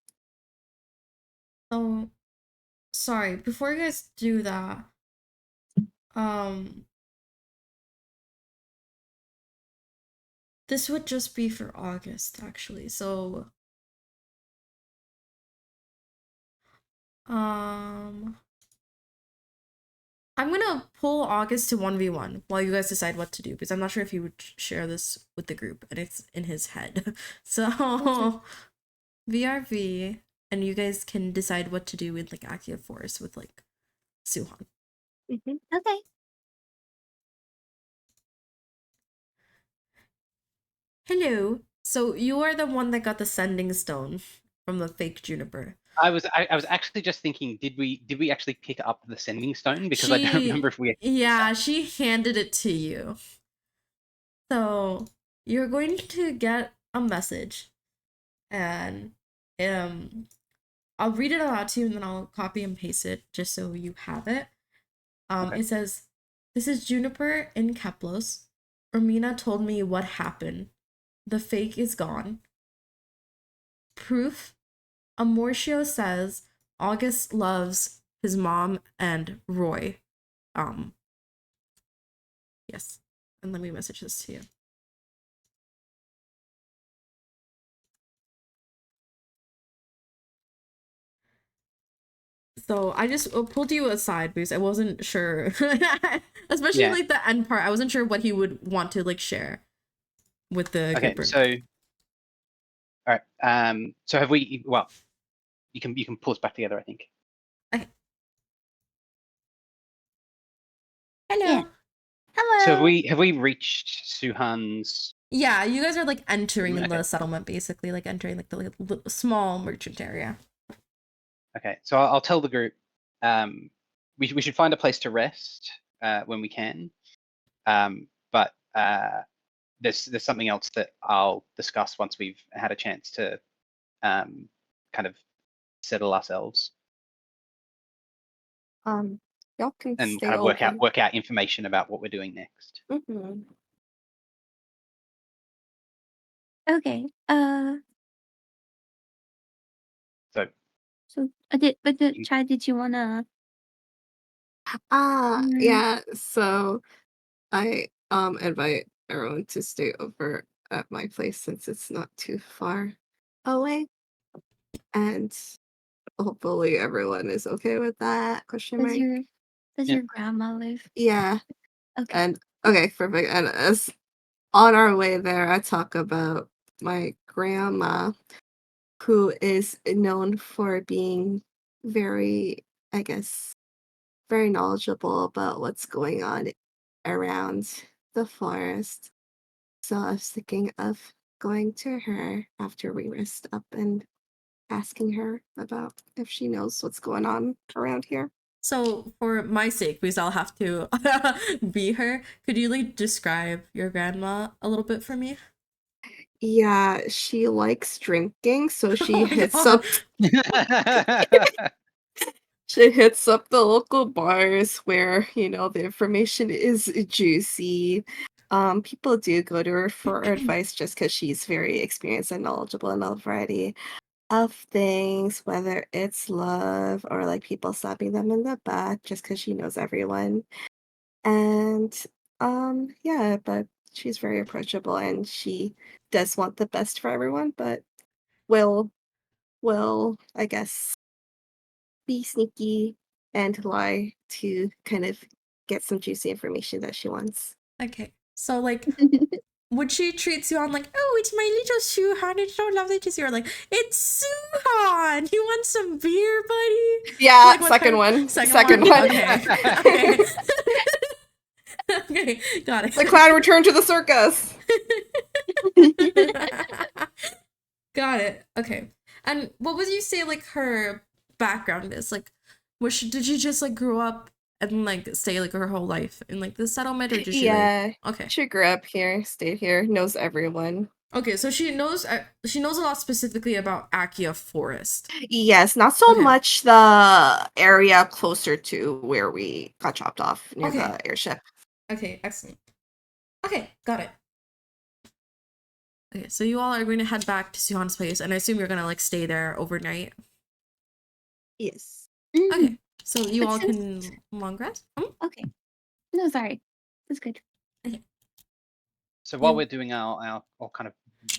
Oh, sorry. Before you guys do that, this would just be for August, actually. So, I'm gonna pull August to 1v1 while you guys decide what to do, because I'm not sure if he would share this with the group, and it's in his head. So, VRV, and you guys can decide what to do with like Akia Forest with like Suhan. Okay. Hello. So you are the one that got the sending stone from the fake Juniper. I was actually just thinking, did we actually pick up the sending stone? Because I don't remember if we. Yeah, she handed it to you. So you're going to get a message, and I'll read it aloud to you, and then I'll copy and paste it just so you have it. Okay. It says, "This is Juniper in Keplos. Ermina told me what happened. The fake is gone. Proof. Amortio says August loves his mom and Roy. Yes. And let me message this to you. So I just pulled you aside because I wasn't sure, especially like the end part. I wasn't sure what he would want to like share with the Okay, group. so all right. So have we? Well, you can pull us back together, I think. Okay. Hello. Yeah. Hello. So have we reached Suhan's? Yeah, you guys are like entering Okay. the settlement, basically, like entering like the small merchant area. Okay, so I'll tell the group. We should find a place to rest when we can. But there's something else that I'll discuss once we've had a chance to kind of settle ourselves Y'all can and stay kind of over. work out information about what we're doing next. Mhm. Okay. So So, Chad, did you wanna? Yeah. So I invite everyone to stay over at my place since it's not too far away, and hopefully everyone is okay with that. Question Does mark. your grandma live? Yeah. Okay. And okay, perfect. And as on our way there, I talk about my grandma, who is known for being very, I guess, very knowledgeable about what's going on around the forest. So I was thinking of going to her after we rest up and asking her about if she knows what's going on around here. So for my sake, because I'll have to be her, could you like describe your grandma a little bit for me? Yeah, she likes drinking, so Oh my god. she hits up the local bars where, the information is juicy. People do go to her for advice just because she's very experienced and knowledgeable in a variety of things, whether it's love or like people slapping them in the back just because she knows everyone. And yeah, but she's very approachable and she does want the best for everyone, but will I guess be sneaky and lie to kind of get some juicy information that she wants. Okay. So like would she treat you on like, oh, it's my little Suhan, it's so lovely to see her, like, it's Suhan, you want some beer, buddy? Yeah, Like with second her one. second Second one? one. Okay. Okay. Okay, got it. The clown returned to the circus. Got it. Okay. And what would you say like her background is? Like did she just like grow up and like stay like her whole life in like the settlement, or did she like Yeah. okay. She grew up here, stayed here, knows everyone. Okay, so she knows a lot specifically about Akia Forest. Yes, not so Okay. much the area closer to where we got chopped off near Okay. the airship. Okay, excellent. Okay, got it. Okay, so you all are going to head back to Suhan's place, and I assume you're gonna like stay there overnight. Yes. Okay, so you But all since- can long rest. Okay. No, sorry. That's good. So while Yeah. we're doing our or kind of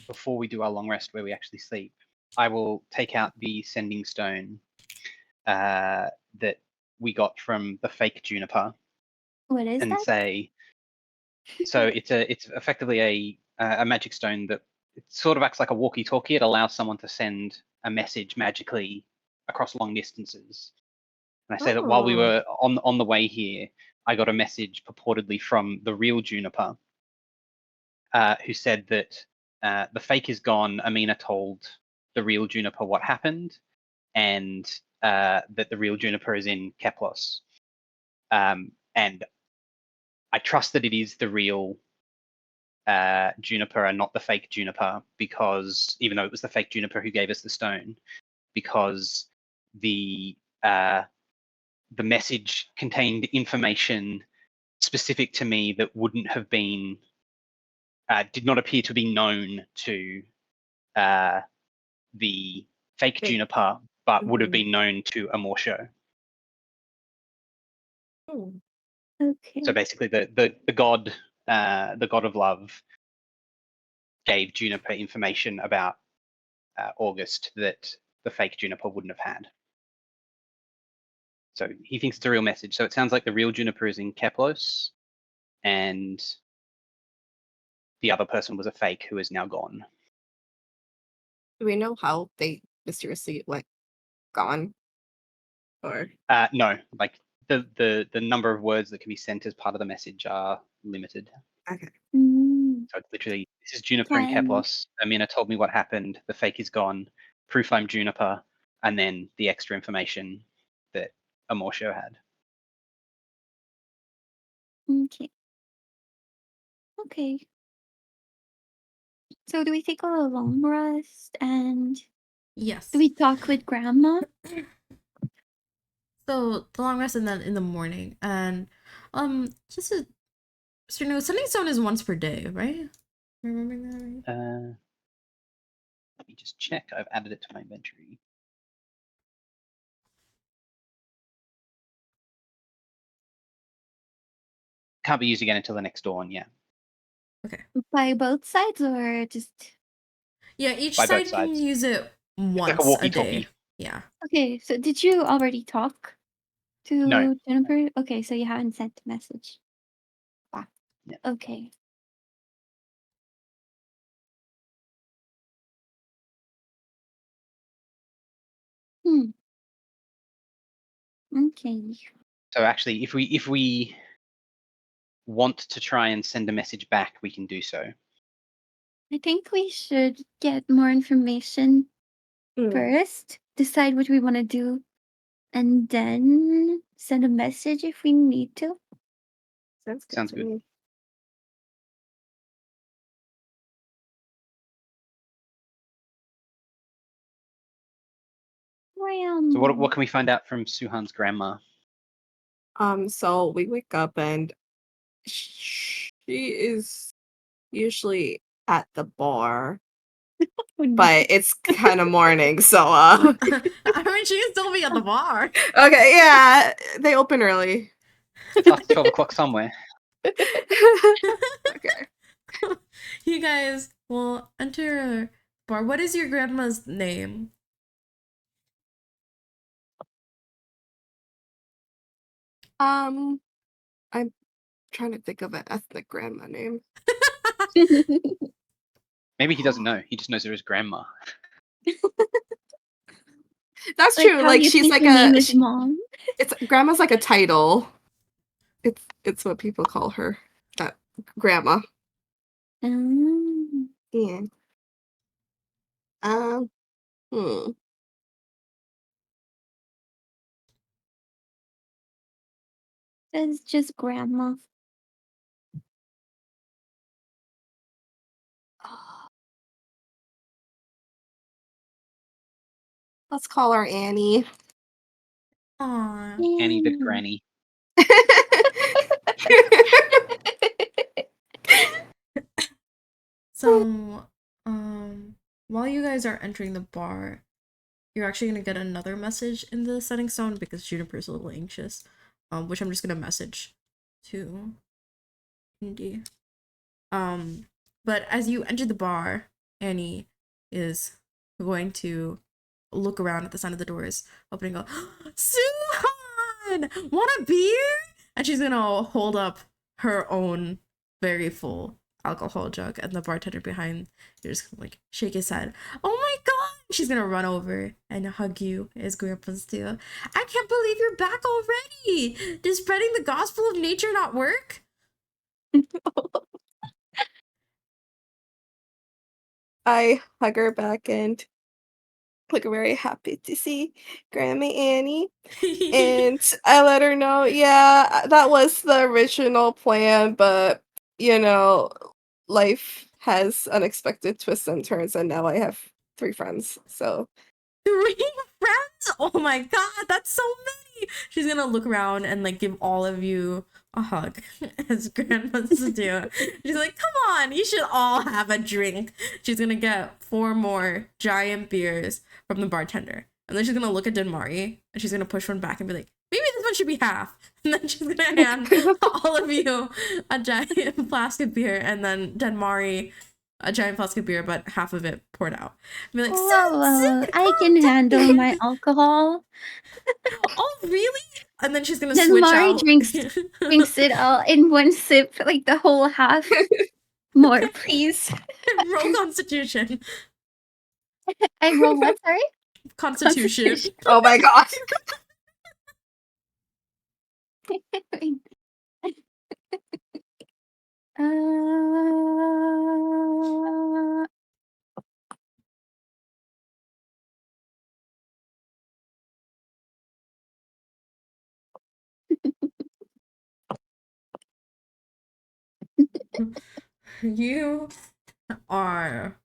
before we do our long rest where we actually sleep, I will take out the sending stone that we got from the fake juniper What is and that? say, so it's effectively a magic stone that it sort of acts like a walkie-talkie. It allows someone to send a message magically across long distances. And I say that while we Oh. were on the way here, I got a message purportedly from the real Juniper, who said that the fake is gone. Amina told the real Juniper what happened, and that the real Juniper is in Keplos. And I trust that it is the real Juniper and not the fake Juniper, because even though it was the fake Juniper who gave us the stone, because the message contained information specific to me that wouldn't have been did not appear to be known to the fake Fake. Juniper, but would have Mhm. been known to Amorsho. Oh. Okay. So basically, the god of love gave Juniper information about August that the fake Juniper wouldn't have had. So he thinks it's a real message. So it sounds like the real Juniper is in Keplos, and the other person was a fake who is now gone. Do we know how they mysteriously went gone? Or No, like the number of words that can be sent as part of the message are limited. okay. So it's literally, this is Juniper and Can- Keplos. Amina told me what happened. The fake is gone. Proof I'm Juniper, and then the extra information that Amorsho had. Okay. Okay. So do we take a long rest and Yes. do we talk with grandma? So the long rest and then in the morning. And just a so sending stone is once per day, right? Remembering that right? Let me just check. I've added it to my inventory. Can't be used again until the next dawn. Yeah. Okay. By both sides or just Yeah, each By both side can sides. use it Like a once a walkie-talkie. day. Yeah. okay, so did you already talk No. to Jennifer? Okay, so you haven't sent a message. Wow. Yeah. Okay. Hmm. Okay. So actually, if we want to try and send a message back, we can do so. I think we should get more information first, decide what we want to do, and then send a message if we need to. Sounds to good. me. So what can we find out from Suhan's grandma? So we wake up and she is usually at the bar, but it's kind of morning, so I mean, she can still be at the bar. okay, yeah, they open early. It's after 12 o'clock somewhere. Okay. You guys will enter a bar. What is your grandma's name? I'm trying to think of an ethnic grandma name. Maybe he doesn't know. He just knows her as grandma. That's Like true. how Like you she's think like your name a is mom. it's grandma's like a title. It's what people call her. Grandma. Um, Yeah. Um. Hmm. it's just grandma. Let's call her Annie. Aw. Annie the Mm. granny. So, while you guys are entering the bar, you're actually gonna get another message in the setting stone because Juniper's a little anxious. Which I'm just gonna message to Indy. But as you enter the bar, Annie is going to look around at the sign of the doors, opening, go, Suhan, want a beer? And she's gonna hold up her own very full alcohol jug, and the bartender behind you just like shake his head. Oh my god! She's gonna run over and hug you as grandpas do. I can't believe you're back already! Does spreading the gospel of nature not work? I hug her back and look very happy to see Grandma Annie. And I let her know, yeah, that was the original plan, but life has unexpected twists and turns, and now I have 3 friends. So 3 friends? Oh my god, that's so many! She's gonna look around and like give all of you a hug, as grandmas do. She's like, come on, you should all have a drink. She's gonna get 4 more giant beers from the bartender. And then she's gonna look at Denmari and she's gonna push one back and be like, maybe this one should be half. And then she's gonna hand all of you a giant flask of beer, and then Denmari a giant flask of beer, but half of it poured out. And be like, Well, sit, I calm can handle down." my alcohol. Oh, really? And then she's gonna Then switch Mari out. drinks it all in one sip, like the whole half. More, please. Roll Constitution. I roll what? Sorry. Constitution. oh my god. uh, You are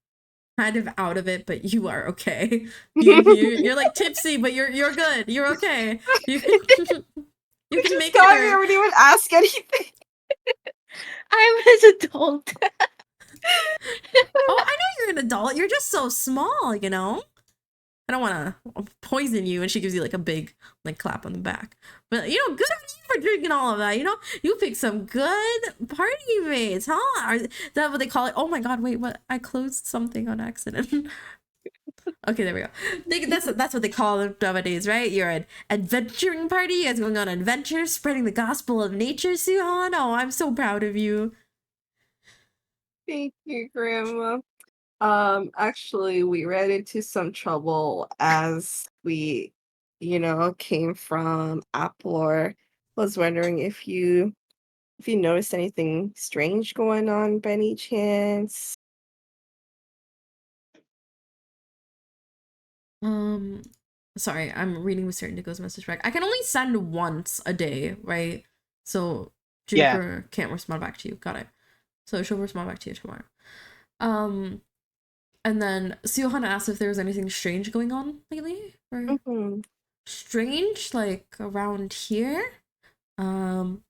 kind of out of it, but you are okay. You're like tipsy, but you're good. You're okay. You can you can make it God, there. I wouldn't even ask anything. I'm his adult. Oh, I know you're an adult. You're just so small, you know? I don't want to poison you. And she gives you like a big like clap on the back. But you know, good on you for drinking all of that. You know, you picked some good party mates, huh? Is that what they call it? Oh my God, wait, what? I closed something on accident. Okay, there we go. That's what they call them nowadays, right? You're an adventuring party. You guys going on adventures, spreading the gospel of nature, Suhan. Oh, I'm so proud of you. Thank you, Grandma. Actually, we ran into some trouble as we, came from Applor. Was wondering if you noticed anything strange going on by any chance. Sorry, I'm reading Mr. Indigo's message back. I can only send once a day, right? So Yeah. Juniper can't respond back to you. Got it. So she'll respond back to you tomorrow. And then Siohan asked if there was anything strange going on lately, or Mhm. strange like around here. Not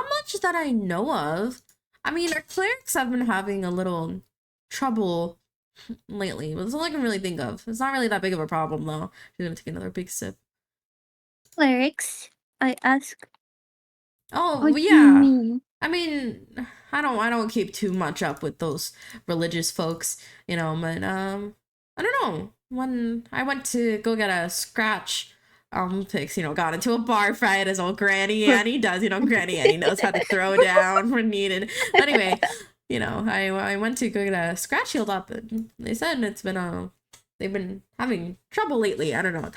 much that I know of. I mean, our clerics have been having a little trouble lately. But that's all I can really think of. It's not really that big of a problem though. She's gonna take another big sip. Clerics, I ask. Oh, What well, do you yeah. mean? I mean, I don't keep too much up with those religious folks, you know, but I don't know. When I went to go get a scratch fix, you know, got into a bar fight as old Granny Annie does, you know, Granny Annie knows how to throw down when needed. Anyway, you know, I went to go get a scratch healed up and they said it's been they've been having trouble lately. I don't know,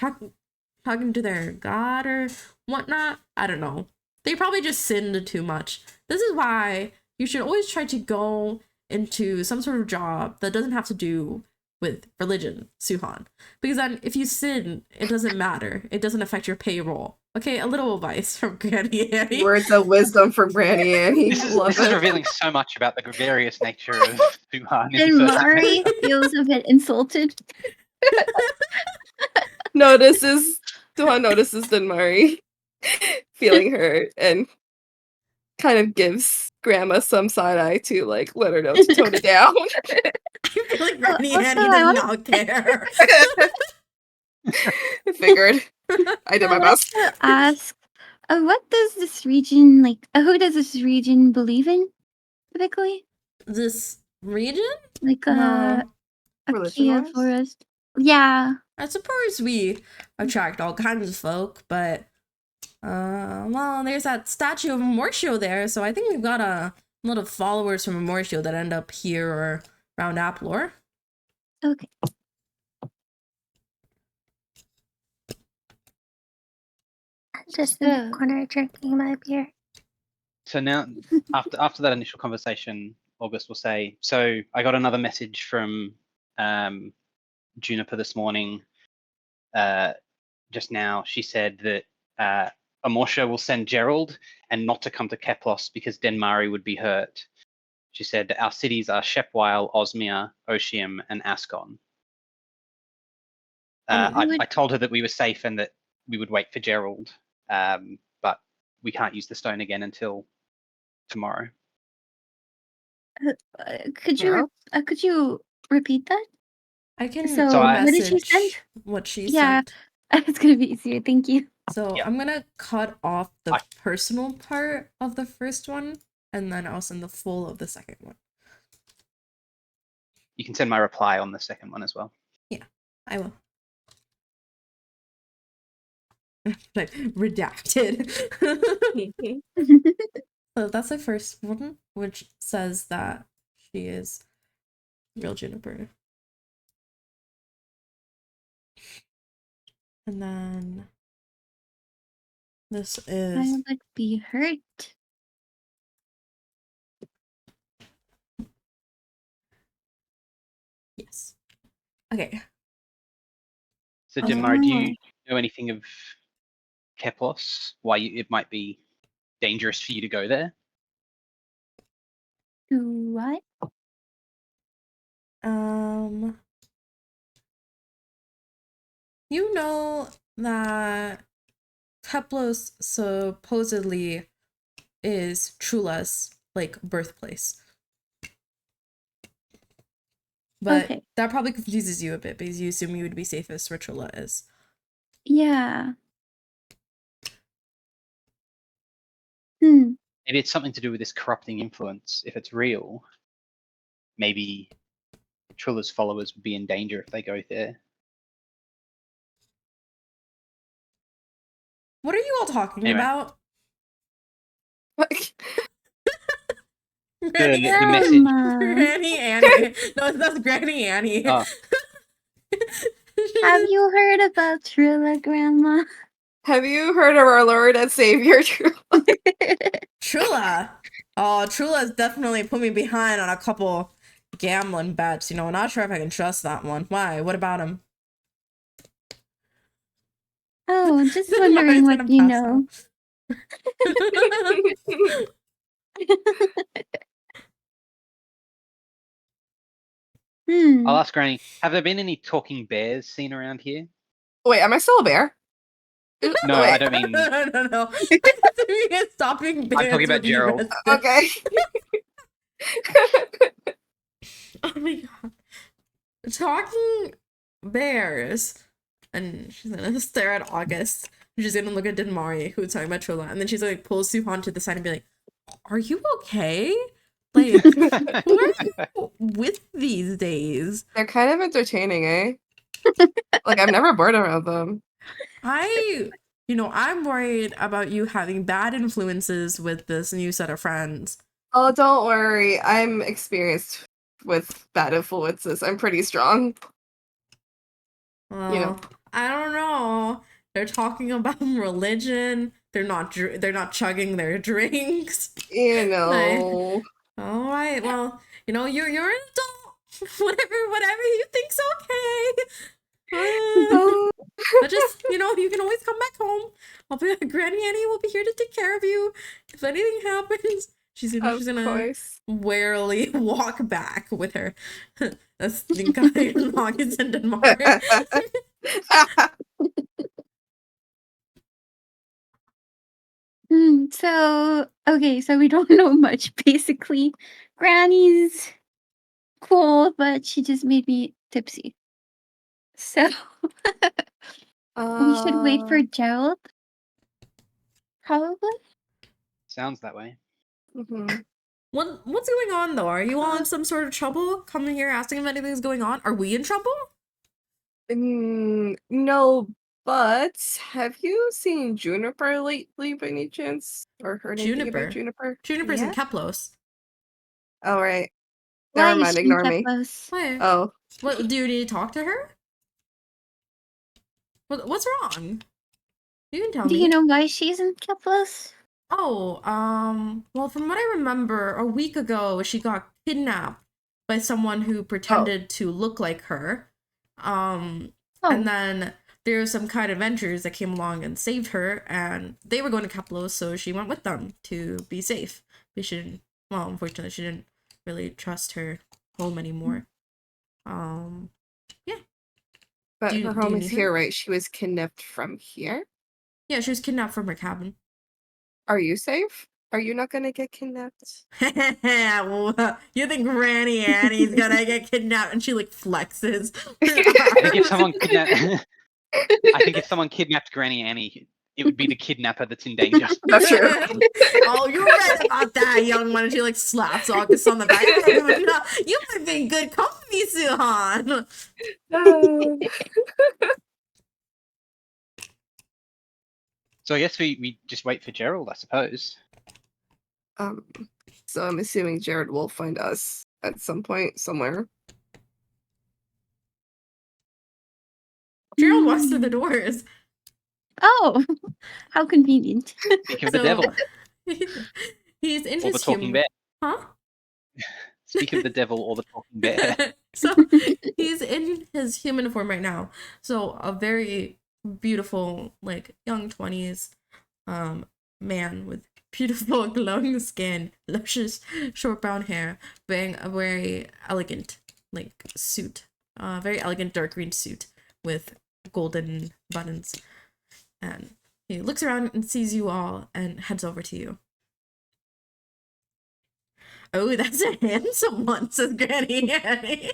talking to their god or whatnot. I don't know. They probably just sinned too much. This is why you should always try to go into some sort of job that doesn't have to do with religion, Suhan. Because then if you sin, it doesn't matter. It doesn't affect your payroll. Okay, a little advice from Granny Annie. Words of wisdom from Granny Annie. This is Love it. revealing so much about the gregarious nature of Suhan. And Mari feels a bit insulted. Notices Denmari feeling hurt and kind of gives Grandma some side eye to like let her know to tone it down. I feel like Granny Also, Annie I does wanna- not care. I figured. I did my best. To ask, what does this region like? Who does this region believe in, typically? This region? Like Well, Akia religion-wise? Forest. Yeah. I suppose we attract all kinds of folk, but well, there's that statue of Amortio there, so I think we've got a lot of followers from Amortio that end up here or around Applor. Okay. Just in the corner drinking my beer. So now, after that initial conversation, August will say, so I got another message from Juniper this morning. Just now, she said that Amortia will send Gerald and not to come to Keplos because Denmari would be hurt. She said our cities are Shepweil, Osmia, Otium, and Ascon. I told her that we were safe and that we would wait for Gerald, but we can't use the stone again until tomorrow. Could you repeat that? I can So what did she message send? what she Yeah. sent. It's gonna be easier. Thank you. So Yeah. I'm gonna cut off the personal part of the first one, and then I'll send the full of the second one. You can send my reply on the second one as well. Yeah, I will. Like redacted. So that's the first one, which says that she is real Juniper. And then this I is would be hurt. yes. Okay. So, Denmari, do you know anything of Keplos? Why it might be dangerous for you to go there? Do what? You know that Keplos supposedly is Trula's like birthplace. But Okay. that probably confuses you a bit because you assume you would be safest where Trula is. Yeah. Hmm. Maybe it's something to do with this corrupting influence. If it's real, maybe Trilla's followers would be in danger if they go there. What are you all talking Anyway. about? The Granny, message. Granny Annie. No, that's Granny Annie. Oh. Have you heard about Trilla, Grandma? Have you heard of our Lord and Savior? Trula? Oh, Trula's definitely put me behind on a couple gambling bets. You know, not sure if I can trust that one. Why? What about him? Oh, just Mari's wondering gonna what you pass know. I'll ask Granny, have there been any talking bears seen around here? Wait, am I still a bear? No, Wait. I don't mean... no. Stopping bands talking about would be Gerald. arrested. Okay. Oh my god. Talking bears. And she's gonna stare at August. She's gonna look at Denmari, who's talking about Trilla, and then she's like pull Suhan to the side and be like, "Are you okay? Like, who are you with these days?" They're kind of entertaining, eh? Like, I'm never bored around them. I'm worried about you having bad influences with this new set of friends. Oh, don't worry. I'm experienced with bad influences. I'm pretty strong. Well, You know. I don't know. They're talking about religion. They're not chugging their drinks. You know. All right. Well, you're an adult. whatever you think's okay. But just, you can always come back home. Granny Annie will be here to take care of you. If anything happens, she's gonna course. warily walk back with her. That's the guy in August and Denmark. So we don't know much. Basically, Granny's cool, but she just made me tipsy. So we should wait for Gerald. Probably. Sounds that way. Mhm. What's going on though? Are you all in some sort of trouble? Coming here asking if anything's going on? Are we in trouble? No, but have you seen Juniper lately by any chance? Or heard anything about Juniper? Juniper's in Yeah? Keplos. Oh, right. Why Never is mind, she ignore me. Keplos? Why? Oh. What, do you need to talk to her? What's wrong? You can tell me. Do you know why she's in Keplos? Oh, well, from what I remember, a week ago, she got kidnapped by someone who pretended to look like her. And then there were some kind of Avengers that came along and saved her, and they were going to Keplos, so she went with them to be safe. Unfortunately, she didn't really trust her home anymore. Yeah. But Do her you home is need here, her? right? She was kidnapped from here? Yeah, she was kidnapped from her cabin. Are you safe? Are you not gonna get kidnapped? You think Granny Annie's gonna get kidnapped? And she like flexes. I think if someone kidnapped Granny Annie, it would be the kidnapper that's in danger. That's true. Oh, you're right about that, young one. And she like slaps August on the back. You might be in good company, Suhan. So I guess we just wait for Gerald, I suppose. So I'm assuming Jared will find us at some point somewhere. Gerald walks through the doors. Oh, how convenient. Speak of the devil. He's in Or his the talking bear. Huh? Speak of the devil or the talking bear. So he's in his human form right now. So a very beautiful, like young 20s man with beautiful glowing skin, luscious short brown hair, wearing a very elegant like suit, very elegant dark green suit with golden buttons, and he looks around and sees you all and heads over to you. Oh, that's a handsome one, says Granny Annie.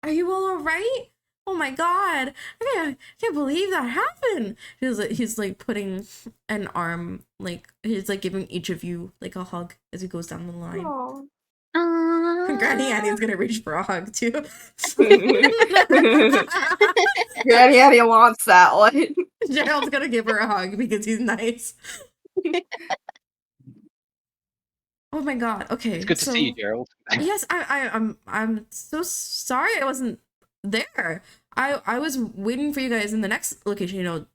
Are you all alright? Oh my god. I can't believe that happened. He's like putting an arm, like he's like giving each of you like a hug as he goes down the line. Aw. Granny Annie's gonna reach for a hug too. Granny Annie wants that one. Gerald's gonna give her a hug because he's nice. Oh my god. Okay. It's good to see you, Gerald. Yes, I'm so sorry I wasn't there. I was waiting for you guys in the next location, you know,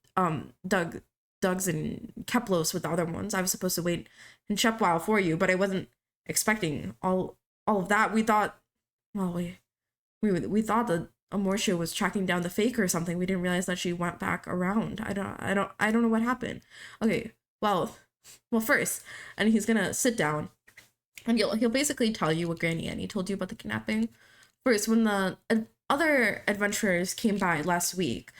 Doug's in Keplos with the other ones. I was supposed to wait in Shepwile for you, but I wasn't expecting all of that. We thought, well, we thought that Amortia was tracking down the fake or something. We didn't realize that she went back around. I don't know what happened. Okay, well first, and he's gonna sit down, and he'll basically tell you what Granny Annie told you about the kidnapping. First, when the other adventurers came by last week,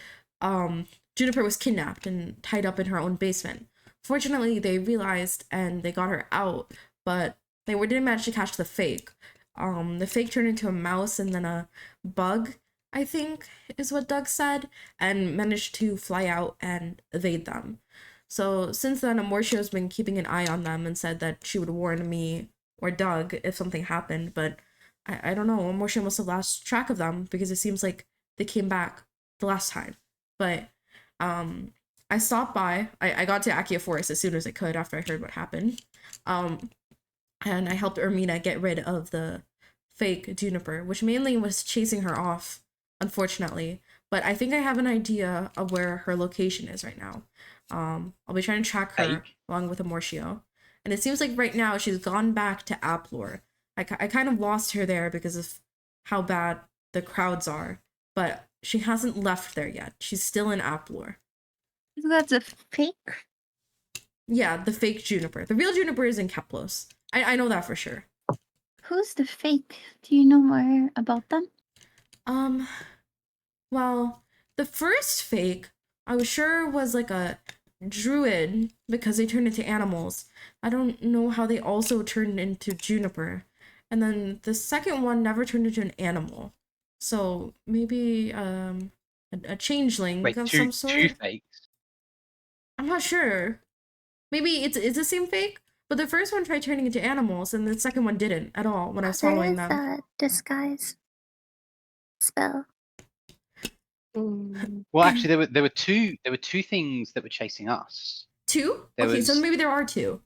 Juniper was kidnapped and tied up in her own basement. Fortunately, they realized and they got her out, but they didn't manage to catch the fake. The fake turned into a mouse and then a bug, I think is what Doug said, and managed to fly out and evade them. So since then, Amortio's been keeping an eye on them and said that she would warn me or Doug if something happened, but I don't know, Amortia must have lost track of them because it seems like they came back the last time. But I stopped by. I got to Akia Forest as soon as I could after I heard what happened. And I helped Ermina get rid of the fake Juniper, which mainly was chasing her off, unfortunately. But I think I have an idea of where her location is right now. I'll be trying to track her along with Amortio. And it seems like right now she's gone back to Aplor. I kind of lost her there because of how bad the crowds are, but she hasn't left there yet. She's still in Aplor. That's a fake? Yeah, the fake Juniper. The real Juniper is in Keplos. I know that for sure. Who's the fake? Do you know more about them? Well, the first fake, I was sure was like a druid because they turned into animals. I don't know how they also turned into Juniper. And then the second one never turned into an animal. So maybe a changeling Wait, of two some sort. two fakes. I'm not sure. Maybe it's the same fake, but the first one tried turning into animals, and the second one didn't at all when I was following them. There is a disguise spell. Well, actually, there were two things that were chasing us. Two? There Okay, so was- maybe there are two.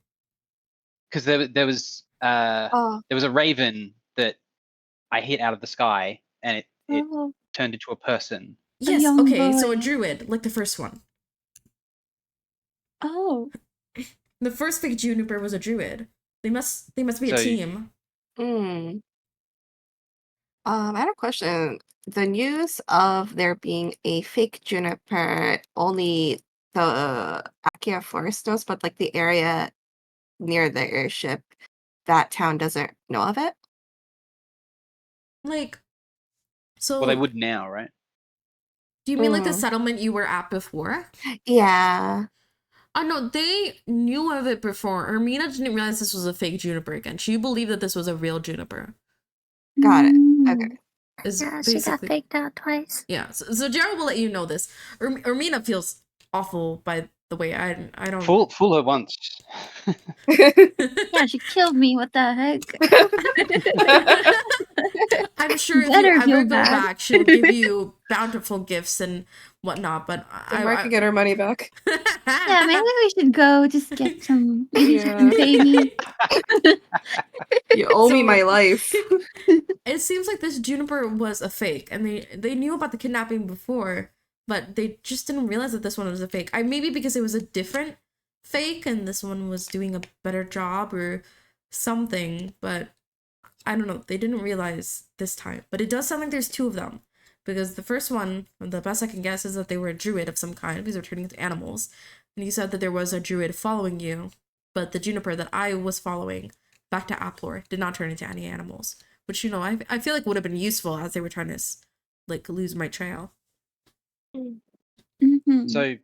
Because there was a raven that I hit out of the sky, and it Oh, turned into a person. Yes, young okay, so a boy. druid, like the first one. oh. The first fake Juniper was a druid. They must be a So- team. I had a question. The news of there being a fake Juniper, only the Akia Forest knows, but like the area near the airship, that town doesn't know of it? Like, so Well, they would now, right? do you mean like the Mhm. settlement you were at before? Yeah. No, they knew of it before. Ermina didn't realize this was a fake Juniper again. She believed that this was a real Juniper. Got it. Mm. Okay. Is Yeah, she got basically faked out twice. yeah. So Gerald will let you know this. Ermina feels awful by the way. I don't. Fool her once. Yeah, she killed me. What the heck? I'm sure if you Better ever feel go bad. back, she'll give you bountiful gifts and whatnot. But Then Mark can get her money back. Yeah, maybe we should go just get some Yeah. baby. You owe me So- my life. It seems like this Juniper was a fake, and they knew about the kidnapping before, but they just didn't realize that this one was a fake. Maybe because it was a different fake, and this one was doing a better job or something. But I don't know. They didn't realize this time. But it does sound like there's two of them, because the first one, the best I can guess, is that they were a druid of some kind because they're turning into animals. And you said that there was a druid following you, but the Juniper that I was following back to Aplor did not turn into any animals, which, you know, I feel like would have been useful as they were trying to like lose my trail. Mm-hmm. So,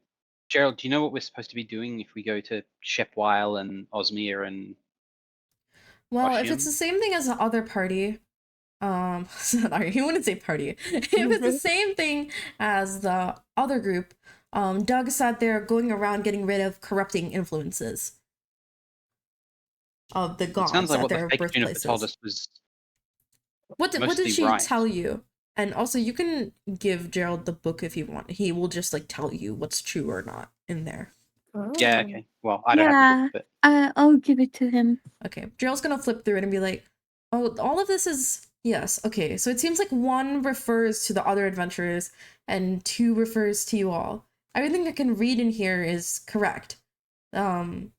Gerald, do you know what we're supposed to be doing if we go to Shepweil and Osmir and Well, if it's Oshium? the same thing as the other party, sorry, he wouldn't say party. If it's the same thing as the other group, Doug said they're going around getting rid of corrupting influences of the It gods sounds like at what the their fake Juniper birthplaces. told us was What did mostly she right. tell you? And also, you can give Gerald the book if you want. He will just like tell you what's true or not in there. Yeah, Oh. okay. Well, I don't have the book, I'll give it to him. Okay, Gerald's gonna flip through it and be like, "Oh, all of this is yes. Okay, so it seems like one refers to the other adventurers and two refers to you all. Everything I can read in here is correct. Why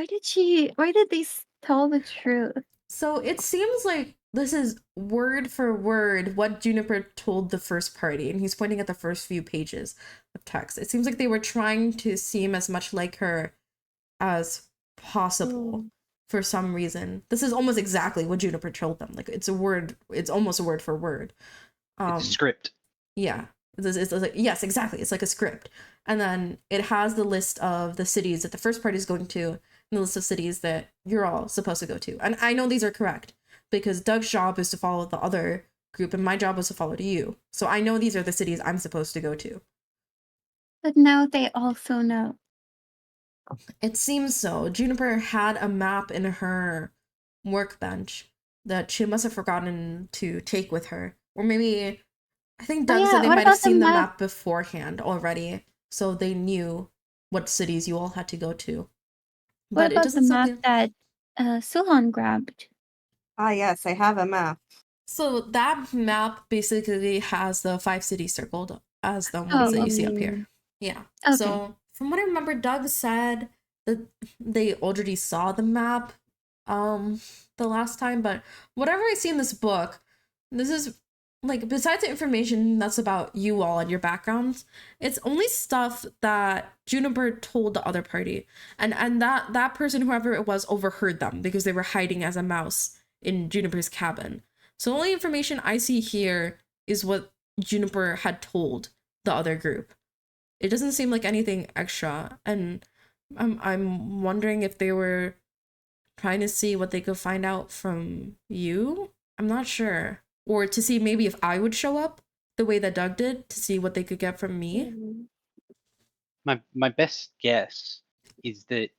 did they tell the truth? So it seems like this is word for word what Juniper told the first party, and he's pointing at the first few pages of text. It seems like they were trying to seem as much like her as possible for some reason. This is almost exactly what Juniper told them. Like it's almost a word for word. It's a script. Yeah. It's like, yes, exactly. It's like a script. And then it has the list of the cities that the first party is going to, and the list of cities that you're all supposed to go to. And I know these are correct because Doug's job is to follow the other group, and my job was to follow to you. So I know these are the cities I'm supposed to go to. But now they also know. It seems so. Juniper had a map in her workbench that she must have forgotten to take with her. Or maybe, I think Doug said they what might have about the seen the map? map beforehand already, so they knew what cities you all had to go to. What But it about the doesn't sound map that Suhan grabbed? Ah, yes, I have a map. So that map basically has the 5 cities circled as the ones that you see up here. Yeah. Okay. So from what I remember, Doug said that they already saw the map the last time, but whatever I see in this book, this is like besides the information that's about you all and your backgrounds, it's only stuff that Juniper told the other party. And that person, whoever it was, overheard them because they were hiding as a mouse in Juniper's cabin. So the only information I see here is what Juniper had told the other group. It doesn't seem like anything extra, and I'm wondering if they were trying to see what they could find out from you. I'm not sure, or to see maybe if I would show up the way that Doug did to see what they could get from me. My best guess is that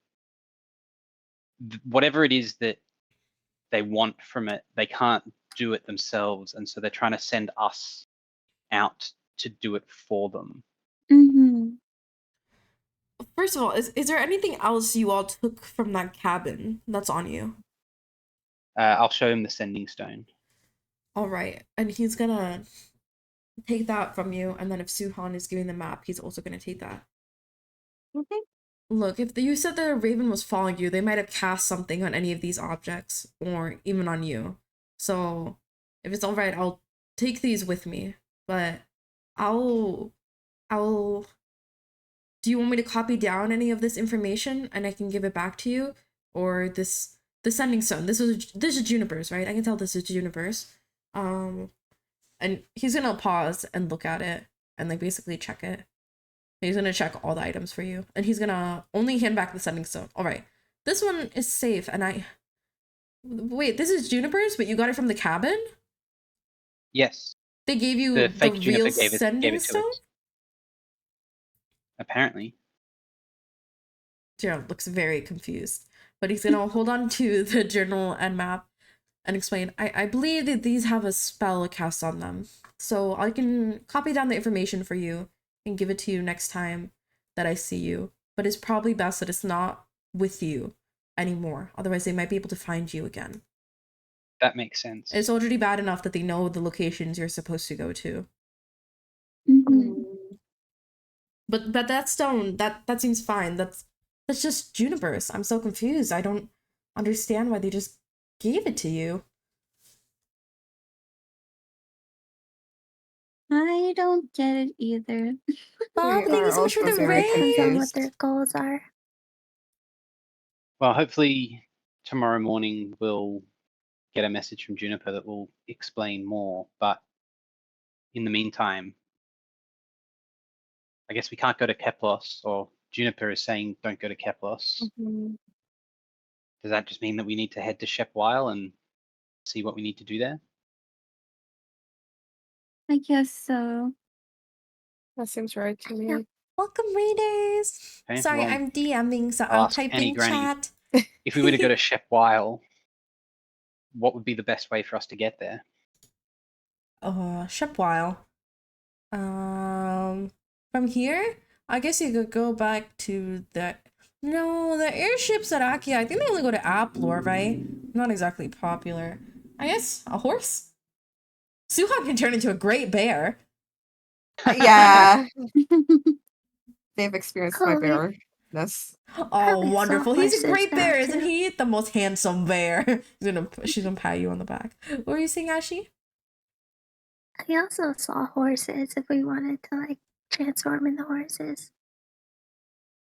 whatever it is that they want from it, they can't do it themselves, and so they're trying to send us out to do it for them. Mm-hmm. First of all, is there anything else you all took from that cabin that's on you? I'll show him the sending stone. All right, and he's gonna take that from you, and then if Suhan is giving the map, he's also gonna take that. Okay. Look, if you said that a raven was following you, they might have cast something on any of these objects, or even on you. So, if it's alright, I'll take these with me, but I'll... Do you want me to copy down any of this information and I can give it back to you? Or the sending stone. This is Juniper's, right? I can tell this is Juniper's. And he's gonna pause and look at it and like basically check it. He's gonna check all the items for you, and he's gonna only hand back the sending stone. All right, this one is safe, and wait, this is Juniper's, but you got it from the cabin? Yes. They gave you The the fake real Juniper gave sending it to stone? us. Apparently. Gerald looks very confused, but he's gonna hold on to the journal and map and explain, I believe that these have a spell cast on them, so I can copy down the information for you and give it to you next time that I see you, but it's probably best that it's not with you anymore, otherwise they might be able to find you again. That makes sense. It's already bad enough that they know the locations you're supposed to go to. Mm-hmm. But that stone, that seems fine. That's just Juniper's. I'm so confused. I don't understand why they just gave it to you. I don't get it either. Bob, We thank you are so much for also the very Depends on what raid. confused. their goals are. Well, hopefully tomorrow morning we'll get a message from Juniper that will explain more. But in the meantime, I guess we can't go to Keplos, or Juniper is saying don't go to Keplos. Mhm. Does that just mean that we need to head to Shepwile and see what we need to do there? I guess so. That seems right to Yeah. me. Welcome, readers. Okay, Sorry, well, I'm DMing, so I'll I'm ask Annie typing Granny. chat. If we were to go to Shepwile, what would be the best way for us to get there? Shepwile. From here, I guess you could go back to the. No, the airships at Akia, I think they only go to Aplor, right? Not exactly popular. I guess a horse? Suhan can turn into a great bear. Yeah, they've experienced my Oh, we- bearness. Oh, Probably saw wonderful. He's a horses great now, bear, isn't too. he? The most handsome bear. She's gonna pat you on the back. What were you saying, Ashi? We also saw horses if we wanted to like transform into horses.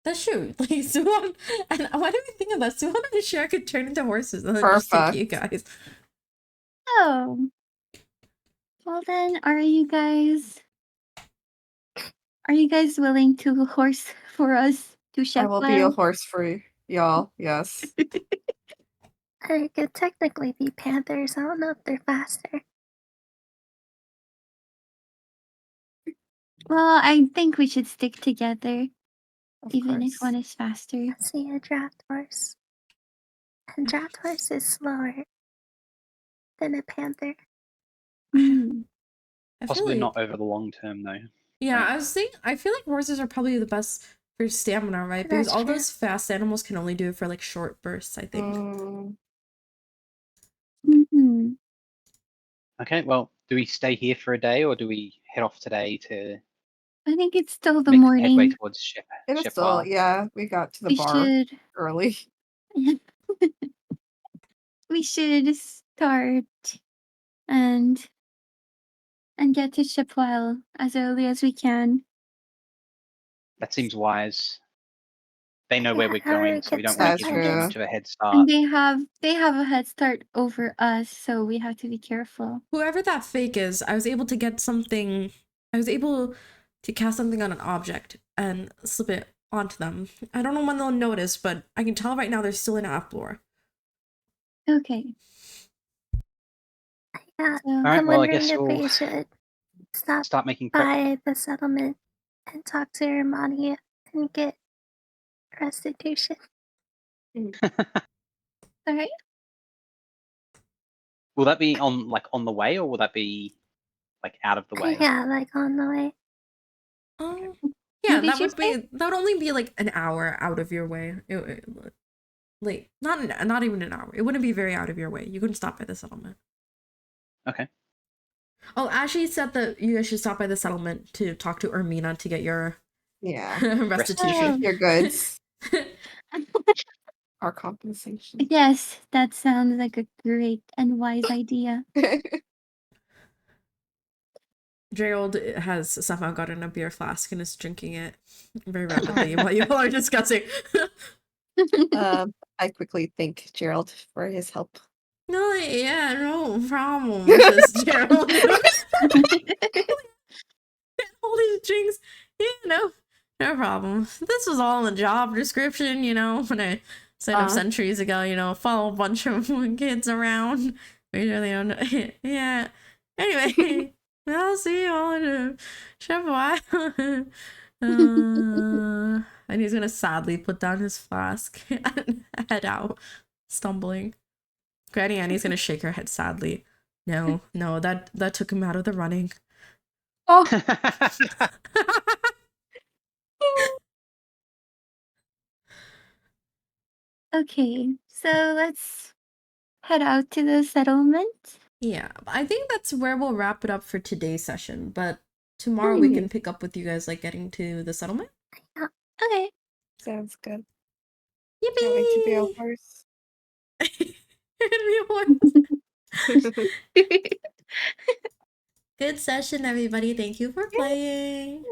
That's true. Like Suhan, and why did we think of that? Suhan and Cher could turn into horses and then just take you guys. Oh. Well then, are you guys willing to horse for us to I will be a Shepwile? horse for y'all. Yes. They could technically be panthers. I don't know if they're faster. Well, I think we should stick together, Of even if course. one is faster. Let's see a draft horse. A draft horse is slower than a panther. Hmm. I feel Possibly like- not over the long term, though. Yeah, Right. I was thinking. I feel like horses are probably the best for stamina, right? Because That's all true. those fast animals can only do it for like short bursts. I think. Mm, Mm-hmm. Okay, well, do we stay here for a day, or do we head off today to I think it's still the make headway morning. towards it is still, Shepwile? yeah, we got to the We bar should early. we should start and get to Shepwile as early as we can. That seems wise. They know where Yeah, we're how do we going, so we get don't want to started? give them too That's much of a head And start. they have a head start over us, so we have to be careful. Whoever that fake is, I was able to get something. I was able to cast something on an object and slip it onto them. I don't know when they'll notice, but I can tell right now they're still in Aplor. Okay. Yeah, So, All right, I'm well, I wondering guess if we'll we should stop start making prep. by the settlement and talk to Hermione and get restitution. all right. Will that be on the way, or will that be like out of the way? Yeah, like on the way. Yeah, What did you say? that would only be like an hour out of your way. Like not even an hour. It wouldn't be very out of your way. You couldn't stop by the settlement. Okay. Oh, Ashley said that you guys should stop by the settlement to talk to Ermina to get your Yeah. restitution. Your goods, our compensation. Yes, that sounds like a great and wise idea. Gerald has somehow gotten a beer flask and is drinking it very rapidly while you all are discussing. I quickly thank Gerald for his help. No, yeah, no problem, Mrs. Gerald. All these drinks, yeah, no problem. This was all in the job description, when I signed up centuries ago, follow a bunch of kids around. Make sure they don't know. Yeah. Anyway, I'll see you all in a short while. And he's gonna sadly put down his flask and head out, stumbling. Granny Annie's gonna shake her head sadly. No, that took him out of the running. Oh, Okay, so let's head out to the settlement. Yeah, I think that's where we'll wrap it up for today's session. But tomorrow we can pick up with you guys, like getting to the settlement. Okay. sounds good. Yippee! Can't wait to be a horse. You're gonna be a horse. Good session, everybody. Thank you for playing.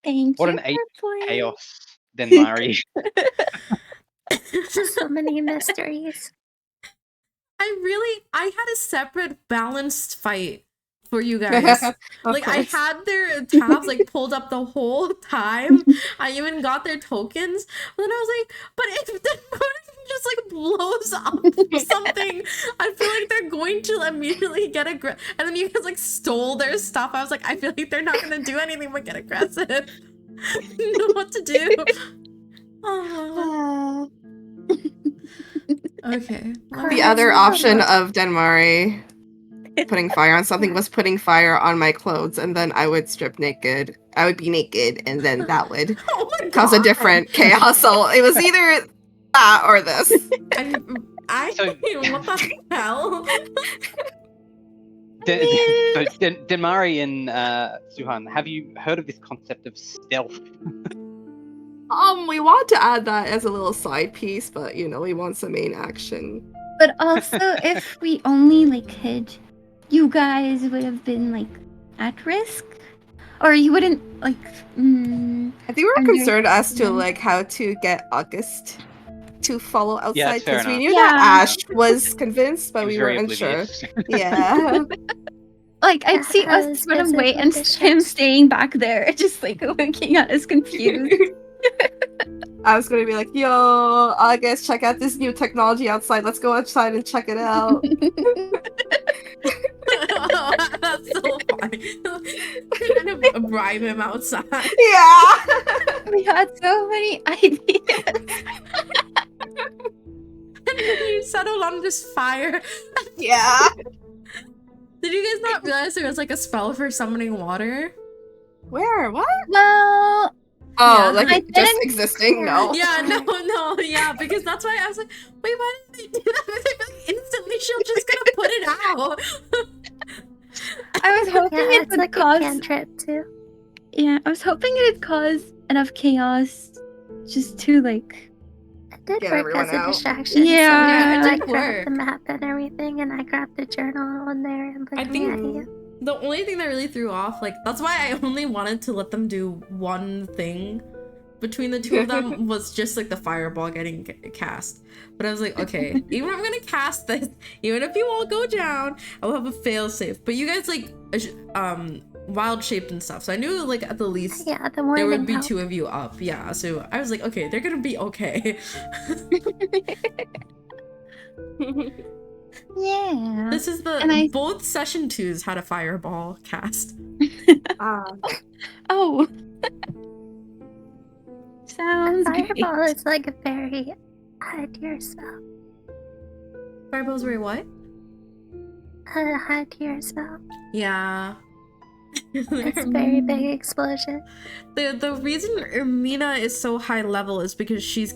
Thank What you an for playing. Chaos, Denmari. So many mysteries. I had a separate balanced fight for you guys. Of Like I course. had their tabs like pulled up the whole time. I even got their tokens. But then I was like, but if the person just like blows up or something, I feel like they're going to immediately get aggressive. And then you guys like stole their stuff. I was like, I feel like they're not gonna do anything but get aggressive. I didn't know what to do. Oh. Okay. let The me- other option of Denmari putting fire on something was putting fire on my clothes, and then I would strip naked. I would be naked, and then that would Oh my cause a God. different chaos. So it was either that or this. So- What the hell? Denmari and Suhan, have you heard of this concept of stealth? We want to add that as a little side piece, but we want some main action. But also, if we only like hid, you guys would have been like at risk, or you wouldn't like. I think we were Under- concerned as to yeah. like how to get August to follow outside fair because we enough. knew Yeah. that Ash was convinced, but He was we were very unsure. oblivious. Yeah. Like I'd Yeah, see I us was run busy away with and the him ships. staying back there, just like looking at us confused. I was gonna be like, yo, August, check out this new technology outside. Let's go outside and check it out. That's so funny. You're trying to bribe him outside. Yeah. We had so many ideas. And then you settled on this fire. Yeah. Did you guys not realize there was like a spell for summoning water? Where? What? Well, Oh, Yeah. like I just didn't- existing? No. Yeah, no, yeah, because that's why I was like, wait, why did they do that? I feel like instantly she'll just gonna put it out. I was hoping Yeah, it it's would like a cause. cantrip too. Yeah, I was hoping it'd cause enough chaos, just to like. It did Get work everyone as a out. distraction. Yeah, so it I did grabbed work. the map and everything, and I grabbed the journal on there and I looking at think you. the only thing that really threw off, like, that's why I only wanted to let them do one thing between the two of them was just like the fireball getting cast. But I was like, okay, even if I'm gonna cast this, even if you all go down, I will have a fail safe. But you guys like wild shaped and stuff, so I knew like at the least Yeah, the there morning would be helped. two of you up. Yeah, so I was like, okay, they're gonna be okay. Yeah. This is the And I- both session 2s had a fireball cast. Ah. Oh. Sounds Fireball great. is like a very hide your spell. Fireballs were what? Hide your spell. Yeah. It's a very big explosion. The reason Ermina is so high level is because she's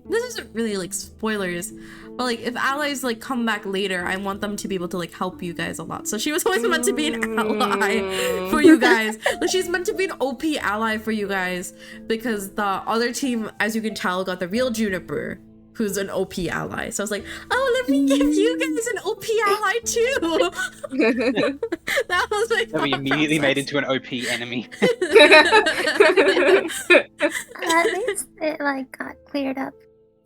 this isn't really like spoilers, but like if allies like come back later, I want them to be able to like help you guys a lot. So she was always meant to be an ally for you guys. Like she's meant to be an OP ally for you guys because the other team, as you can tell, got the real Juniper, who's an OP ally. So I was like, oh, let me give you guys an OP ally too. That was my That we thought immediately made process. into an OP enemy. At least it like got cleared up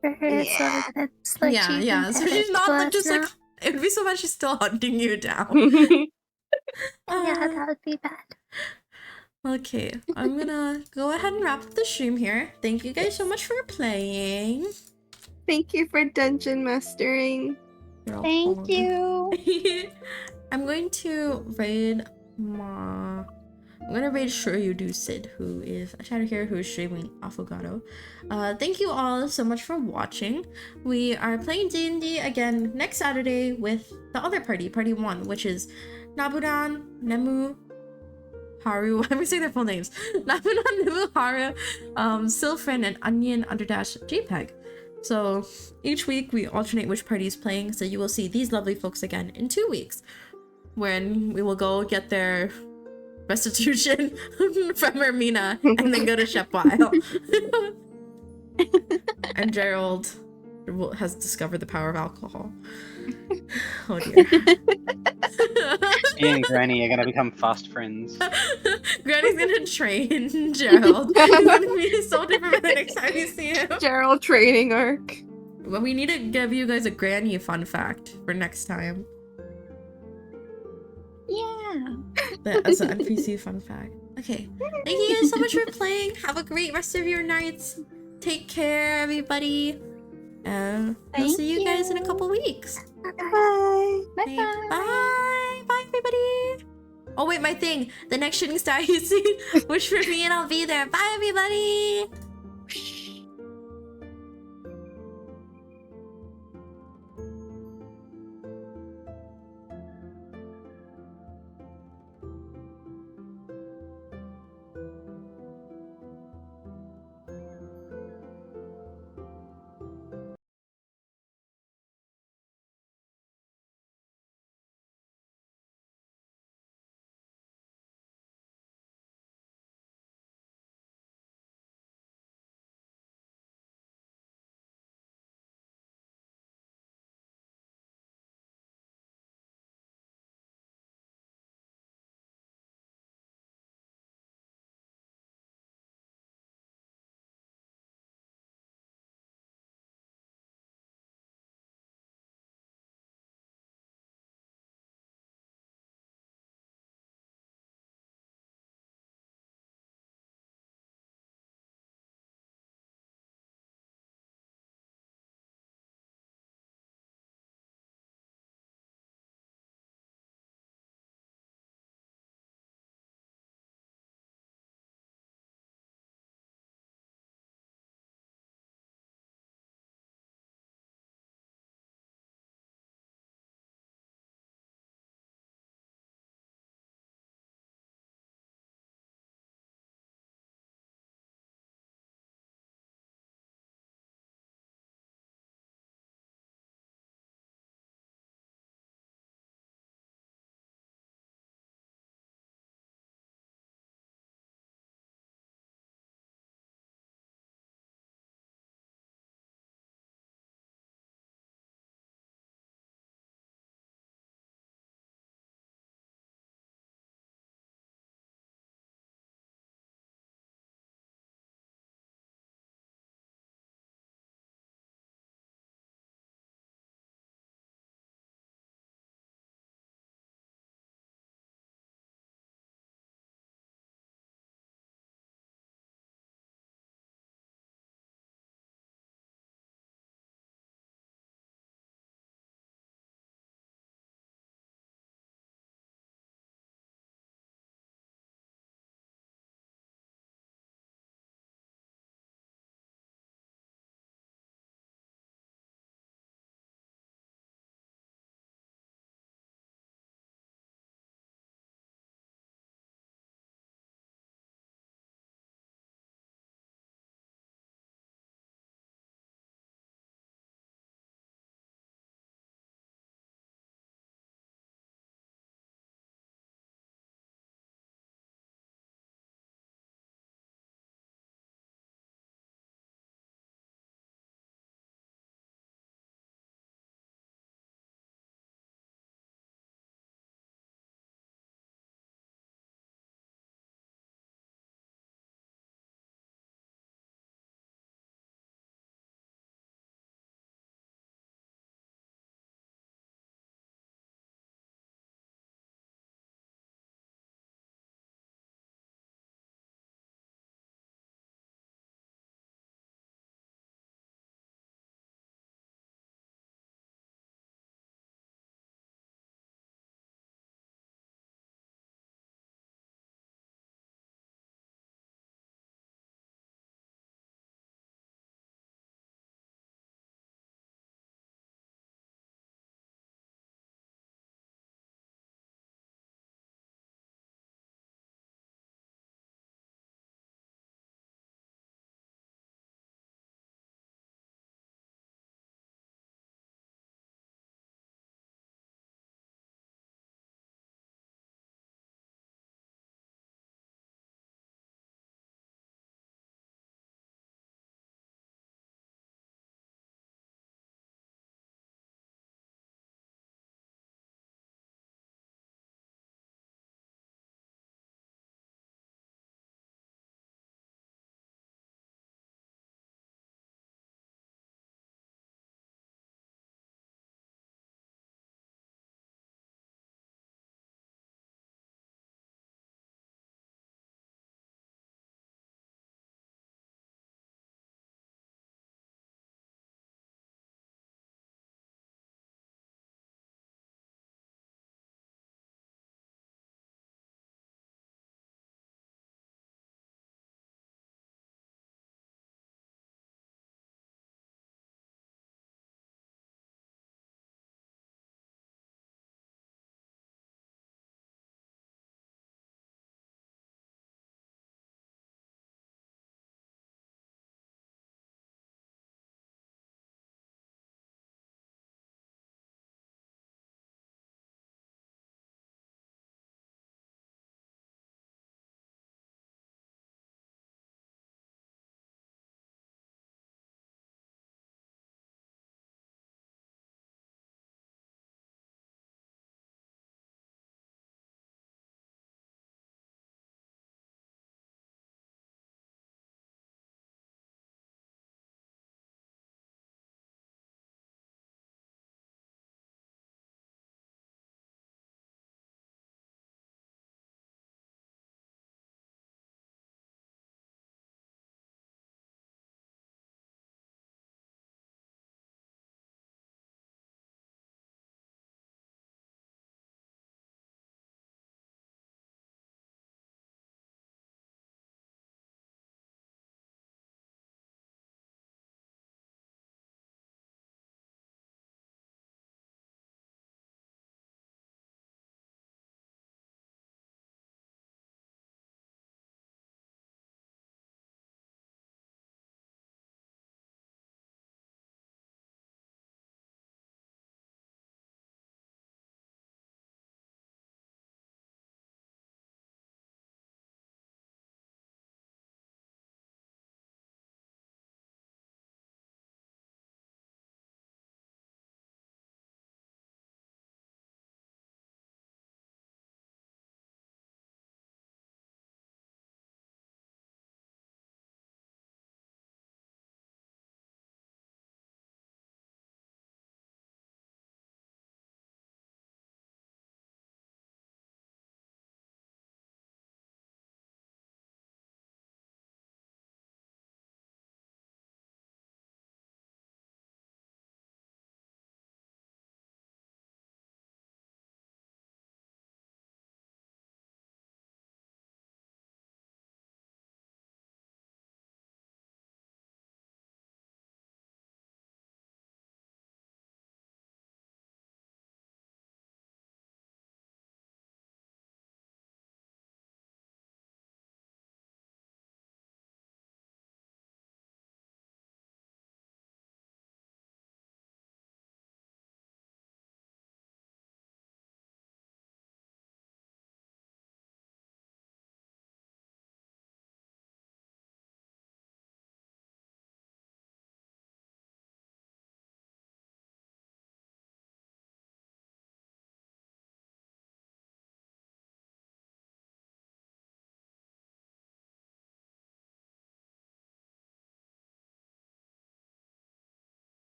for her, so Yeah. that it's like Yeah, she's yeah. So she's indebted not to like, us just now. like it'd be so bad she's still hunting you down. Yeah, Uh, that would be bad. okay, I'm gonna go ahead and wrap up the stream here. Thank you guys so much for playing. Thank you for dungeon mastering. Thank you. I'm going to raid I'm gonna raid Sure You Do Sid, who is a chatter here who is streaming Affogato. Thank you all so much for watching. We are playing D&D again next Saturday with the other party, Party 1, which is Nabudan, Nemu, Haru. Let me say their full names. Nabudan, Nemu, Haru, Sylphin, and Onion _ JPEG. So each week we alternate which party is playing, so you will see these lovely folks again in 2 weeks, when we will go get their restitution from Ermina and then go to Shep Weil. And Gerald has discovered the power of alcohol. Oh dear. He and Granny are gonna become fast friends. Granny's gonna train Gerald. He's gonna be so different the next time you see him. Gerald training arc. Well, we need to give you guys a Granny fun fact for next time. Yeah. As an NPC fun fact. Okay. Thank you guys so much for playing. Have a great rest of your nights. Take care, everybody. And I'll Thank see you guys in a you. couple weeks. Bye. Bye Okay, bye. bye. Bye, everybody. Oh, wait, my thing. The next shooting star you see, wish for me and I'll be there. Bye, everybody.